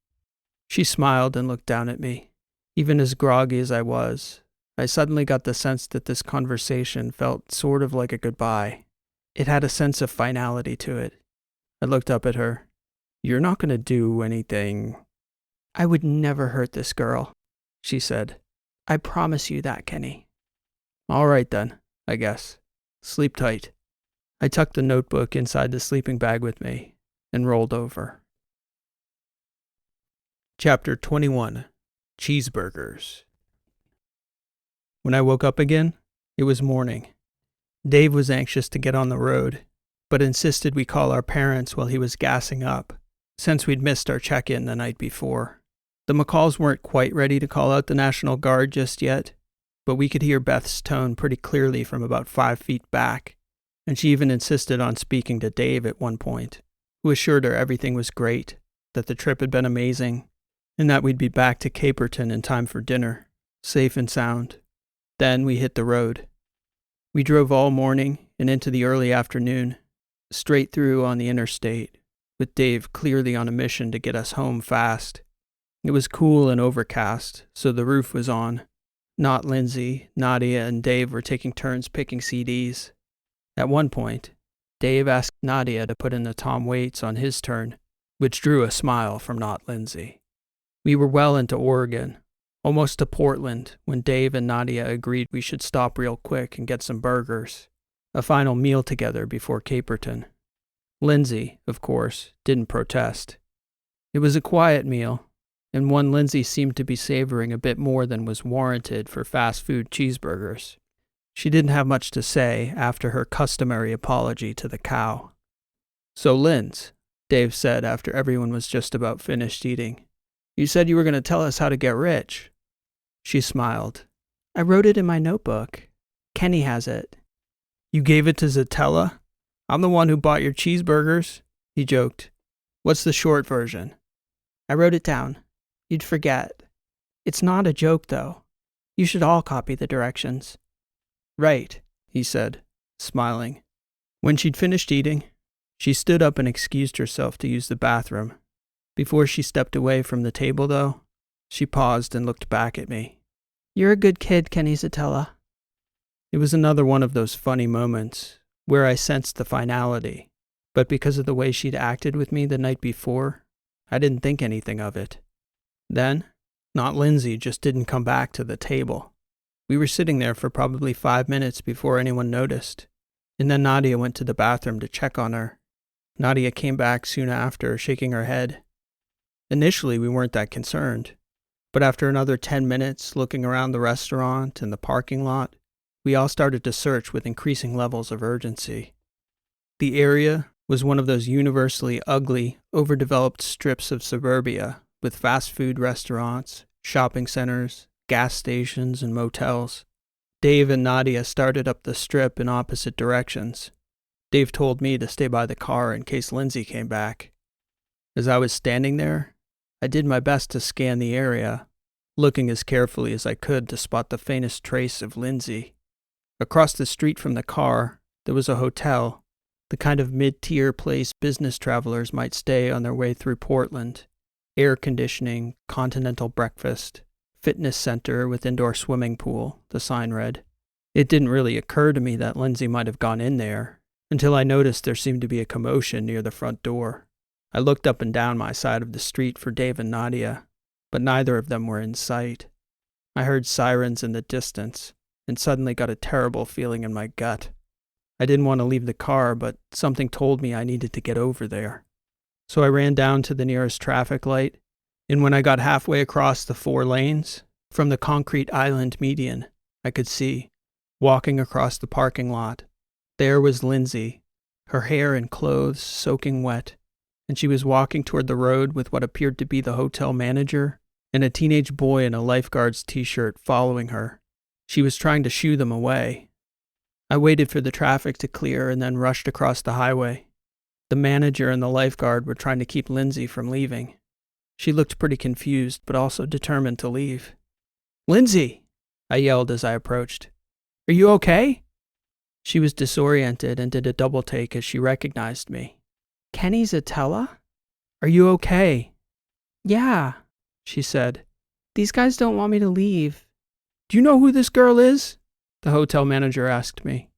[SPEAKER 1] She smiled and looked down at me. Even as groggy as I was, I suddenly got the sense that this conversation felt sort of like a goodbye. It had a sense of finality to it. I looked up at her. You're not going to do anything.
[SPEAKER 2] I would never hurt this girl,
[SPEAKER 1] she said.
[SPEAKER 2] I promise you that, Kenny.
[SPEAKER 1] All right then, I guess. Sleep tight. I tucked the notebook inside the sleeping bag with me and rolled over. Chapter 21. Cheeseburgers. When I woke up again, it was morning. Dave was anxious to get on the road, but insisted we call our parents while he was gassing up, since we'd missed our check-in the night before. The McCalls weren't quite ready to call out the National Guard just yet, but we could hear Beth's tone pretty clearly from about 5 feet back, and she even insisted on speaking to Dave at one point, who assured her everything was great, that the trip had been amazing, and that we'd be back to Caperton in time for dinner, safe and sound. Then we hit the road. We drove all morning and into the early afternoon, straight through on the interstate, with Dave clearly on a mission to get us home fast. It was cool and overcast, so the roof was on. Not Lindsay, Nadia, and Dave were taking turns picking CDs. At one point, Dave asked Nadia to put in the Tom Waits on his turn, which drew a smile from Not Lindsay. We were well into Oregon, almost to Portland, when Dave and Nadia agreed we should stop real quick and get some burgers, a final meal together before Caperton. Lindsay, of course, didn't protest. It was a quiet meal, and one Lindsay seemed to be savoring a bit more than was warranted for fast food cheeseburgers. She didn't have much to say after her customary apology to the cow. "So, Linz," Dave said after everyone was just about finished eating, "you said you were going to tell us how to get rich." She smiled.
[SPEAKER 2] "I wrote it in my notebook. Kenny has it."
[SPEAKER 1] "You gave it to Zatella? I'm the one who bought your cheeseburgers," he joked. "What's the short version?"
[SPEAKER 2] "I wrote it down. You'd forget. It's not a joke, though. You should all copy the directions."
[SPEAKER 1] "Right," he said, smiling. When she'd finished eating, she stood up and excused herself to use the bathroom. Before she stepped away from the table, though, she paused and looked back at me.
[SPEAKER 2] "You're a good kid, Kenny Zatella."
[SPEAKER 1] It was another one of those funny moments where I sensed the finality, but because of the way she'd acted with me the night before, I didn't think anything of it. Then, not Lindsay just didn't come back to the table. We were sitting there for probably 5 minutes before anyone noticed, and then Nadia went to the bathroom to check on her. Nadia came back soon after, shaking her head. Initially, we weren't that concerned, but after another 10 minutes looking around the restaurant and the parking lot, we all started to search with increasing levels of urgency. The area was one of those universally ugly, overdeveloped strips of suburbia with fast food restaurants, shopping centers, gas stations, and motels. Dave and Nadia started up the strip in opposite directions. Dave told me to stay by the car in case Lindsay came back. As I was standing there, I did my best to scan the area, looking as carefully as I could to spot the faintest trace of Lindsay. Across the street from the car, there was a hotel, the kind of mid-tier place business travelers might stay on their way through Portland. Air conditioning, continental breakfast, fitness center with indoor swimming pool, the sign read. It didn't really occur to me that Lindsay might have gone in there, until I noticed there seemed to be a commotion near the front door. I looked up and down my side of the street for Dave and Nadia, but neither of them were in sight. I heard sirens in the distance, and suddenly got a terrible feeling in my gut. I didn't want to leave the car, but something told me I needed to get over there. So I ran down to the nearest traffic light, and when I got halfway across the 4 lanes, from the concrete island median, I could see, walking across the parking lot, there was Lindsay, her hair and clothes soaking wet, and she was walking toward the road with what appeared to be the hotel manager and a teenage boy in a lifeguard's t-shirt following her. She was trying to shoo them away. I waited for the traffic to clear and then rushed across the highway. The manager and the lifeguard were trying to keep Lindsay from leaving. She looked pretty confused, but also determined to leave. "Lindsay!" I yelled as I approached. "Are you okay?" She was disoriented and did a double take as she recognized me.
[SPEAKER 2] "Kenny Zatella?"
[SPEAKER 1] "Are you okay?"
[SPEAKER 2] "Yeah,"
[SPEAKER 1] she said.
[SPEAKER 2] "These guys don't want me to leave."
[SPEAKER 1] "Do you know who this girl is?" the hotel manager asked me.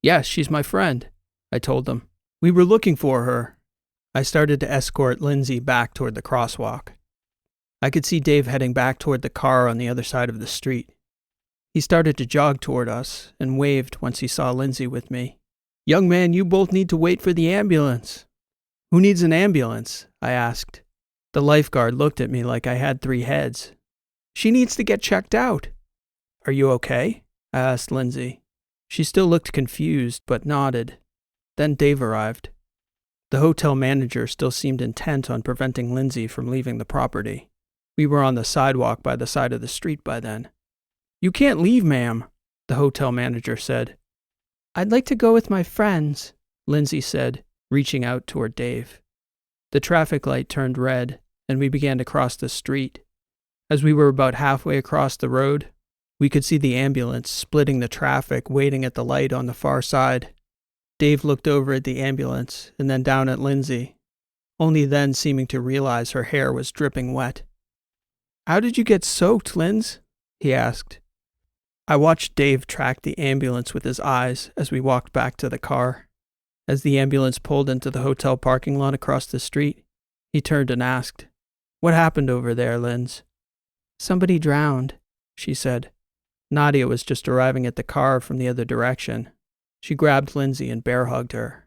[SPEAKER 1] "Yes, she's my friend," I told them. "We were looking for her." I started to escort Lindsay back toward the crosswalk. I could see Dave heading back toward the car on the other side of the street. He started to jog toward us and waved once he saw Lindsay with me. "Young man, you both need to wait for the ambulance." "Who needs an ambulance?" I asked. The lifeguard looked at me like I had 3 heads. "She needs to get checked out." "Are you okay?" I asked Lindsay. She still looked confused, but nodded. Then Dave arrived. The hotel manager still seemed intent on preventing Lindsay from leaving the property. We were on the sidewalk by the side of the street by then. "You can't leave, ma'am," the hotel manager said.
[SPEAKER 2] "I'd like to go with my friends,"
[SPEAKER 1] Lindsay said, reaching out toward Dave. The traffic light turned red, and we began to cross the street. As we were about halfway across the road, we could see the ambulance splitting the traffic waiting at the light on the far side. Dave looked over at the ambulance and then down at Lindsay, only then seeming to realize her hair was dripping wet. "How did you get soaked, Linz?" he asked. I watched Dave track the ambulance with his eyes as we walked back to the car. As the ambulance pulled into the hotel parking lot across the street, he turned and asked, "What happened over there, Linz?"
[SPEAKER 2] Somebody drowned,
[SPEAKER 1] she said. Nadia was just arriving at the car from the other direction. She grabbed Lindsay and bear-hugged her.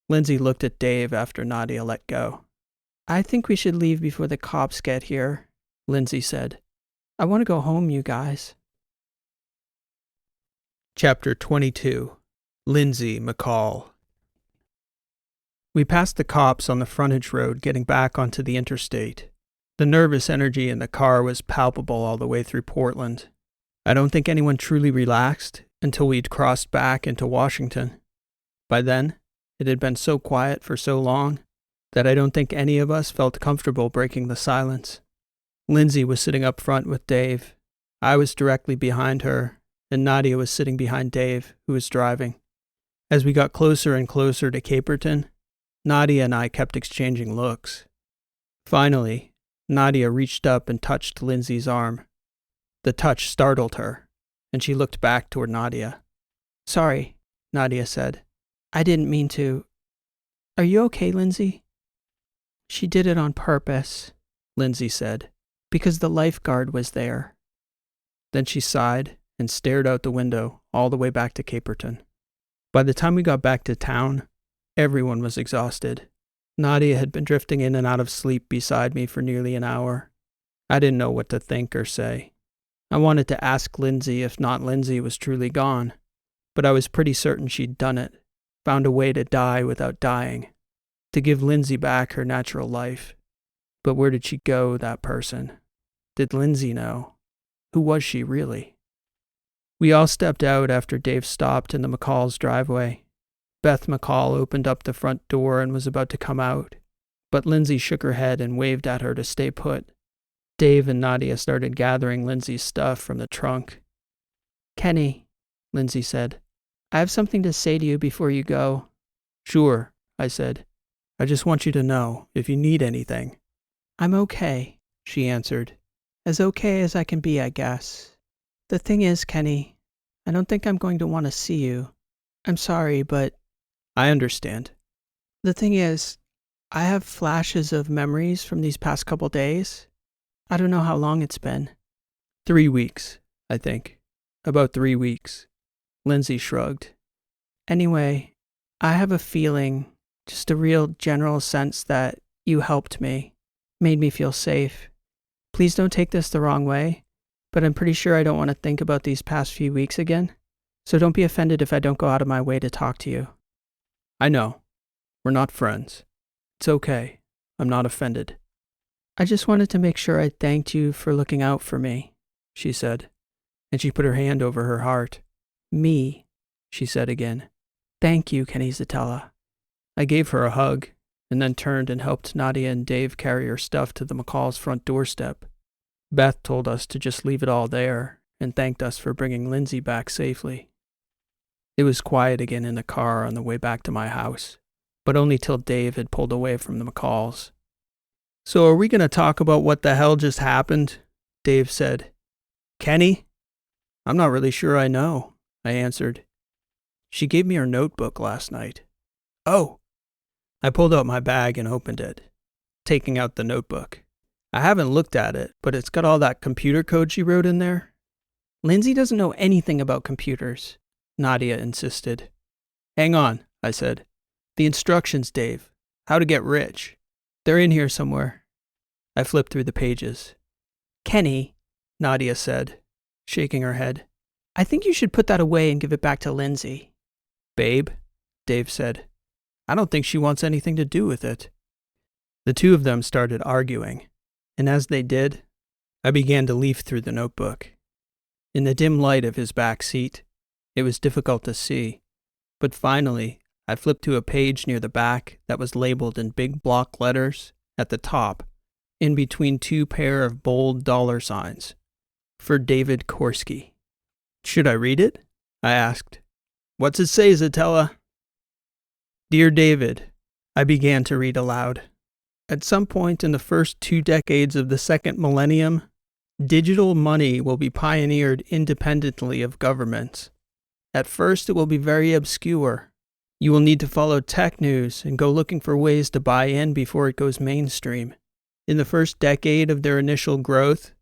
[SPEAKER 1] Lindsay looked at Dave after Nadia let go.
[SPEAKER 2] I think we should leave before the cops get here,
[SPEAKER 1] Lindsay said.
[SPEAKER 2] I want to go home, you guys.
[SPEAKER 1] Chapter 22. Lindsay, McCall. We passed the cops on the frontage road getting back onto the interstate. The nervous energy in the car was palpable all the way through Portland. I don't think anyone truly relaxed until we'd crossed back into Washington. By then, it had been so quiet for so long that I don't think any of us felt comfortable breaking the silence. Lindsay was sitting up front with Dave. I was directly behind her, and Nadia was sitting behind Dave, who was driving. As we got closer and closer to Caperton, Nadia and I kept exchanging looks. Finally, Nadia reached up and touched Lindsay's arm. The touch startled her, and she looked back toward Nadia.
[SPEAKER 2] Sorry,
[SPEAKER 1] Nadia said.
[SPEAKER 2] I didn't mean to. Are you okay, Lindsay? She did it on purpose,
[SPEAKER 1] Lindsay said.
[SPEAKER 2] Because the lifeguard was there.
[SPEAKER 1] Then she sighed and stared out the window all the way back to Caperton. By the time we got back to town, everyone was exhausted. Nadia had been drifting in and out of sleep beside me for nearly an hour. I didn't know what to think or say. I wanted to ask Lindsay if not Lindsay was truly gone, but I was pretty certain she'd done it, found a way to die without dying, to give Lindsay back her natural life. But where did she go, that person? Did Lindsay know? Who was she really? We all stepped out after Dave stopped in the McCall's driveway. Beth McCall opened up the front door and was about to come out, but Lindsay shook her head and waved at her to stay put. Dave and Nadia started gathering Lindsay's stuff from the trunk.
[SPEAKER 2] Kenny,
[SPEAKER 1] Lindsay said,
[SPEAKER 2] I have something to say to you before you go.
[SPEAKER 1] Sure, I said. I just want you to know if you need anything.
[SPEAKER 2] I'm okay,
[SPEAKER 1] she answered.
[SPEAKER 2] As okay as I can be, I guess. The thing is, Kenny, I don't think I'm going to want to see you. I'm sorry, but...
[SPEAKER 1] I understand.
[SPEAKER 2] The thing is, I have flashes of memories from these past couple days. I don't know how long it's been.
[SPEAKER 1] 3 weeks, I think. About 3 weeks. Lindsay shrugged.
[SPEAKER 2] Anyway, I have a feeling, just a real general sense that you helped me, made me feel safe. Please don't take this the wrong way, but I'm pretty sure I don't want to think about these past few weeks again. So don't be offended if I don't go out of my way to talk to you.
[SPEAKER 1] I know. We're not friends. It's okay. I'm not offended.
[SPEAKER 2] I just wanted to make sure I thanked you for looking out for me,
[SPEAKER 1] she said, and she put her hand over her heart.
[SPEAKER 2] Me,
[SPEAKER 1] she said again.
[SPEAKER 2] Thank you, Kenny Zatella.
[SPEAKER 1] I gave her a hug, and then turned and helped Nadia and Dave carry her stuff to the McCall's front doorstep. Beth told us to just leave it all there, and thanked us for bringing Lindsay back safely. It was quiet again in the car on the way back to my house, but only till Dave had pulled away from the McCalls. So are we going to talk about what the hell just happened? Dave said. Kenny? I'm not really sure I know, I answered. She gave me her notebook last night. Oh! I pulled out my bag and opened it, taking out the notebook. I haven't looked at it, but it's got all that computer code she wrote in there.
[SPEAKER 2] Lindsay doesn't know anything about computers,
[SPEAKER 1] Nadia insisted. Hang on, I said. The instructions, Dave. How to get rich. They're in here somewhere. I flipped through the pages.
[SPEAKER 2] Kenny,
[SPEAKER 1] Nadia said, shaking her head.
[SPEAKER 2] I think you should put that away and give it back to Lindsay.
[SPEAKER 1] Babe, Dave said. I don't think she wants anything to do with it. The two of them started arguing, and as they did, I began to leaf through the notebook. In the dim light of his back seat, it was difficult to see, but finally I flipped to a page near the back that was labeled in big block letters at the top, in between two pair of bold dollar signs, for David Korski. Should I read it? I asked. What's it say, Zatella? Dear David, I began to read aloud. At some point in the first 2 decades of the second millennium, digital money will be pioneered independently of governments. At first, it will be very obscure. You will need to follow tech news and go looking for ways to buy in before it goes mainstream. In the first decade of their initial growth,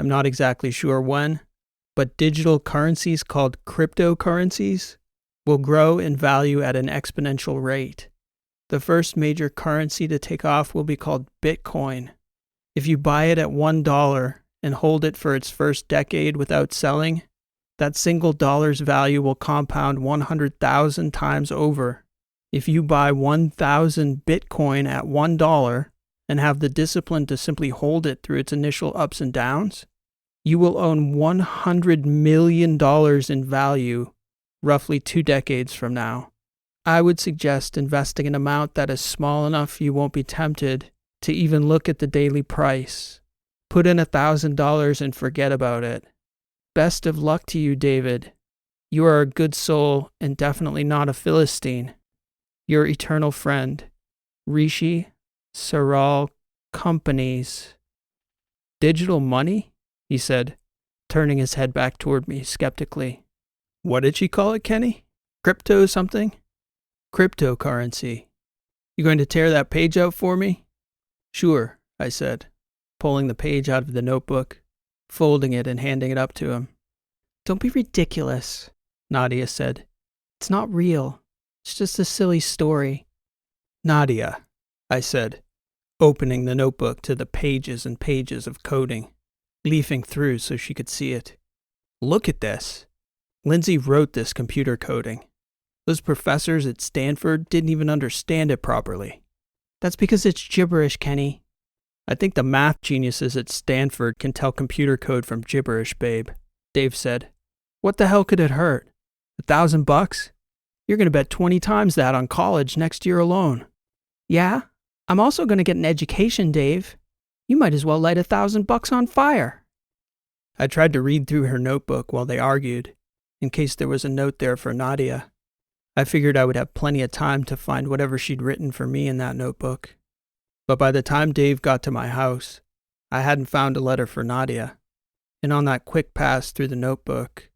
[SPEAKER 1] I'm not exactly sure when, but digital currencies called cryptocurrencies will grow in value at an exponential rate. The first major currency to take off will be called Bitcoin. If you buy it at $1 and hold it for its first decade without selling, that single dollar's value will compound 100,000 times over. If you buy 1,000 Bitcoin at $1 and have the discipline to simply hold it through its initial ups and downs, you will own $100 million in value roughly 2 decades from now. I would suggest investing an amount that is small enough you won't be tempted to even look at the daily price. Put in $1,000 and forget about it. Best of luck to you, David. You are a good soul and definitely not a Philistine. Your eternal friend, Rishi Saral Companies. Digital money? He said, turning his head back toward me skeptically. What did she call it, Kenny? Crypto something? Cryptocurrency. You going to tear that page out for me? Sure, I said, pulling the page out of the notebook, folding it and handing it up to him.
[SPEAKER 2] Don't be ridiculous,
[SPEAKER 1] Nadia said.
[SPEAKER 2] It's not real. It's just a silly story.
[SPEAKER 1] Nadia, I said, opening the notebook to the pages and pages of coding, leafing through so she could see it. Look at this. Lindsay wrote this computer coding. Those professors at Stanford didn't even understand it properly.
[SPEAKER 2] That's because it's gibberish, Kenny.
[SPEAKER 1] I think the math geniuses at Stanford can tell computer code from gibberish, babe, Dave said. What the hell could it hurt? $1,000? You're going to bet 20 times that on college next year alone.
[SPEAKER 2] Yeah? I'm also going to get an education, Dave. You might as well light $1,000 on fire.
[SPEAKER 1] I tried to read through her notebook while they argued, in case there was a note there for Nadia. I figured I would have plenty of time to find whatever she'd written for me in that notebook. But by the time Dave got to my house, I hadn't found a letter for Nadia. And on that quick pass through the notebook,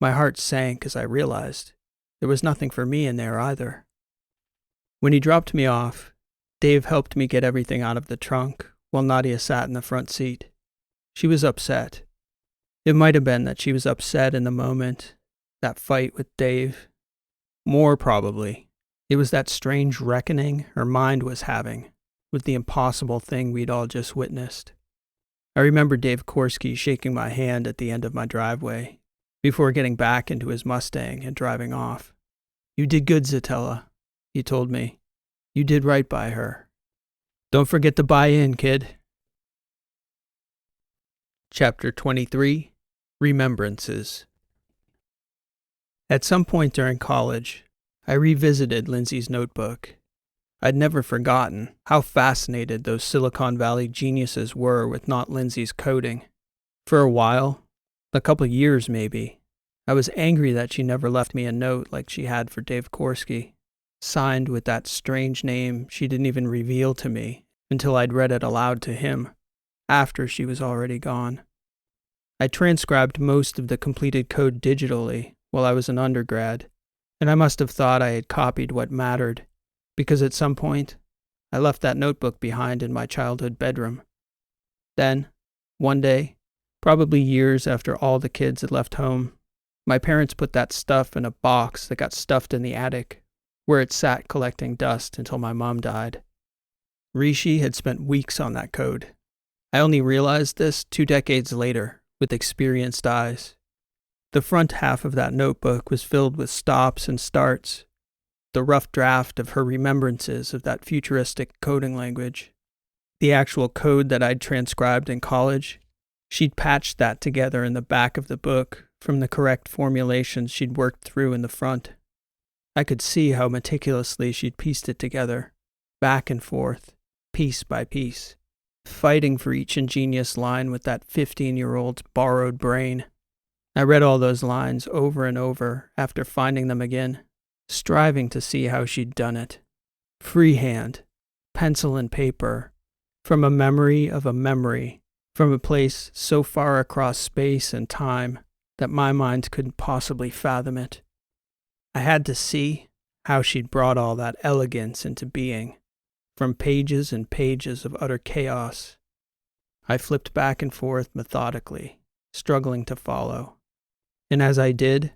[SPEAKER 1] my heart sank as I realized there was nothing for me in there either. When he dropped me off, Dave helped me get everything out of the trunk while Nadia sat in the front seat. She was upset. It might have been that she was upset in the moment, that fight with Dave. More probably, it was that strange reckoning her mind was having with the impossible thing we'd all just witnessed. I remember Dave Korski shaking my hand at the end of my driveway before getting back into his Mustang and driving off. You did good, Zatella, he told me. You did right by her. Don't forget to buy in, kid. Chapter 23, Remembrances. At some point during college, I revisited Lindsay's notebook. I'd never forgotten how fascinated those Silicon Valley geniuses were with not Lindsay's coding. For a while, a couple years maybe, I was angry that she never left me a note like she had for Dave Korski, signed with that strange name she didn't even reveal to me until I'd read it aloud to him, after she was already gone. I transcribed most of the completed code digitally while I was an undergrad, and I must have thought I had copied what mattered, because at some point, I left that notebook behind in my childhood bedroom. Then, one day, probably years after all the kids had left home, my parents put that stuff in a box that got stuffed in the attic, where it sat collecting dust until my mom died. Rishi had spent weeks on that code. I only realized this 2 decades later, with experienced eyes. The front half of that notebook was filled with stops and starts, the rough draft of her remembrances of that futuristic coding language. The actual code that I'd transcribed in college, she'd patched that together in the back of the book from the correct formulations she'd worked through in the front. I could see how meticulously she'd pieced it together, back and forth, piece by piece, fighting for each ingenious line with that 15-year-old's borrowed brain. I read all those lines over and over after finding them again, striving to see how she'd done it. Freehand, pencil and paper, from a memory of a memory, from a place so far across space and time that my mind couldn't possibly fathom it. I had to see how she'd brought all that elegance into being, from pages and pages of utter chaos. I flipped back and forth methodically, struggling to follow. And as I did,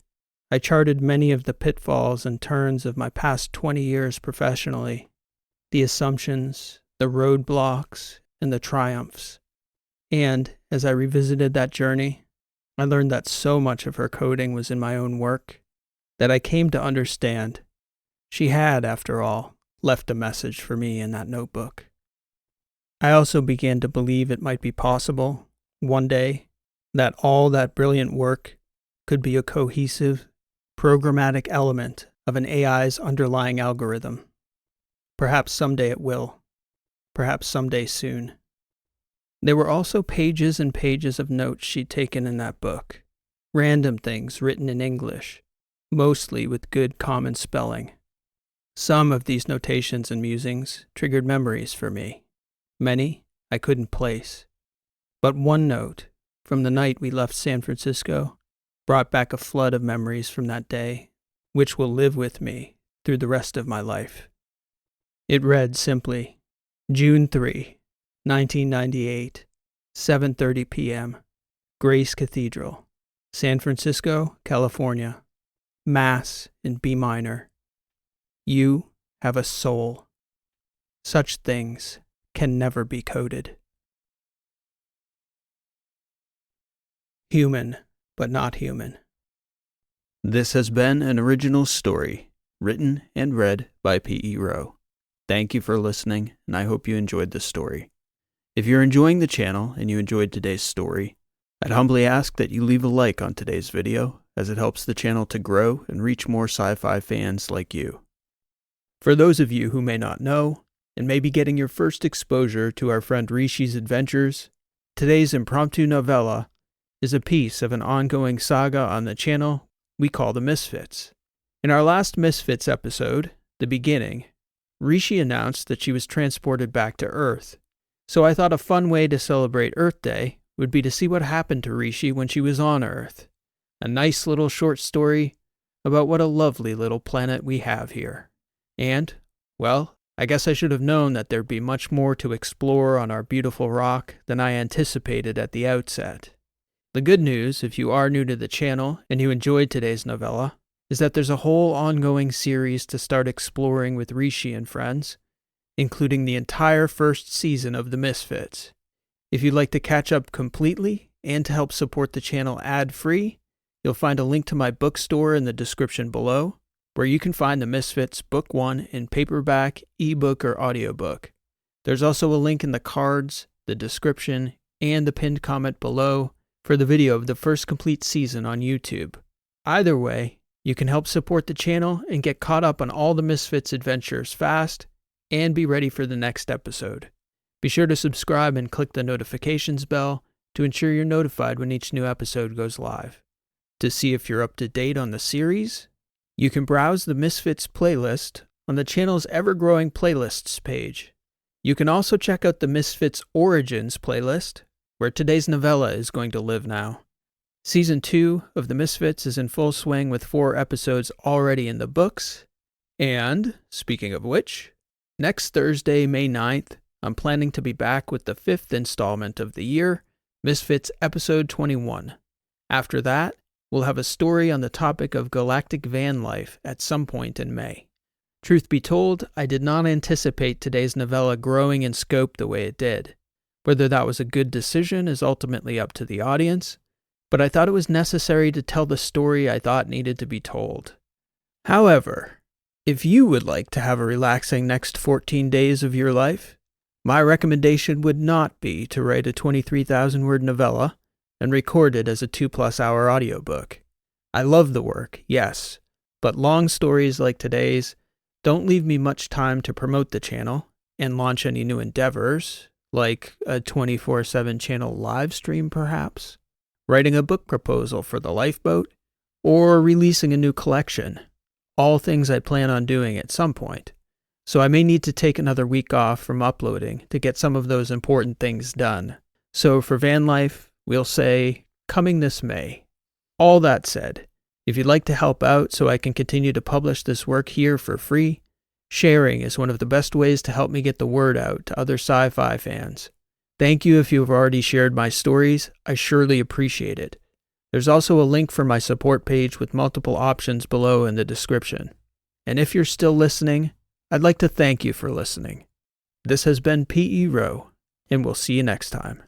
[SPEAKER 1] I charted many of the pitfalls and turns of my past 20 years professionally, the assumptions, the roadblocks, and the triumphs. And as I revisited that journey, I learned that so much of her coding was in my own work that I came to understand she had, after all, left a message for me in that notebook. I also began to believe it might be possible, one day, that all that brilliant work could be a cohesive, programmatic element of an AI's underlying algorithm. Perhaps someday it will. Perhaps someday soon. There were also pages and pages of notes she'd taken in that book. Random things written in English, mostly with good common spelling. Some of these notations and musings triggered memories for me. Many I couldn't place. But one note, from the night we left San Francisco, brought back a flood of memories from that day, which will live with me through the rest of my life. It read simply, June 3, 1998, 7:30 p.m., Grace Cathedral, San Francisco, California, Mass in B minor. You have a soul. Such things can never be coded. Human, but not human. This has been an original story, written and read by P.E. Rowe. Thank you for listening, and I hope you enjoyed this story. If you're enjoying the channel and you enjoyed today's story, I'd humbly ask that you leave a like on today's video, as it helps the channel to grow and reach more sci-fi fans like you. For those of you who may not know, and may be getting your first exposure to our friend Rishi's adventures, today's impromptu novella is a piece of an ongoing saga on the channel we call The Misfits. In our last Misfits episode, The Beginning, Rishi announced that she was transported back to Earth, so I thought a fun way to celebrate Earth Day would be to see what happened to Rishi when she was on Earth. A nice little short story about what a lovely little planet we have here. And, well, I guess I should have known that there'd be much more to explore on our beautiful rock than I anticipated at the outset. The good news, if you are new to the channel and you enjoyed today's novella, is that there's a whole ongoing series to start exploring with Rishi and friends, including the entire first season of The Misfits. If you'd like to catch up completely and to help support the channel ad-free, you'll find a link to my bookstore in the description below, where you can find The Misfits Book 1 in paperback, ebook, or audiobook. There's also a link in the cards, the description, and the pinned comment below for the video of the first complete season on YouTube. Either way, you can help support the channel and get caught up on all the Misfits adventures fast and be ready for the next episode. Be sure to subscribe and click the notifications bell to ensure you're notified when each new episode goes live. To see if you're up to date on the series, you can browse the Misfits playlist on the channel's ever-growing playlists page. You can also check out the Misfits Origins playlist, where today's novella is going to live now. Season 2 of The Misfits is in full swing with 4 episodes already in the books. And, speaking of which, next Thursday, May 9th, I'm planning to be back with the 5th installment of the year, Misfits Episode 21. After that, we'll have a story on the topic of galactic van life at some point in May. Truth be told, I did not anticipate today's novella growing in scope the way it did. Whether that was a good decision is ultimately up to the audience, but I thought it was necessary to tell the story I thought needed to be told. However, if you would like to have a relaxing next 14 days of your life, my recommendation would not be to write a 23,000-word novella and record it as a 2+ hour audiobook. I love the work, yes, but long stories like today's don't leave me much time to promote the channel and launch any new endeavors, like a 24/7 channel live stream perhaps, writing a book proposal for the Lifeboat, or releasing a new collection, all things I plan on doing at some point. So I may need to take another week off from uploading to get some of those important things done. So for van life, we'll say, coming this May. All that said, if you'd like to help out so I can continue to publish this work here for free, sharing is one of the best ways to help me get the word out to other sci-fi fans. Thank you if you have already shared my stories. I surely appreciate it. There's also a link for my support page with multiple options below in the description. And if you're still listening, I'd like to thank you for listening. This has been P.E. Rowe, and we'll see you next time.